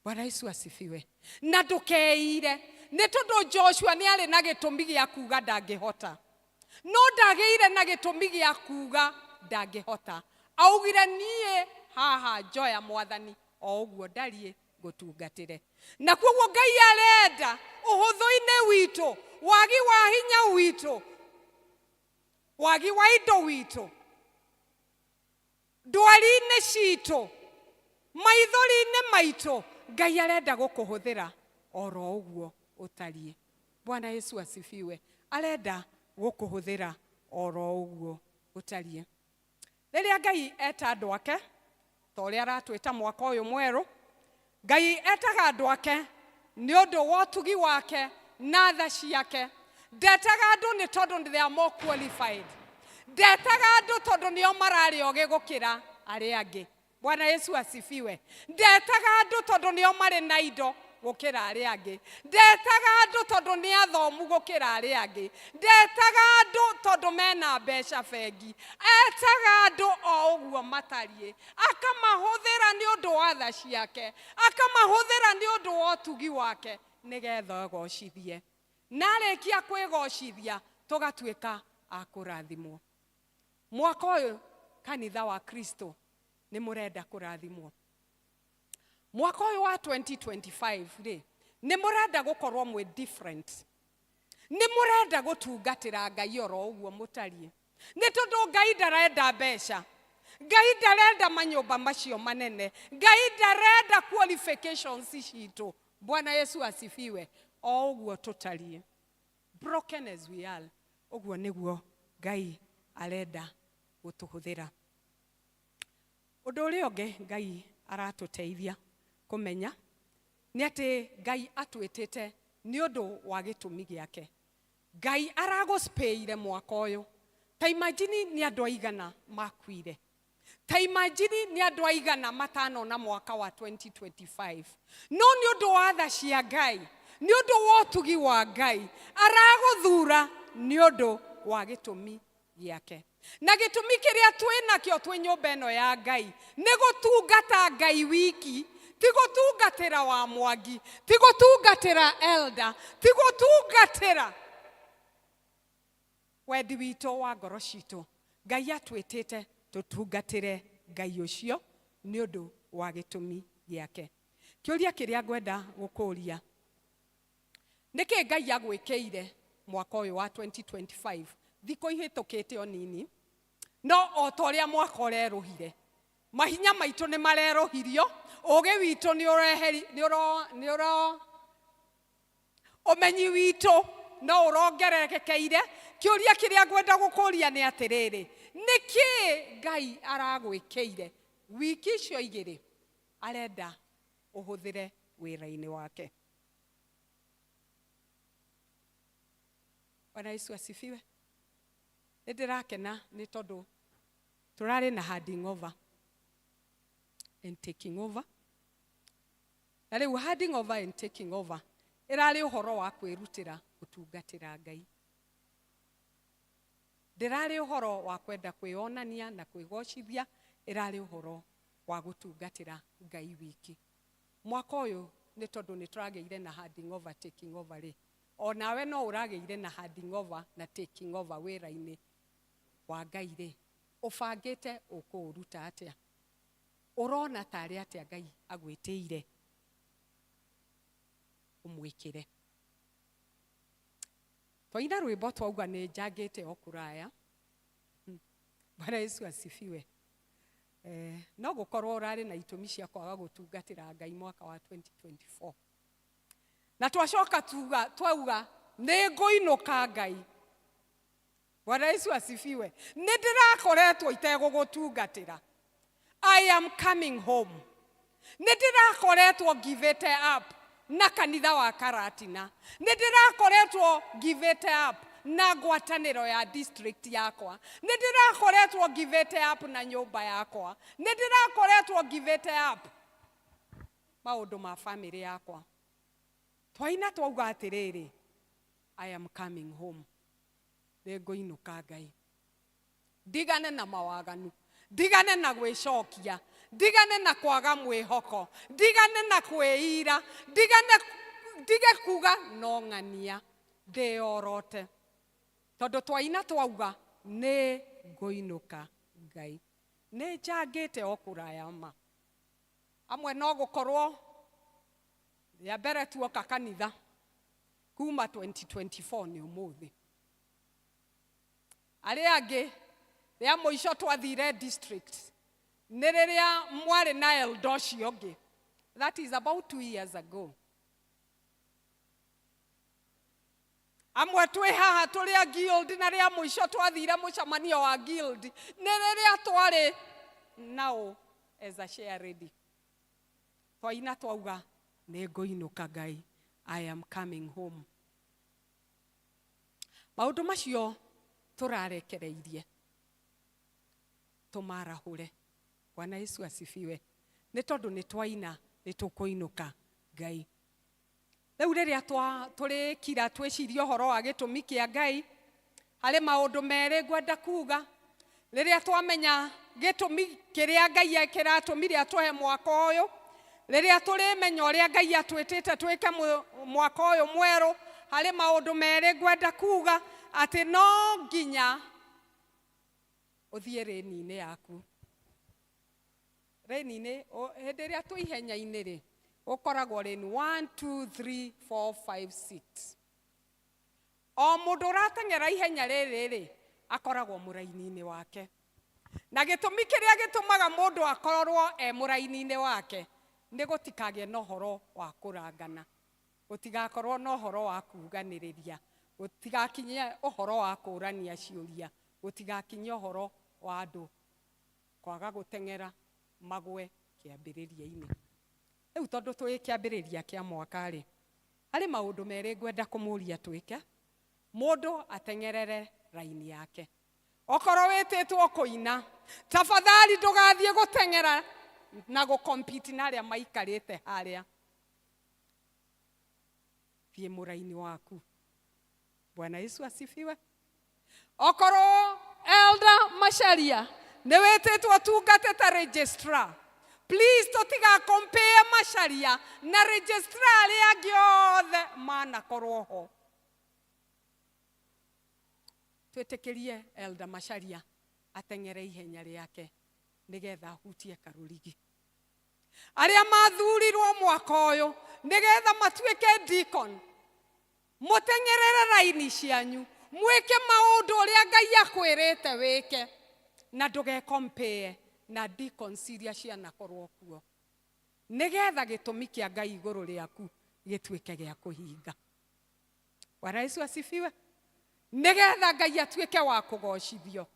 Bwana Yesu asifiwe. Na ndukeire ni tondu Joshua ni ari na gitumi gia kuga ndangihota, no ndageire na gitumi gia kuga ndangihota. Augire nie haha njoya Mwathani o uguo ndarie ngutungatire. Na koguo Ngai arenda uhuthu-ini witu, wagi wa hinya witu, wagi wa indo witu, ndwari-ini citu, maithori-ini maitu, Ngai arenda gukuhuthira oro uguo utarie. Bwana Yesu asifiwe. Arenda gukuhuthira oro uguo utarie. Riria Ngai eta andu ake ta uria aratwita mwaka uyu mweru, Ngai etaga andu ake ni undu wa utugi wake na tha ciake. Ndetaga andu ni tondu they are more qualified. Ndetaga andu tondu nio marari oge gukira aria angi. Bwana Yesu asifiwe. Ndetaga andu tondu nio mari na indo gukira aria angi. Ndetaga andu tondu ni athomu gukira aria angi. Ndetaga andu tondu mena mbeca bengi. Etaga andu o uguo matarie, akamahuthira ni undu wa tha ciake, akamahuthira ni undu wa utugi wake, nigetha agocithie. Narekia kwigocithia tugatuika akurathimwo. Mwaka uyu kanitha wa Kristo ni murenda kurathimwo. Mwaka uyu wa 2025 ri ni murenda gukorwo mwe different, ni murenda gutungatira Ngai oro uguo mutarie. Ni tondu Ngai ndarenda mbeca, Ngai ndarenda manyumba macio manene, Ngai ndarenda qualifications citu. Bwana Yesu asifiwe. O uguo tutarie, broken as we are, uguo niguo Ngai arenda gutuhuthira. Undu uria ungi Ngai aratuteithia kumenya ni tondu wa utugi wake na tha ciake. Ndetaga andu ni tondu nio marari oge gukira aria angi. Ndetaga andu tondu nio mari na indo gukira aria angi. Ndetaga andu tondu mena mbeca bengi. Etaga andu tondu mena mbeca bengi. nĩ atĩ Ngai atwĩtĩte nĩ ũndũ wa gĩtũmi gĩake. Ngai aragũspaire mwaka ũyũ. Ta imagine nĩ andũ aigana makuire. Ta imagine nĩ andũ aigana matanona mwaka wa 2025. No nĩ ũndũ wa tha cia Ngai, nĩ ũndũ wa ũtugi wa Ngai, aragũthura nĩ ũndũ wa gĩtũmi gĩake. Na gĩtũmi kĩrĩa twĩnakĩo twĩ nyũmba ĩno ya Ngai nĩ gũtungata Ngai wiki, ti gũtungatĩra wa Mwangi, ti gũtungatĩra elder, ti gũtungatĩra wendi witũ wa ngoro citũ. Ngai atwĩtĩte tũtungatĩre Ngai ũcio nĩ ũndũ wa gĩtũmi gĩake. Kĩũria kĩrĩa ngwenda gũkũria, nĩkĩ Ngai agwĩkĩire mwaka ũyũ wa 2025? Thikũ ihĩtũkĩte o nini, no o ta ũrĩa mwaka ũrerũhire, mahinya maitũ nĩ marerũhirio, ũgĩ witũ ũmenyi witũ no ũrongerekeire. Kĩũria kĩrĩa ngwenda gũkũria nĩ atĩrĩrĩ, nĩkĩ Ngai aragwĩkĩire wiki icio igĩrĩ arenda ũhũthĩre wĩra-inĩ wake? Bwana Yesu asifiwe. Nĩndĩrakena nĩ tondũ tũrarĩ na handing over and taking over. Na rĩu handing over and taking over ĩrarĩ ũhoro wa kwĩrutĩra gũtungatĩra Ngai. Ndĩrarĩ ũhoro wa kwenda kwĩonania na kwĩgocithia, ĩrarĩ ũhoro wa gũtungatĩra Ngai wiki. Mwaka ũyũ nĩ tondũ nĩ tũragĩire na handing over, taking over rĩ, o nawe no ũragĩire na handing over na taking over wĩra-inĩ wa Ngai rĩ, ũbangĩte ũkũũruta atĩa? Ũrona tarĩ atĩa Ngai agwĩtĩire ũmwĩkĩre? Twaina rwĩmbo twauga nĩ njangĩte o kũraya. Bwana Yesu asifiwe. No gũkorwo ũrarĩ na itũmi cia kwaga gũtungatĩra Ngai mwaka wa 2024. Na twacoka twauga nĩ ngũinũka Ngai. Bwana Yesu asifiwe. Nĩ ndĩrakoretwo itegũgũtungatĩra. I am coming home. Nĩ ndĩrakoretwo givete up na kanitha wa Karatina. Nĩ ndĩrakoretwo givete up na ngwatanĩro ya district yakwa. Nĩ ndĩrakoretwo givete up na nyũmba yakwa. Nĩ ndĩrakoretwo givete up maũndũ ma family yakwa. Twaina twauga atĩrĩrĩ, I am coming home. Nĩ ngũinũka Ngai. Ndigane na mawaganu, ndigane na gwĩcokia, ndigane na kwaga mwĩhoko, ndigane na kwĩira, ndige kuga no ng'ania, ndĩorote. Tondũ twaina twauga nĩ ngũinũka Ngai. Nĩ njangĩte o kũraya ma. Amwe no gũkorwo ya mbere tuoka kanitha kuma 2024 nĩ ũmũthĩ. Arĩa angĩ rĩa mũico twathire district nĩ rĩrĩa mwarĩ na elder ũcio ũngĩ. That is about 2 years ago. Amwe twĩ haha tũrĩ a guild, na rĩa mũico twathire mũcemanio wa guild nĩ rĩrĩa twarĩ nao as a share ready. Twaina twauga nĩ ngũinũka Ngai. I am coming home. Maũndũ macio tũrarekereirie tũmarahũre. Bwana Yesu asifiwe. Nĩ tondũ nĩ twaina nĩ tũkũinũka Ngai. Rĩu rĩrĩa tũrĩ kira twĩciria ũhoro wa gĩtũmi kĩa Ngai, harĩ maũndũ merĩ ngwenda kuga. Rĩrĩa twamenya gĩtũmi kĩrĩa Ngai kĩratũmire atũhe mwaka ũyũ, rĩrĩa tũrĩmenya ũrĩa Ngai atwĩtĩte twĩke mwaka ũyũ mwerũ, harĩ maũndũ merĩ ngwenda kuga atĩ no nginya ũthiĩ rĩni-inĩ yaku. Rĩni-inĩ hĩndĩ ĩrĩa twĩ ihenya-inĩ rĩ, ũkoragwo rĩni 1, 2, 3, 4, 5, 6. O mũndũ ũrateng'era ihenya rĩrĩ rĩ, akoragwo mũraini-inĩ wake. Na gĩtũmi kĩrĩa gĩtũmaga mũndũ akorwo mũraini-inĩ wake nĩ gũtikagĩe na ũhoro wa kũrangana, gũtigakorwo na ũhoro wa kuganĩrĩria, gũtigakinye ũhoro wa kũrania ciũria, gũtigakinye ũhoro wa andũ kwaga gũteng'era magwe kĩambĩrĩria-inĩ. Riu tondu twi kiambiriria kia mwaka ri, ari maundu meri ngwenda kumuria twike. Mundu ateng'erere raini yake. Okorwo wititwo kuina, tafadhali ndugathie guteng'era na gukompiti na aria maikarite haria. Thie muraini waku. Bwana Yesu asifiwe. Okorwo Elder Macharia ne wititwo tungate ta registrar, please tutiga compare Macharia na registrar aria angi othe manakorwo ho. Twitikirie Elder Macharia ateng'ere ihenya riake nigetha hutie karurigi. Aria mathurirwo mwaka uyu nigetha matuike deacon, muteng'erere raini cianyu, mwike maundu uria Ngai akwirite wike, na nduge compare na deacons iria cianakorwo kuo, nigetha gitumi kia Ngai iguru riaku gituike gia kuhinga. Bwana Yesu asifiwe. Nigetha Ngai atuike wa kugocithio,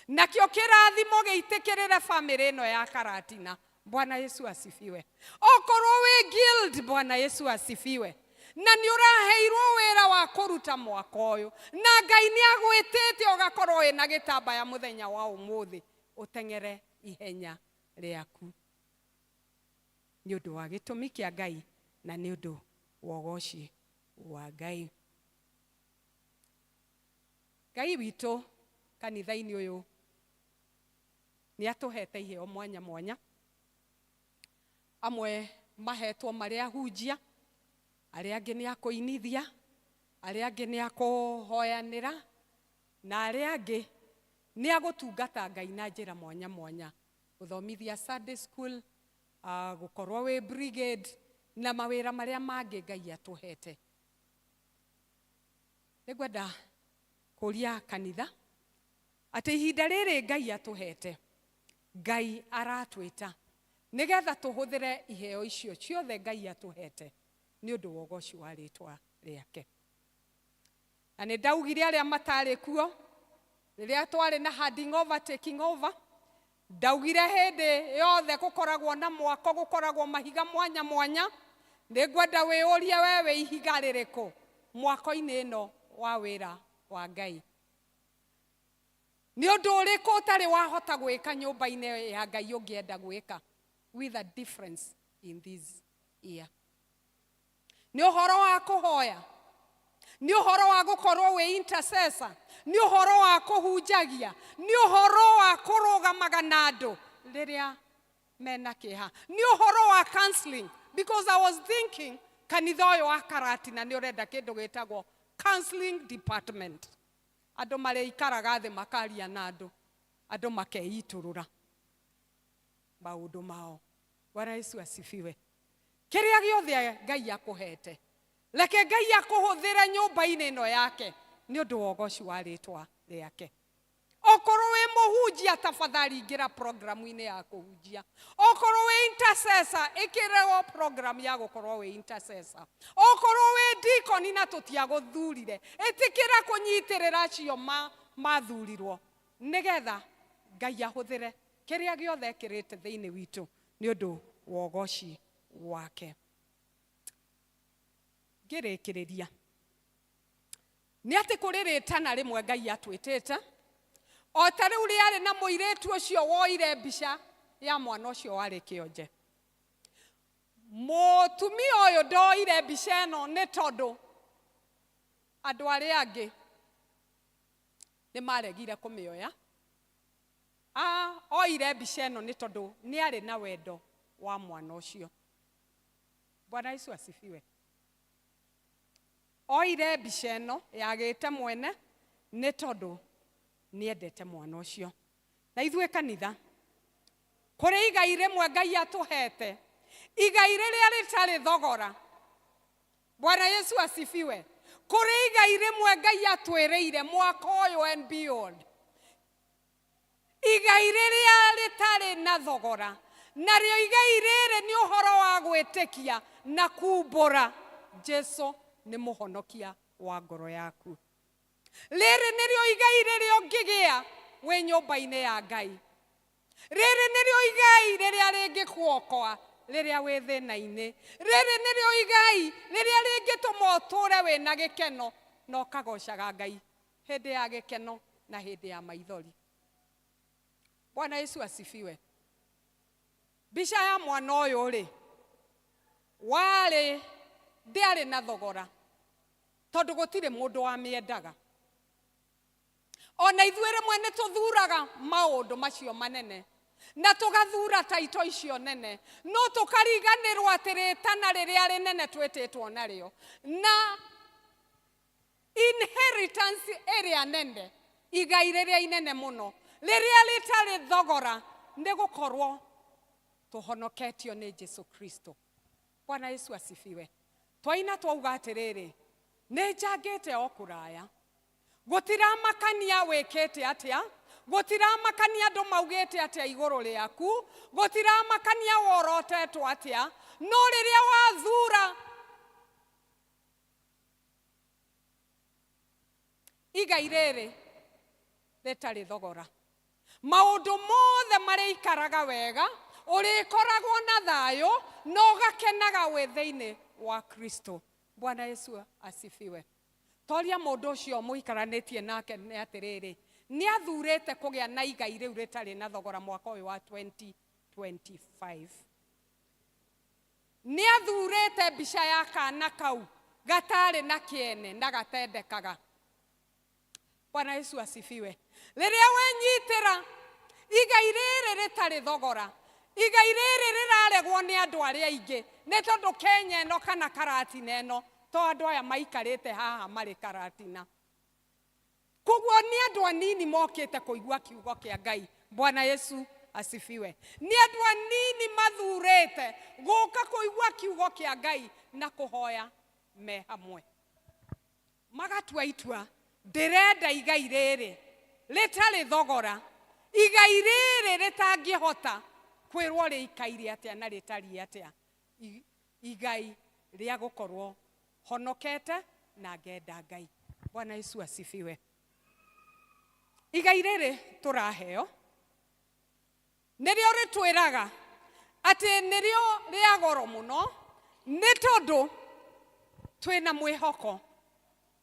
nakio kirathimo giitikirire family ino ya Karatina. Bwana Yesu asifiwe. Okorwo we guild, Bwana Yesu asifiwe, na ni uraheirwo wira wa kuruta mwaka uyu, na Ngai ni agwitite ugakorwo ina gitambaya muthenya wa umuthi, uteng'ere ihenya riaku ni undu wa gitumi kia Ngai na ni undu wa ugoci wa Ngai. Ngai witu kanitha-ini uyu ni atuhete iheo mwanya mwanya. Amwe mahetwo maria hunjia, aria angi ni akuinithia, aria angi ni akuhoyanira, na aria angi ni agutungata Ngai na njira mwanya mwanya. Guthomithia Sunday school, gukorwo we brigade na mawira maria mangi Ngai atuhete. Nigwenda kuria kanitha ati ihinda riri Ngai atuhete, Ngai aratwita nigetha tuhuthire iheo icio ciothe Ngai atuhete ni undu wa ugoci wa ritwa riake. Na ni ndaugire aria matari kuo riria twari na handing over taking over, ndaugire hindi yothe gukoragwo na mwako, gukoragwo mahiga mwanya mwanya. Ningwenda wiurie wewe ihiga ririku mwako-ini ino wa wira wa Ngai. Ni undu uriku utari wahota gwika nyumba-ini ya Ngai ungienda gwika with a difference in this year? Ni uhoro wa kuhoya, ni uhoro wa gukorwo we intercessor, ni uhoro wa kuhunjagia, ni uhoro wa kurugamaga na andu riria mena kiha, ni uhoro wa counseling. Because I was thinking kanitha uyu wa Karatina ni urenda kindu gitagwo counseling department. Andu mari ikaraga thi makaria na andu makeiturura maundu mao. Bwana Yesu asifiwe. Kiria giothe Ngai akuhete, leke Ngai akuhuthire nyumba-ini ino yake ni undu wa ugoci wa ritwa riake. Okorwo we muhunjia, tafadhali ingira programu-ini ya kuhunjia. Okorwo we intercessor, ikirego program ya gukorwo we intercessor. Okorwo we deacon na tutiaguthurire, itikira kunyitirira cio mathurirwo nigetha Ngai ahuthire kiria giothe ekirite thiini witu ni undu wa ugoci wake. Ngirikiriria ni ati kuri ritana rimwe Ngai atwitite, o ta riu riari na muiritu ucio woire mbica ya mwana ucio wari kionje. Mutumia uyu ndoire mbica ino ni tondu andu aria angi ni maregire kumioya. Oire mbica ino ni tondu ni ari na wendo wa mwana ucio. Bwana Yesu asifiwe. Oire mbica ino yagite mwene ni tondu ni endete mwana ucio. Na ithue kanitha kuri igai rimwe Ngai atuhete, igai riria ritari thogora. Bwana Yesu asifiwe. Kuri igai rimwe Ngai atwiriire mwaka uyu and beyond, igai riria ritari na thogora. Nario igai riri ni uhoro wa gwitikia na kumbura Jesu ni muhonokia wa ngoro yaku. Riri nirio igai riria ungigia we nyumba-ini ya Ngai. Riri nirio igai riria ringikuokoa riria wi thina-ini. Riri nirio igai riria ringituma uture wina gikeno na ukagocaga Ngai hindi ya gikeno na hindi ya maithori. Bwana Yesu asifiwe. Bisha ya mwana uyu ri wari ndiari na thogora tondu gutire mundu wa miendaga. Ona ithuĩ rĩmwe nĩ tũthuraga maũndũ macio manene na tũgathura taito icio nene, no tũkariganĩrwo atĩ rĩtana rĩrĩa rĩnene twĩtĩtwo narĩo na inheritance ĩrĩa nene, igai rĩrĩa inene mũno rĩrĩa rĩtarĩ thogora nĩ gũkorwo tũhonoketio nĩ Jesu Kristo. Bwana Yesu asifiwe. Twaina twauga atĩrĩrĩ, nĩ njangĩte o kũraya, gutiramakania wikite atia, gutiramakania andu maugite atia iguru riaku, gutiramakania worotetwo atia, no riria wathura igai riri ritari thogora, maundu mothe marikaraga wega, urikoragwo na thayo no gakenaga we thiini wa Kristo. Bwana Yesu asifiwe. Toria mundu ucio muikaranitie nake ni atiriri, ni athurite kugia na igai riu ritari na thogora mwaka uyu wa 2025. Ni athurite bisha ya kana kau gatari na kiene na gatendekaga. Bwana Yesu asifiwe. Riria wenyitira igai riri ritari thogora, igai riri riraregwo ni andu aria aingi, ni tondu Kenya ino kana Karatina ino to andu aya maikarite haha mari Karatina. Koguo ni andu anini mokite kuigua kiugo kia Ngai. Bwana Yesu asifiwe. Ni andu anini mathurite guka kuigua kiugo kia Ngai na kuhoya me hamwe. Magatua itua ndirenda igai riri ritari thogora, igai riri ritangihota kwirwo riikaire atia na ritari atia, igai ria gukorwo honokete na ngenda Ngai. Bwana Yesu asifiwe. Igai riri turaheo nirio ritwiraga ati nirio ria goro muno, ni tondu twina mwihoko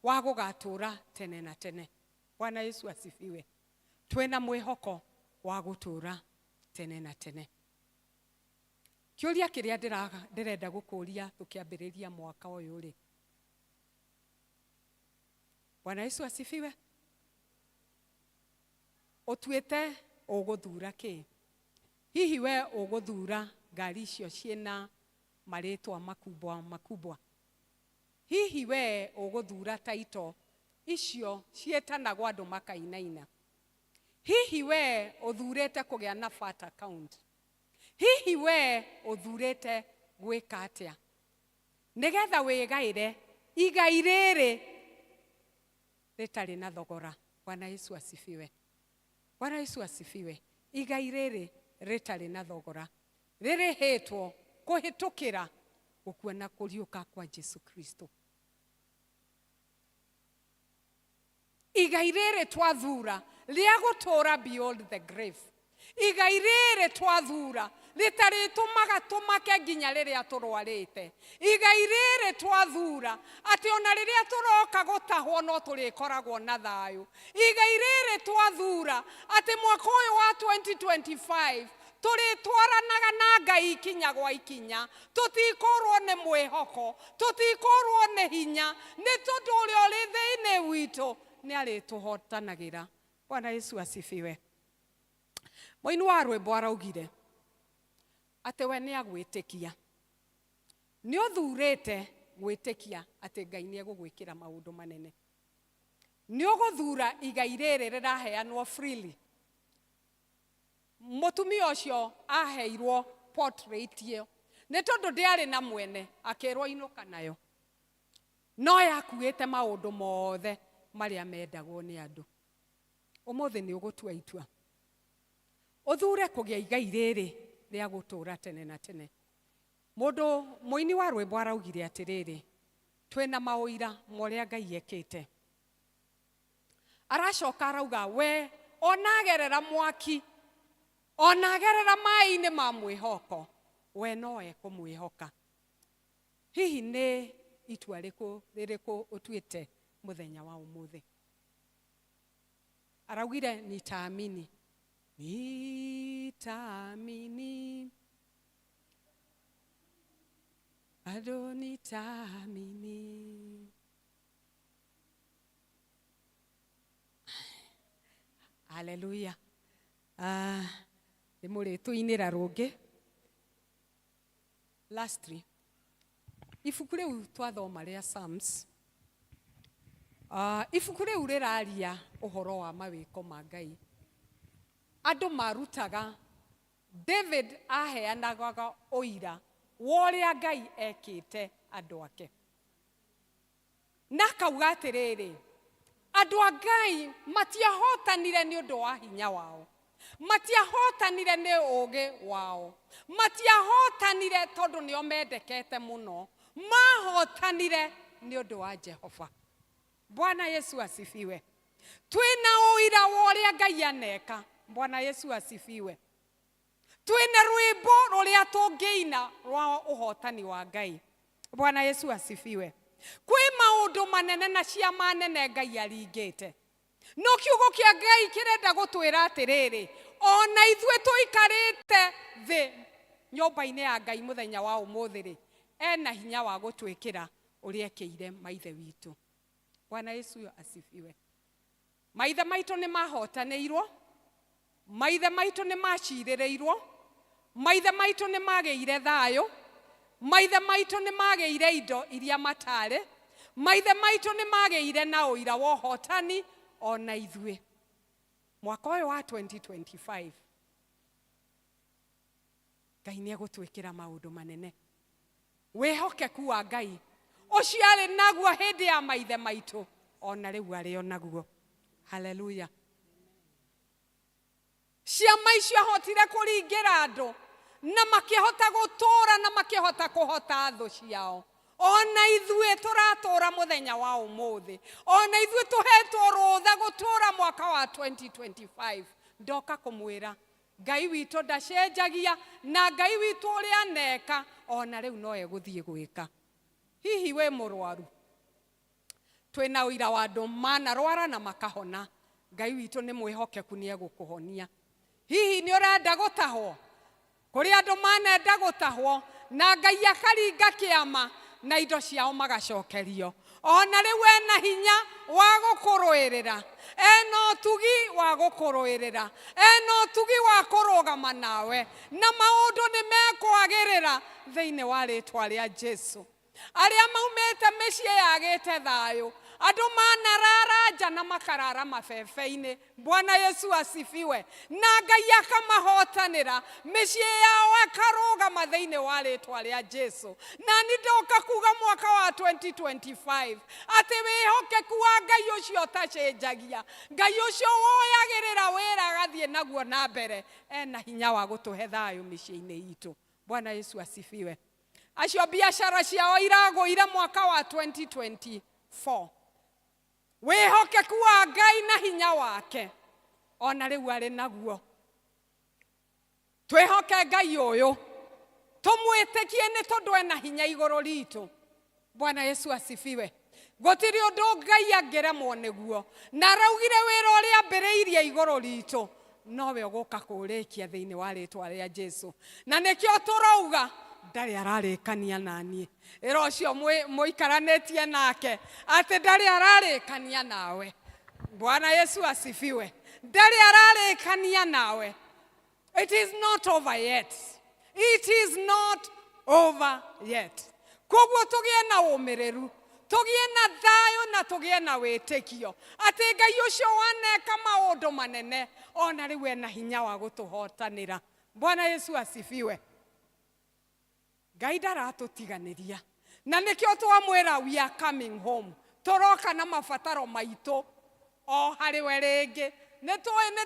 wa gugatura tene na tene. Bwana Yesu asifiwe. Twina mwihoko wa gutura tene na tene. Kiuria kiria ndirenda gukuria tukiambiriria mwaka uyu ri. Bwana Yesu asifiwe. Otuete uguthura ki? Hihi we uguthura ngari icio ciena maritwa makubwa makubwa? Hihi we uguthura taito icio cietanagwo andu makainaina? Hihi we uthurete kugia na fat account? Hihi we uthurete gwika atia nigetha wigaire igai riri ritari na thogora? Bwana Yesu asifiwe. Bwana Yesu asifiwe. Igai riri ritari na thogora ririhitwo kuhitukira gukua na kuriuka kwa Jesu Kristo. Igai riri twathura ria gutura beyond the grave, igai riri twathura ritari tumaga tumake nginya riria turwarite, igai riri twathura ati ona riria turoka gutahwo no turikoragwo na thayu, igai riri twathura ati mwaka uyu wa 2025 turitwaranaga na Ngai ikinya gwa ikinya, tutikorwo ni mwihoko, tutikorwo ni hinya, ni tondu uria uri thiini witu ni arituhotanagira. Bwana Yesu asifiwe. Muini wa rwimbo araugire ati we ni agwitikia, ni uthurite gwitikia ati Ngai ni egugwikira maundu manene, ni uguthura igai riri riraheanwo freely. Mutumia ucio aheirwo portrait iyo ni tondu ndiari na mwene, akirwo inuka nayo, no yakuite maundu mothe maria mendagwo ni andu. Umuthi ni ugutua itua uthure kugia igai riri ria gutura tene na tene. Mundu muini wa rwimbo araugire atiriri, twina mauira moria Ngai ekite. Aracoka arauga we onagerera mwaki, onagerera mai-ini ma mwihoko, we no ekumwihoka. Hihi nĩ itua rĩrĩkũ ũtuĩte mũthenya wa ũmũthĩ? Araugire nitaamini. Nitaamini. Bado nitaamini. Hallelujah. Nĩ mũrĩtũinĩra rũngĩ. Lastly, ibuku rĩu twathoma rĩa Psalms, ibuku rĩu rĩraria ũhoro wa mawĩko ma Ngai. Andũ marutaga, David aheanaga ũira wa ũrĩa Ngai ekĩte andũ ake. Na akauga atĩrĩrĩ, andũ a Ngai matiahotanire nĩ ũndũ wa hinya wao, matiahotanire nĩ ũũgĩ wao, matiahotanire tondũ nĩo mendekete mũno, mahotanire nĩ ũndũ wa Jehova. Bwana Yesu asifiwe. Twina ũira wa ũrĩa Ngai aneka. Bwana Yesu asifiwe. Twina rwĩmbo rũrĩa tũngĩina rwa ũhotani wa Ngai. Bwana Yesu asifiwe. Kwĩ maũndũ manene na ciama nene Ngai aringĩte. No kiugo kĩa Ngai kĩrenda gũtwĩra atĩrĩrĩ, ona ithuĩ tũikarĩte thĩ nyũmba-inĩ ya Ngai mũthenya wa ũmũthĩ-rĩ, ena hinya wa gũtwĩkĩra ũrĩa ekĩire maithe witũ. Bwana Yesu asifiwe. Maithe maitũ nĩ mahotanĩirwo, maithe maitũ nĩ macirĩrĩirwo, maithe maitũ nĩ magĩire thayũ, maithe maitũ nĩ magĩire indo iria matarĩ, maithe maitũ nĩ magĩire na ũira wa ũhotani ona ithuĩ. Mwaka ũyũ wa 2025 Ngai nĩ egũtwĩkĩra maũndũ manene. Wĩhokeku wa Ngai ũcio arĩ naguo hĩndĩ ya maithe maitũ ona rĩu arĩ o naguo. Hallelujah. Ciama icio ahotire kũringĩra andũ na makĩhota gũtũũra na makĩhota kũhota thũ ciao. Ona ithuĩ tũratũũra mũthenya wa ũmũthĩ, ona ithuĩ tũhetwo rũtha gũtũũra mwaka wa 2025. Ndoka kũmwĩra Ngai witũ ndacenjagia, na Ngai witũ ũrĩa aneka ona rĩu no egũthiĩ gwĩka. Hihi wĩ mũrwaru, twĩna ũira wa andũ manarwara na makahona. Ngai witũ nĩ mwĩhokeku nĩ egũkũhonia. Hihi nĩ ũrenda gũtahwo, kũrĩ andũ manenda gũtahwo na Ngai akaringa kĩama na indo ciao magacokerio. Ona rĩu ena hinya wa gũkũrũĩrĩra, ena ũtugi wa gũkũrũĩrĩra, ena ũtugi wa kũrũgama nawe, na maũndũ nĩ mekwagĩrĩra thĩinĩ wa rĩtwa rĩa Jesu. Arĩa maumĩte mĩciĩ yagĩte thayũ, andũ manarara nja na makarara mabebe-inĩ. Bwana Yesu asifiwe. Na Ngai akamahotanĩra, mĩciĩ yao akarũgama thĩinĩ wa rĩtwa rĩa Jesu. Na nĩ ndoka kuga mwaka wa 2025 atĩ wĩhokeku wa Ngai ũcio ũtacenjagia, Ngai ũcio woyagĩrĩra wĩra agathiĩ naguo na mbere, ena hinya wa gũtũhe thayũ mĩciĩ-inĩ itũ. Bwana Yesu asifiwe. Acio biashara ciao iragũire mwaka wa 2024. Wĩhokeku wa Ngai na hinya wake ona rĩu arĩ naguo. Twĩhoke Ngai ũyũ, tũmwĩtĩkie nĩ tondũ ena hinya igũrũ ritũ. Bwana Yesu asifiwe. Gũtirĩ ũndũ Ngai angĩremwo nĩguo, na araugire wĩra ũrĩa ambĩrĩirie igũrũ ritũ nowe ũgũka kũũrĩkia thĩinĩ wa rĩtwa rĩa Jesu. Na nĩkĩo tũrauga ndarĩ ararĩkania naniĩ. Ĩra ũcio mũikaranĩtie nake atĩ ndarĩ ararĩkania nawe. Bwana Yesu asifiwe. Ndarĩ ararĩkania nawe. It is not over yet. It is not over yet. Koguo tũgĩe na ũmĩrĩru, tũgĩe na thayũ na tũgĩe na wĩtĩkio atĩ Ngai ũcio waneka maũndũ manene ona rĩu ena hinya wa gũtũhotanĩra. Bwana Yesu asifiwe. Ngai ndaratũtiganĩria, na nĩkĩo twamwĩra we are coming home. Tũroka na mabataro maitũ o harĩwe rĩngĩ. Nĩ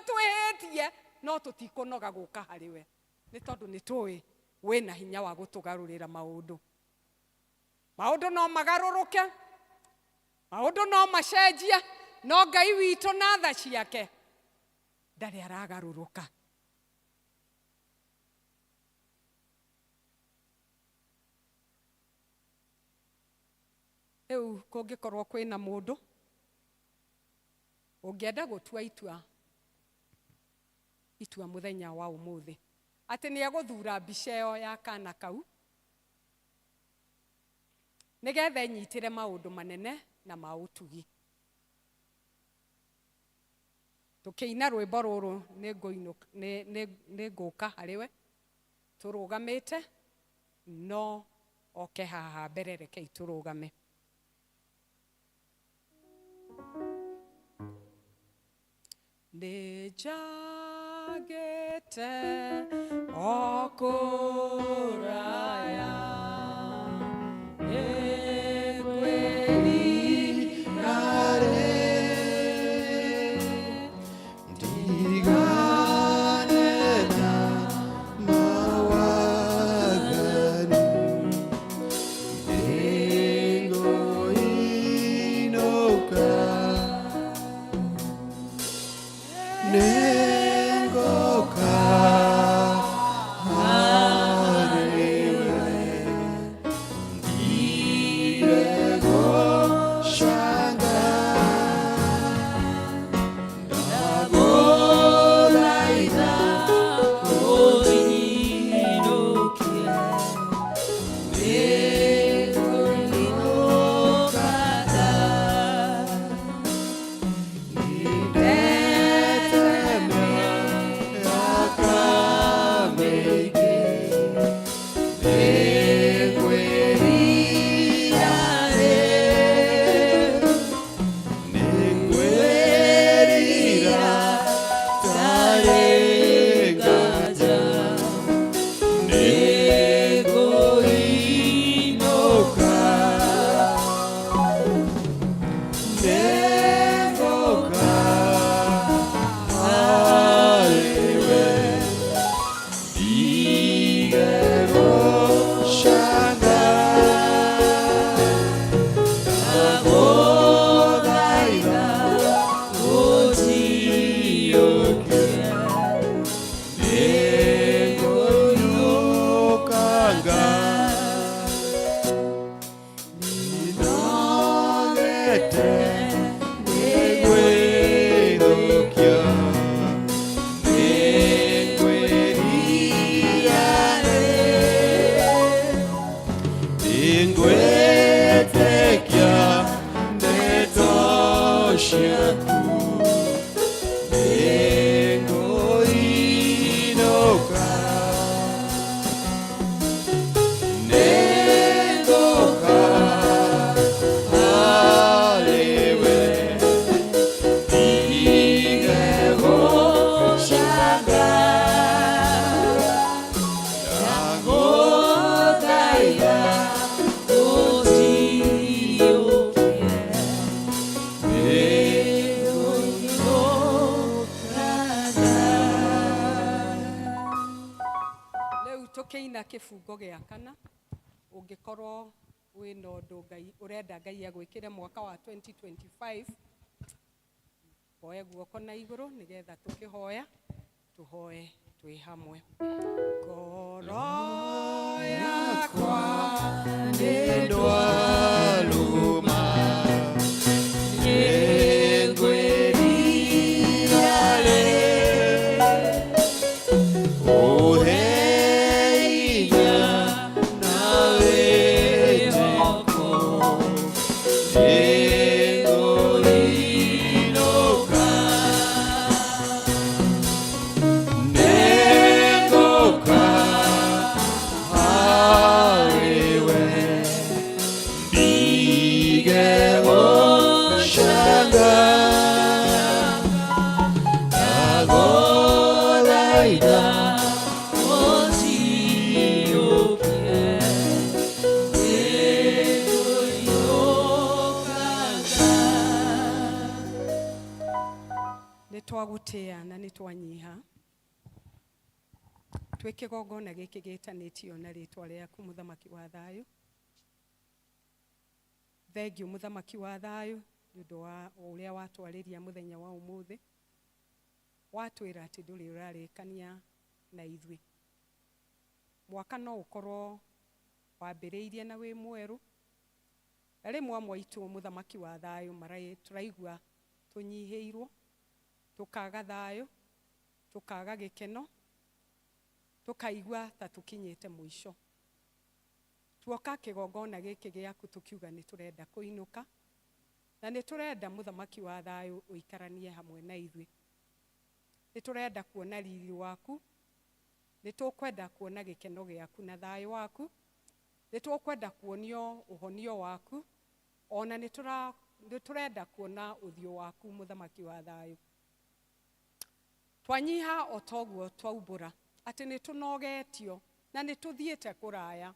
twĩhĩtie no tũtikũnoga gũka harĩwe, nĩ tondũ nĩ tũĩ wĩna hinya wa gũtũgarũrĩra maũndũ. Maũndũ no magarũrũke, maũndũ no macenjie, no Ngai witũ na tha ciake ndarĩ aragarũrũka. Riu kungikorwo kwina mundu ungienda gutua itua muthenya wa umuthi ati ni aguthura mbica ĩyo ya kana kau nigetha nyitire maundu manene na mautugi. Tukiina rwimbo ruru ni nguka hariwe turugamite no oke haha mbere rekei turugame. Nijagete okuraya ekweli nare ndigane na mawaganu nengo inoka nengoka hariwe ndirego shanga ndagoraida oinokia nengo inokata tukiina kifungo gia kana ungikorwo wina undu Ngai urenda Ngai agwikire mwaka wa 2025 hoya guoko na iguru nigetha tukihoya tuhoe twi hamwe. Ngoro yakwa ndwaluma twagutia na nitwanyiha twikigongona giki gitanitio na ritwa riaku muthamaki wa thayu. Thengiu muthamaki wa thayu nundu wa uria watwariria muthenya wa umuthi watwira ati nduri urarikania na ithui. Mwaka no ukorwo wambiriirie na wi mweru rimwe mwaitu muthamaki wa thayo marai turaigua tunyihiirwo tukaga thayo tukaga gikeno tukaigua ta tukinyite mwisho tuoka kigongona giki giaku tukiuga ni turenda kuinuka na ni turenda muthamaki wa thayo uikaranie hamwe na ithui ni turenda kuona riri waku ni tukwenda kuona gikeno giaku na thayo waku ni tukwenda kuonio uhonio waku ona ni turenda kuona uthio waku muthamaki wa thayo twanyiha otoguo twaumbura ati ni tunogetio na ni tuthiete kuraya.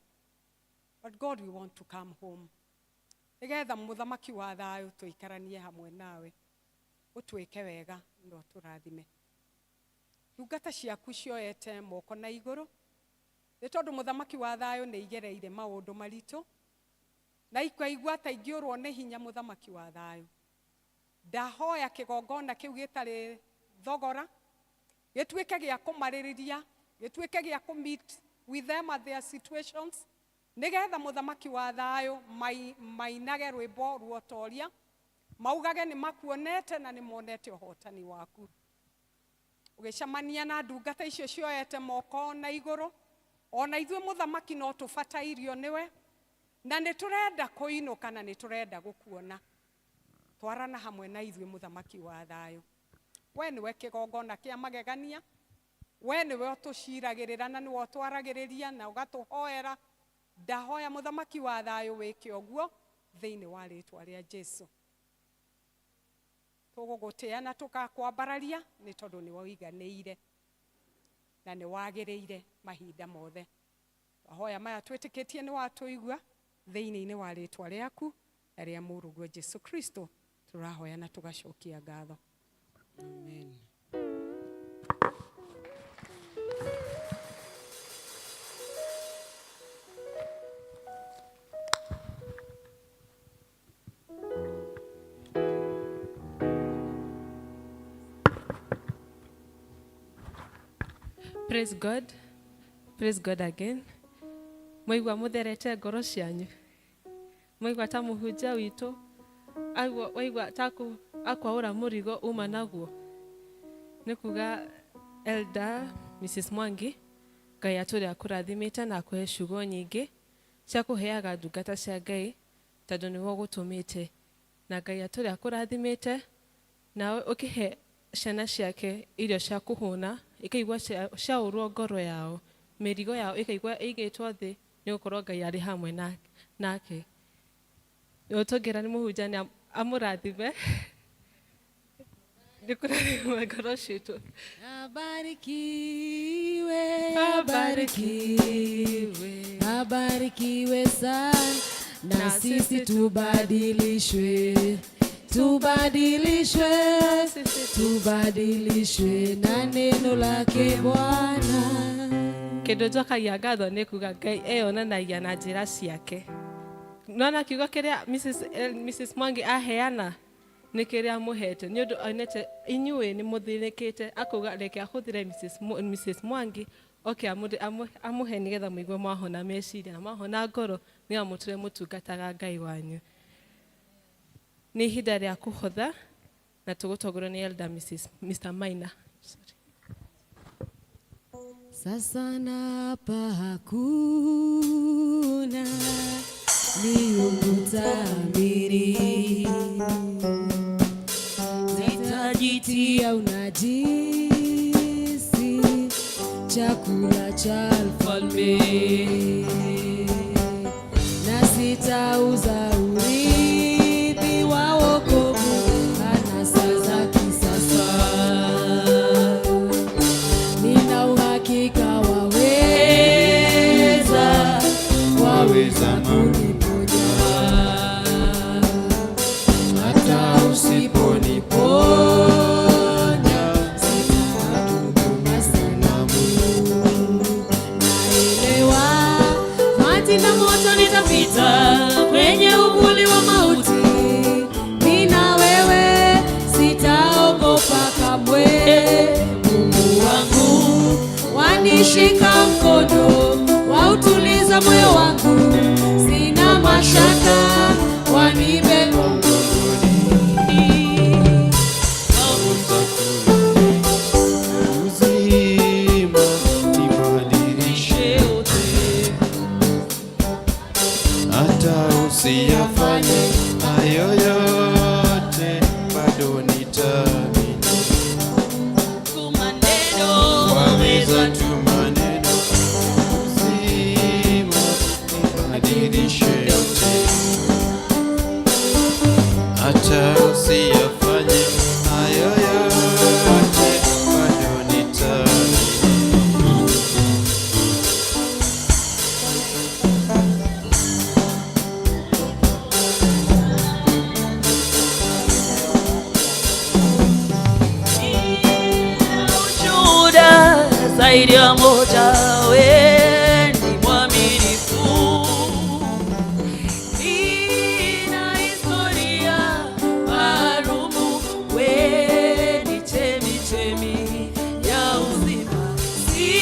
But God, we want to come home. Nigetha muthamaki wa thayo tuikaranie hamwe nawe utwike wega ndo turathime ndungata ciaku cioete moko na iguru ni tondu muthamaki wa thayo ni igereire maundu maritu na ikaigua ta ingiurwo ni hinya muthamaki wa thayo ndahoya kigongona kiu gitari thogora gitwike gia kumaririria gitwike gia ku meet with them at their situations nigetha muthamaki wa thayo mainage rwimbo ruotoria maugage ni makuonete na ni monete uhotani waku ugicamania na ndungata icio cioete moko na iguru ona ithuĩ muthamaki no tubatairio niwe na ni turenda kuinuka na ni turenda gukuona twarana hamwe na ithuĩ muthamaki wa thayo we niwe kigongona kia magegania we niwe utuciragirira na niwe utwaragiriria na ugatuhoera ndahoya muthamaki wa thayo wike oguo thiini wa ritwa ria Jesu tugugutia na tukakwambararia ni tondu ni waiganiire na ni wagiriire mahinda mothe ahoya maya twitikitie ni watuigua thiini wa ritwa riaku na ria Mũrungu Jesu Kristo turahoya na tugacokia ngatho. Amen. Praise God. Praise God again. Mwaigua mutherete ngoro cianyu. Mwaigua ta muhunjia witu. Waigua ta akwaura murigo uma naguo. Nikuga Elder Mrs. Mwangi Ngai aturi akurathimite na akuhe ciugo nyingi cia kuheaga ndungata cia Ngai tondu niwe gutumite na Ngai aturi akurathimite na ukihe ciana ciake irio cia kuhuna ikaigua ciaurwo ngoro yao mirigo yao ikaigua igitwo thi ni gukorwo Ngai ari hamwe nake utongira ni muhunjia ni amurathime nikurathima ngoro citu. Abarikiwe, abarikiwe, abarikiwe sana na sisi tubadilishwe, tubadilishwe, tubadilishwe na neno lake Bwana. Kindu njokagia ngatho ni kuga Ngai eyonanagia na njira ciake. Nona kiugo kiria Mrs. Mwangi aheana ni kiria muhete ni undu onete inyue ni muthinikite akuga reke ahuthire Mrs. Mwangi oke amuhe nigetha muigwe mwahona meciria na mwahona ngoro ni amutire mutungataga Ngai wanyu. Ni ihinda ria kuhotha na tugutogorwo ni Elder Mr. Maina. Sasa na hapa hakuna miungu tamiri, zitajitia unajisi chakula cha mfalme, na sitauza urithi wa wokovu anasa za kisasa. Nina uhakika waweza kuniponya hata usiponiponya, sitaabudu sanamu. Naelewa maji na moto nitapita kwenye uvuli wa mauti, nina wewe sitaogopa kamwe. Mungu wangu wanishika mkono, wautuliza moyo wangu, sina mashaka wanibeba uzima nibadilishe yote, hata usiyafanye hayo yote, bado nitaamini. Waweza tu maneno, uzima nibadilishe yote, hata usiyafanye hayo yote, bado nitaamini. Ushuhuda zaidi ya moja, wewe ni mwaminifu. Nina historia maalumu, wewe ni chemichemi ya uzima. Si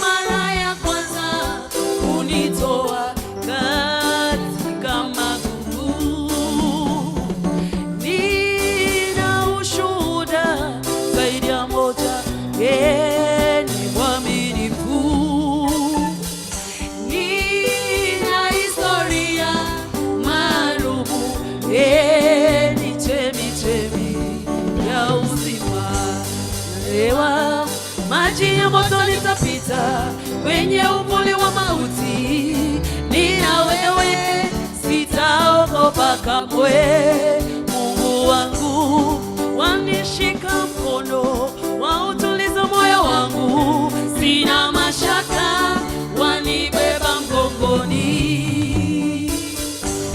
mara ya kwanza kunitoa katika magumu. Nina ushuhuda zaidi ya moja, yeye ni mwaminifu. Nina historia maalumu, yeye ni chemichemi ya uzima. Nalewa maji ya moto, nitapita kwenye uvuli wa mauti. Nina wewe, sitaogopa kamwe. Mungu wangu wanishika mkono, wautuliza moyo wangu. Sina mashaka, wanibeba mgongoni.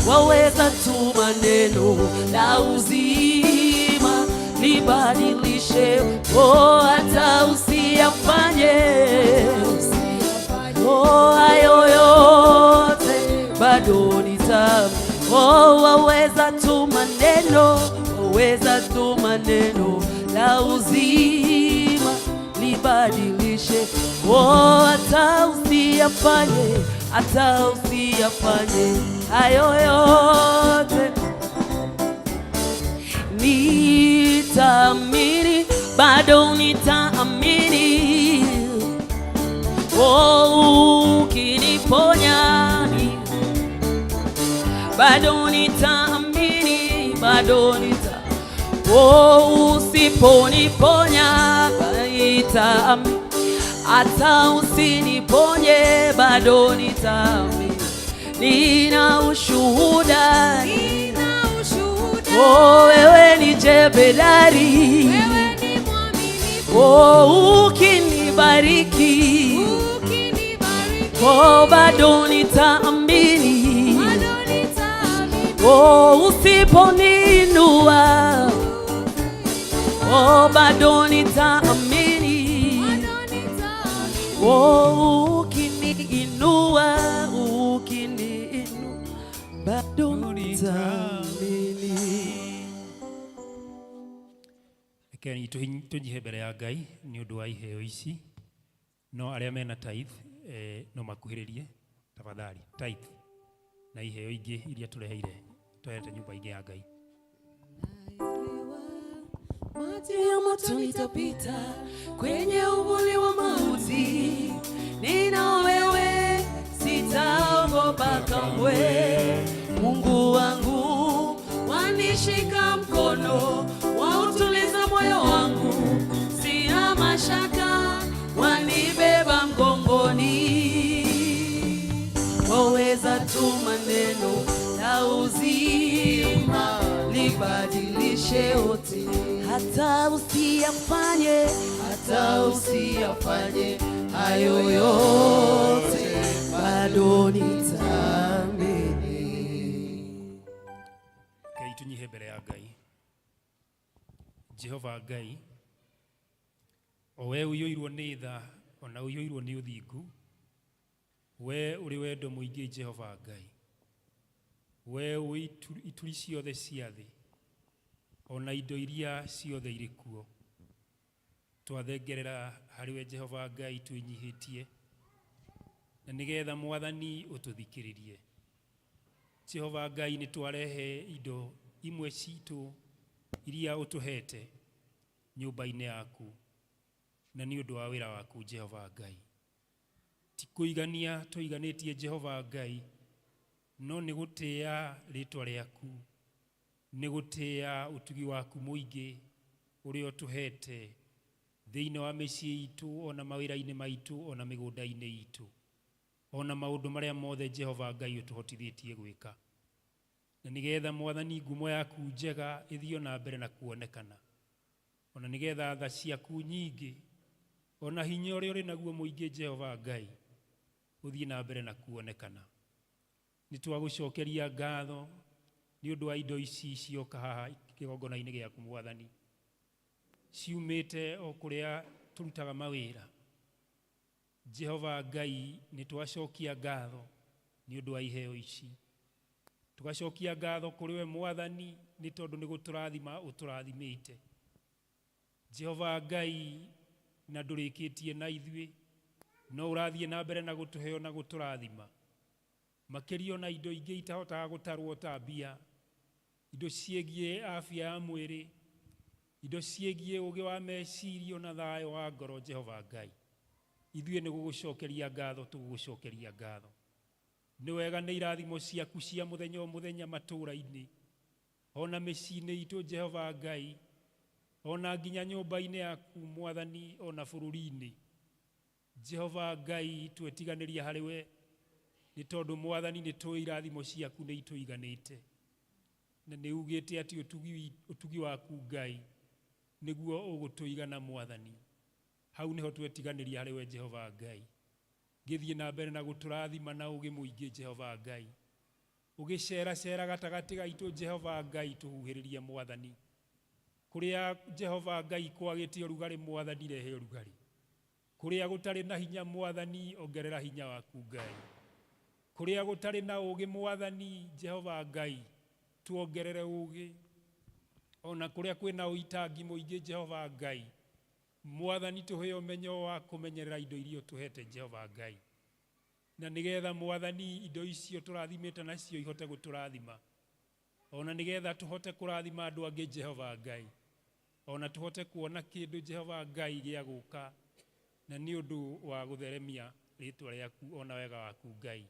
Waweza tu maneno la uzima libadilishe, oh, hata usiyafanye, oh, hayo yote bado nitaamini. Oh, waweza tu maneno, waweza tu maneno la uzima libadilishe, oh, hata usiyafanye, hata usiyafanye hayo yote. Nitaamini, bado nitaamini, oh, ukiniponya bado nitaamini, bado oh, usiponiponya nitaamini, hata usiniponye bado nitaamini. Nina ushuhuda, oh, wewe ni jemedari, oh, ukinibariki, oh, bado nitaamini, oh, usiponinua, oh, bado nitaamini, oh, ukiniinua, bado nitaamini. Rekei tunyihe mbere ya Ngai ni undu wa iheo ici, no aria mena tithe no makuhiririe tafadhali tithe na iheo ingi iria tureheire twete nyumba ingi ya Ngai. Maji ya moto nitapita kwenye uvuli wa mauti. Nina wewe, sitaogopa kamwe. Mungu wangu wanishika mkono, wautuliza moyo wangu. Sina mashaka, wanibeba mgongoni. Waweza tu maneno la uzima libadilishe yote, hata usiyafanye, hata usiyafanye hayo yote, bado nitaamini. Ngai tunyihe mbere ya Ngai. Jehova Ngai, o we uyoirwo nĩ tha, ona uyoirwo nĩ ũthingu, we uri wendo mũingĩ Jehova Ngai. We ituri ciothe cia thĩ, ona indo iria ciothe irĩ kuo, twathengerera harĩ we Jehova Ngai twĩnyihĩtie, na nĩgetha Mwathani ũtũthikĩrĩrie. Jehova Ngai nĩ twarehe indo imwe citũ iria ũtũhete nyũmba-inĩ yaku, na nĩ ũndũ wa wĩra waku Jehova Ngai. Ti kũigania tũiganĩtie Jehova Ngai, no nĩ gũtĩĩa rĩtwa rĩaku, nĩ gũtĩĩa ũtugi waku mũingĩ ũrĩa ũtũhete thĩinĩ wa mĩciĩ itũ, ona mawĩra-inĩ maitũ, ona mĩgũnda-inĩ itũ, ona maũndũ marĩa mothe Jehova Ngai ũtũhotithĩtie gwĩka. Na nĩgetha Mwathani ngumo yaku njega ĩthiĩ na mbere na kuonekana, ona nĩgetha tha ciaku nyingĩ, ona hinya ũrĩa ũrĩ naguo mũingĩ Jehova Ngai ũthiĩ na mbere na kuonekana. Nĩ twagũcokeria ngatho nĩ ũndũ wa indo ici cioka haha kĩgongona-inĩ gĩaku Mwathani, ciumĩte o kũrĩa tũrutaga mawĩra. Jehova Ngai nĩ twacokia ngatho nĩ ũndũ wa iheo ici, tugacokia ngatho kũrĩ we Mwathani nĩ tondũ nĩ gũtũrathima ũtũrathimĩte. Jehova Ngai na ndũrĩkĩtie na ithuĩ, no ũrathiĩ na mbere na gũtũheo na gũtũrathima makĩria na indo ingĩ itahotaga gũtarwo ta mbia, indo ciĩgiĩ afya ya mwĩrĩ, indo ciĩgiĩ ũgĩ wa meciria na thayũ wa ngoro. Jehova Ngai, ithuĩ nĩ gũgũcokeria ngatho, tũgũgũcokeria ngatho. Nĩ wega nĩ irathimo ciaku cia mũthenya o mũthenya matũũra-inĩ, ona mĩciĩ-inĩ itũ Jehova Ngai, ona nginya nyũmba-inĩ yaku Mwathani, ona bũrũri-inĩ. Jehova Ngai, twetiganĩria harĩ we nĩ tondũ Mwathani nĩ tũĩ irathimo ciaku nĩ itũiganĩte, na nĩ ugĩte atĩ ũtugi waku Ngai nĩguo ũgũtũigana Mwathani. Hau nĩho twetiganĩria harĩ we Jehova Ngai, gĩthiĩ na mbere na gũtũrathima na ũgĩ mũingĩ Jehova Ngai, ũgĩceracera gatagatĩ gaitũ Jehova Ngai, tũhuhĩrĩrie Mwathani. Kũrĩa Jehova Ngai kwagĩte ũrugarĩ Mwathani, rehe ũrugarĩ. Kũrĩa gũtarĩ na hinya Mwathani, ongerera hinya waku Ngai. Kũrĩa gũtarĩ na ũgĩ Mwathani Jehova Ngai, tuongerere ũgĩ. Ona kũrĩa kwĩna ũitangi mũingĩ Jehova Ngai, Mwathani tũhe ũmenyo wa kũmenyerera indo iria ũtũhete Jehova Ngai, na nĩgetha Mwathani indo icio tũrathimĩte nacio ihote gũtũrathima, ona nĩgetha tũhote kũrathima andũ angĩ Jehova Ngai, ona tũhote kuona kĩndũ Jehova Ngai gĩa gũka, na nĩ ũndũ wa gũtheremia rĩtwa rĩaku ona wega waku Ngai.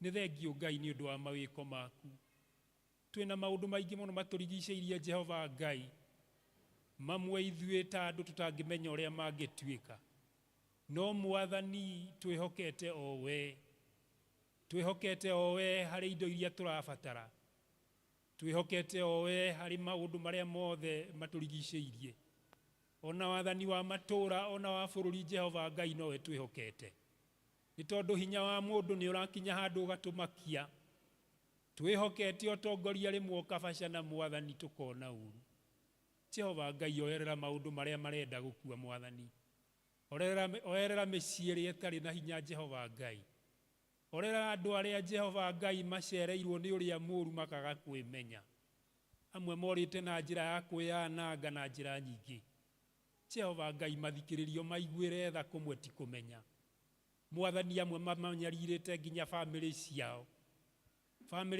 Nĩ thengio Ngai nĩ ũndũ wa mawĩko maku. Twĩna maũndũ maingĩ mũno matũrigicĩirie Jehova Ngai, mamwe ithuĩ ta andũ tũtangĩmenya ũrĩa mangĩtuĩka, no Mwathani twĩhokete o we, twĩhokete o we harĩ indo iria tũrabatara, twĩhokete o we harĩ maũndũ marĩa mothe matũrigicĩirie, ona wathani wa matũũra, ona wa bũrũri Jehova Ngai nowe twĩhokete, nĩ tondũ hinya wa mũndũ nĩ ũrakinya handũ ũgatũmakia. Twĩhokete ũtongoria rĩmwe ũkabacana Mwathani, tũkona ũru. Jehova Ngai, oerera maũndũ marĩa marenda gũkua Mwathani, oerera mĩciĩ ĩrĩa ĩtarĩ na hinya Jehova Ngai, orera andũ arĩa Jehova Ngai macereirwo nĩ ũrĩa mũũru makaga kwĩmenya, amwe morĩte na njĩra ya kwĩyananga na njĩra nyingĩ. Jehova Ngai, mathikĩrĩrio maiguĩre tha, kũmwe ti kũmenya. Mwathani, amwe mamanyarirĩte nginya bamĩrĩ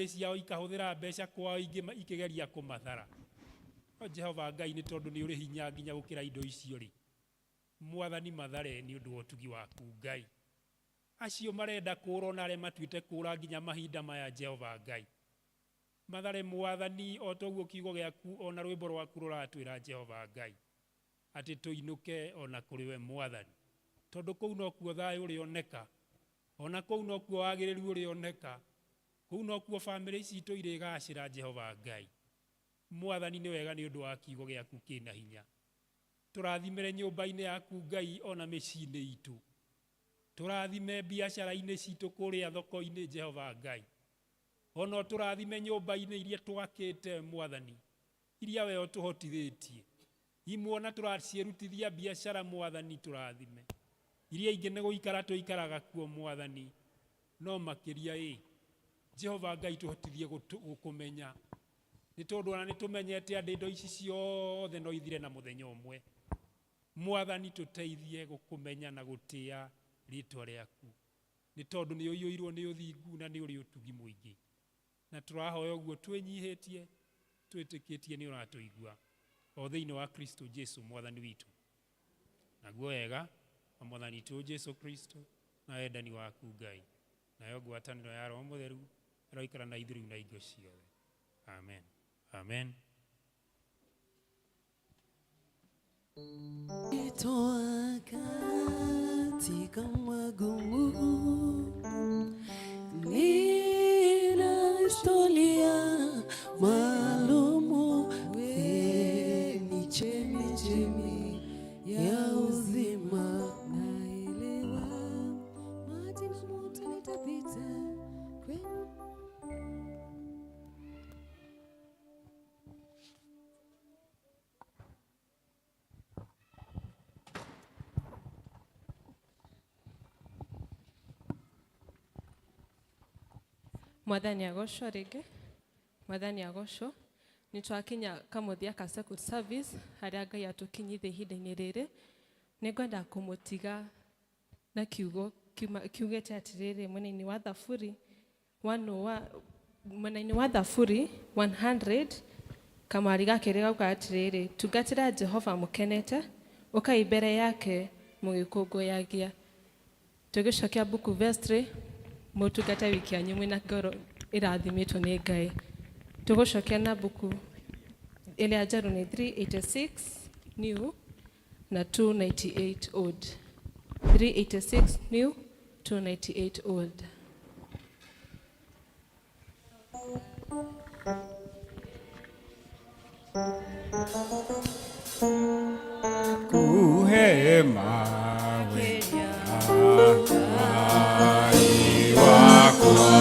ciao ikahũthĩra mbeca kwao ingĩ ikĩgeria kũmathara. O Jehova Ngai, nĩ tondũ nĩ ũrĩ hinya nginya gũkĩra indo icio rĩ, Mwathani, mathare nĩ ũndũ wa ũtugi waku Ngai. Acio marenda kũũra na arĩa matuĩte kũũra nginya mahinda maya Jehova Ngai, mathare Mwathani, o toguo kiugo gĩaku ona rwĩmbo rwaku rũratwĩra Jehova Ngai, atĩ tũinũke ona kũrĩ we Mwathani, tondũ kũu nokuo thayũ ũrĩoneka, ona kũu nokuo wagĩrĩru ũrĩoneka, kũu nokuo bamĩrĩ citũ irĩgacĩra Jehova Ngai. Mwathani, nĩ wega nĩ ũndũ wa kiugo gĩaku kĩna hinya. Tũrathimĩre nyũmba-inĩ yaku Ngai, ona mĩciĩ-inĩ itũ, tũrathime biacara-inĩ citũ kũrĩa thoko-inĩ Jehova Ngai, ona tũrathime nyũmba-inĩ iria twakĩte Mwathani, iria we ũtũhotithĩtie, imwe ona tũraciĩrutithia biacara Mwathani, tũrathime iria ingĩ nĩ gũikara tũikaraga kuo Mwathani, no makĩria Jehova Ngai, tũhotithie gũkũmenya, nĩ tondũ ona nĩ tũmenyete atĩ indo ici ciothe no ithire na mũthenya ũmwe. Mwathani, tũteithie gũkũmenya na gũtĩĩa rĩtwa rĩaku, nĩ tondũ nĩ ũiyũirwo nĩ ũthingu na nĩ ũrĩ ũtugi mũingĩ. na tũrahoya ũguo twĩnyihĩtie twĩtĩkĩtie nĩ ũratũigua o thĩinĩ wa Kristo Jesu mwathani witũ. Naguo wega wa mwathani witũ Jesu Kristo na wendani waku Ngai nayo ngwatanĩro ya Roho Mũtheru ĩroikara na ithuĩ rĩu na hingo ciothe. Amen. Amen. Toa katika magumu, nina historia maalumu, ni chemchemi ya uzima. Naelewa maji na moto nitapita Mwathani agocwo rĩngĩ, Mwathani agocwo. Nĩ twakinya kamuthia ka second service harĩa Ngai atũkinyithia ihinda-inĩ rĩrĩ. Nĩ ngwenda kũmũtiga na kiugo kiugĩte atĩrĩrĩ mwena-inĩ wa Thaburi 100 kamari gakĩrĩ gauga atĩrĩrĩ, tungatĩra Jehova mũkenete, ũkai mbere yake mũgĩkũngũyagia. Tũgĩcokia buku verse 3, mũtungata wiki yanyu mwĩna ngoro ĩrathimitwo nĩ Ngai. Tũgũcokia na buku ĩrĩa njerũ nĩ 386 new na 298 old. 386 new, 298 old. Kuhema wakwa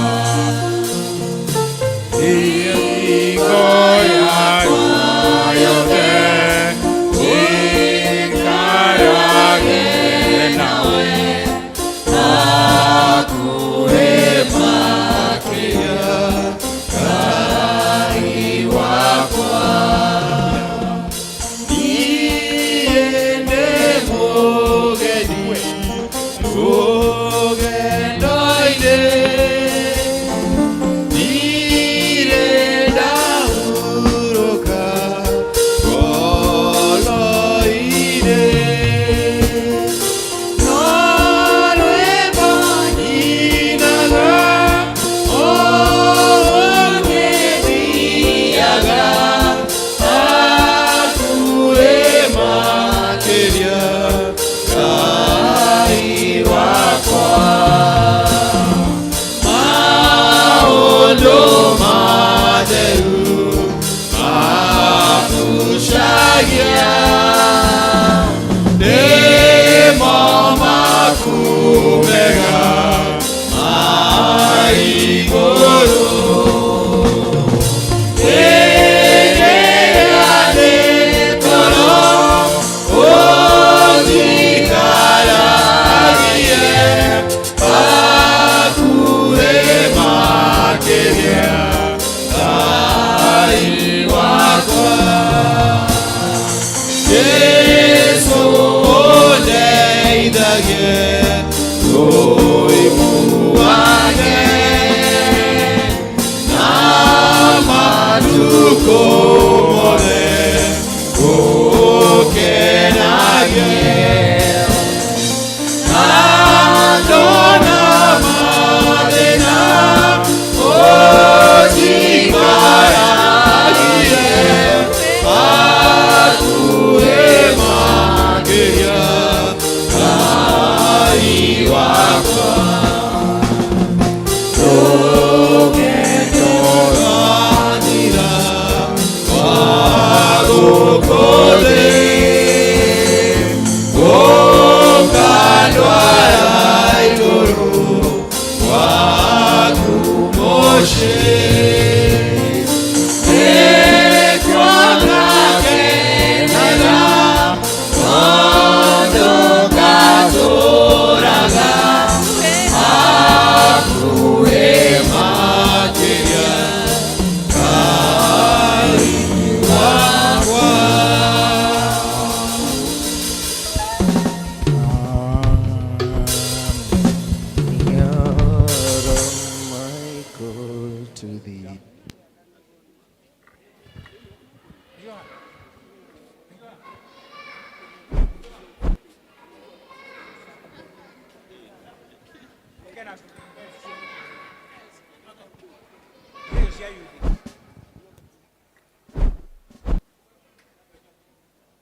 wako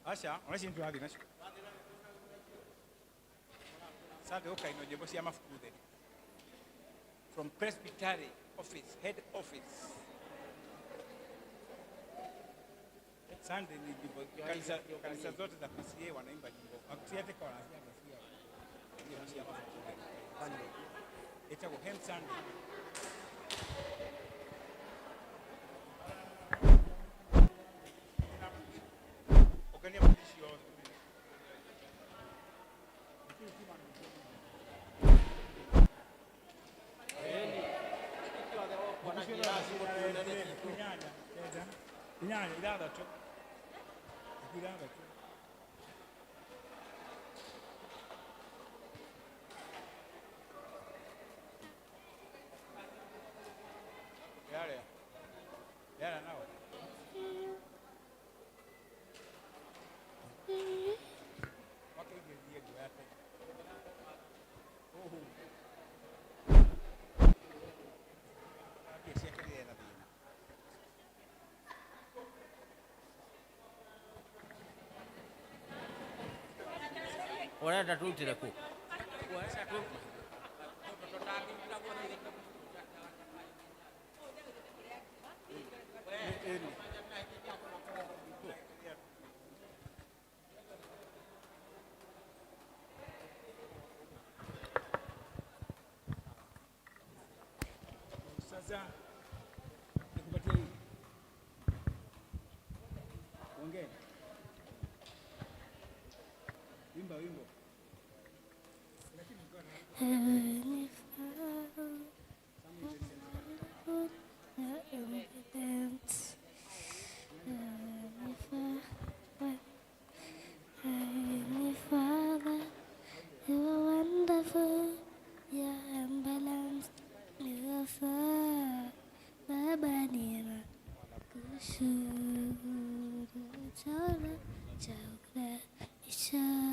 Asha, unashinda wapi nasho? Sasa ukaino jebo sia mafukude. From Presbytery office, head office. Sunday ni jimbo kanisa zote za PCA wanaimba jimbo. Akusiate kwa wanasikia PCA. Ndio sia mafukude. Itakuwa hem Sunday. Yale nao. Wako hiyo yake. Orenda tutire ku Sasa nikupatie hii. Ongea. Wimbo. Heavenly Father, evidence. Heavenly Father, you are wonderful, you are unbalanced, you are far, Baba Nira, Kushuru, Chora, Chakra, Isha.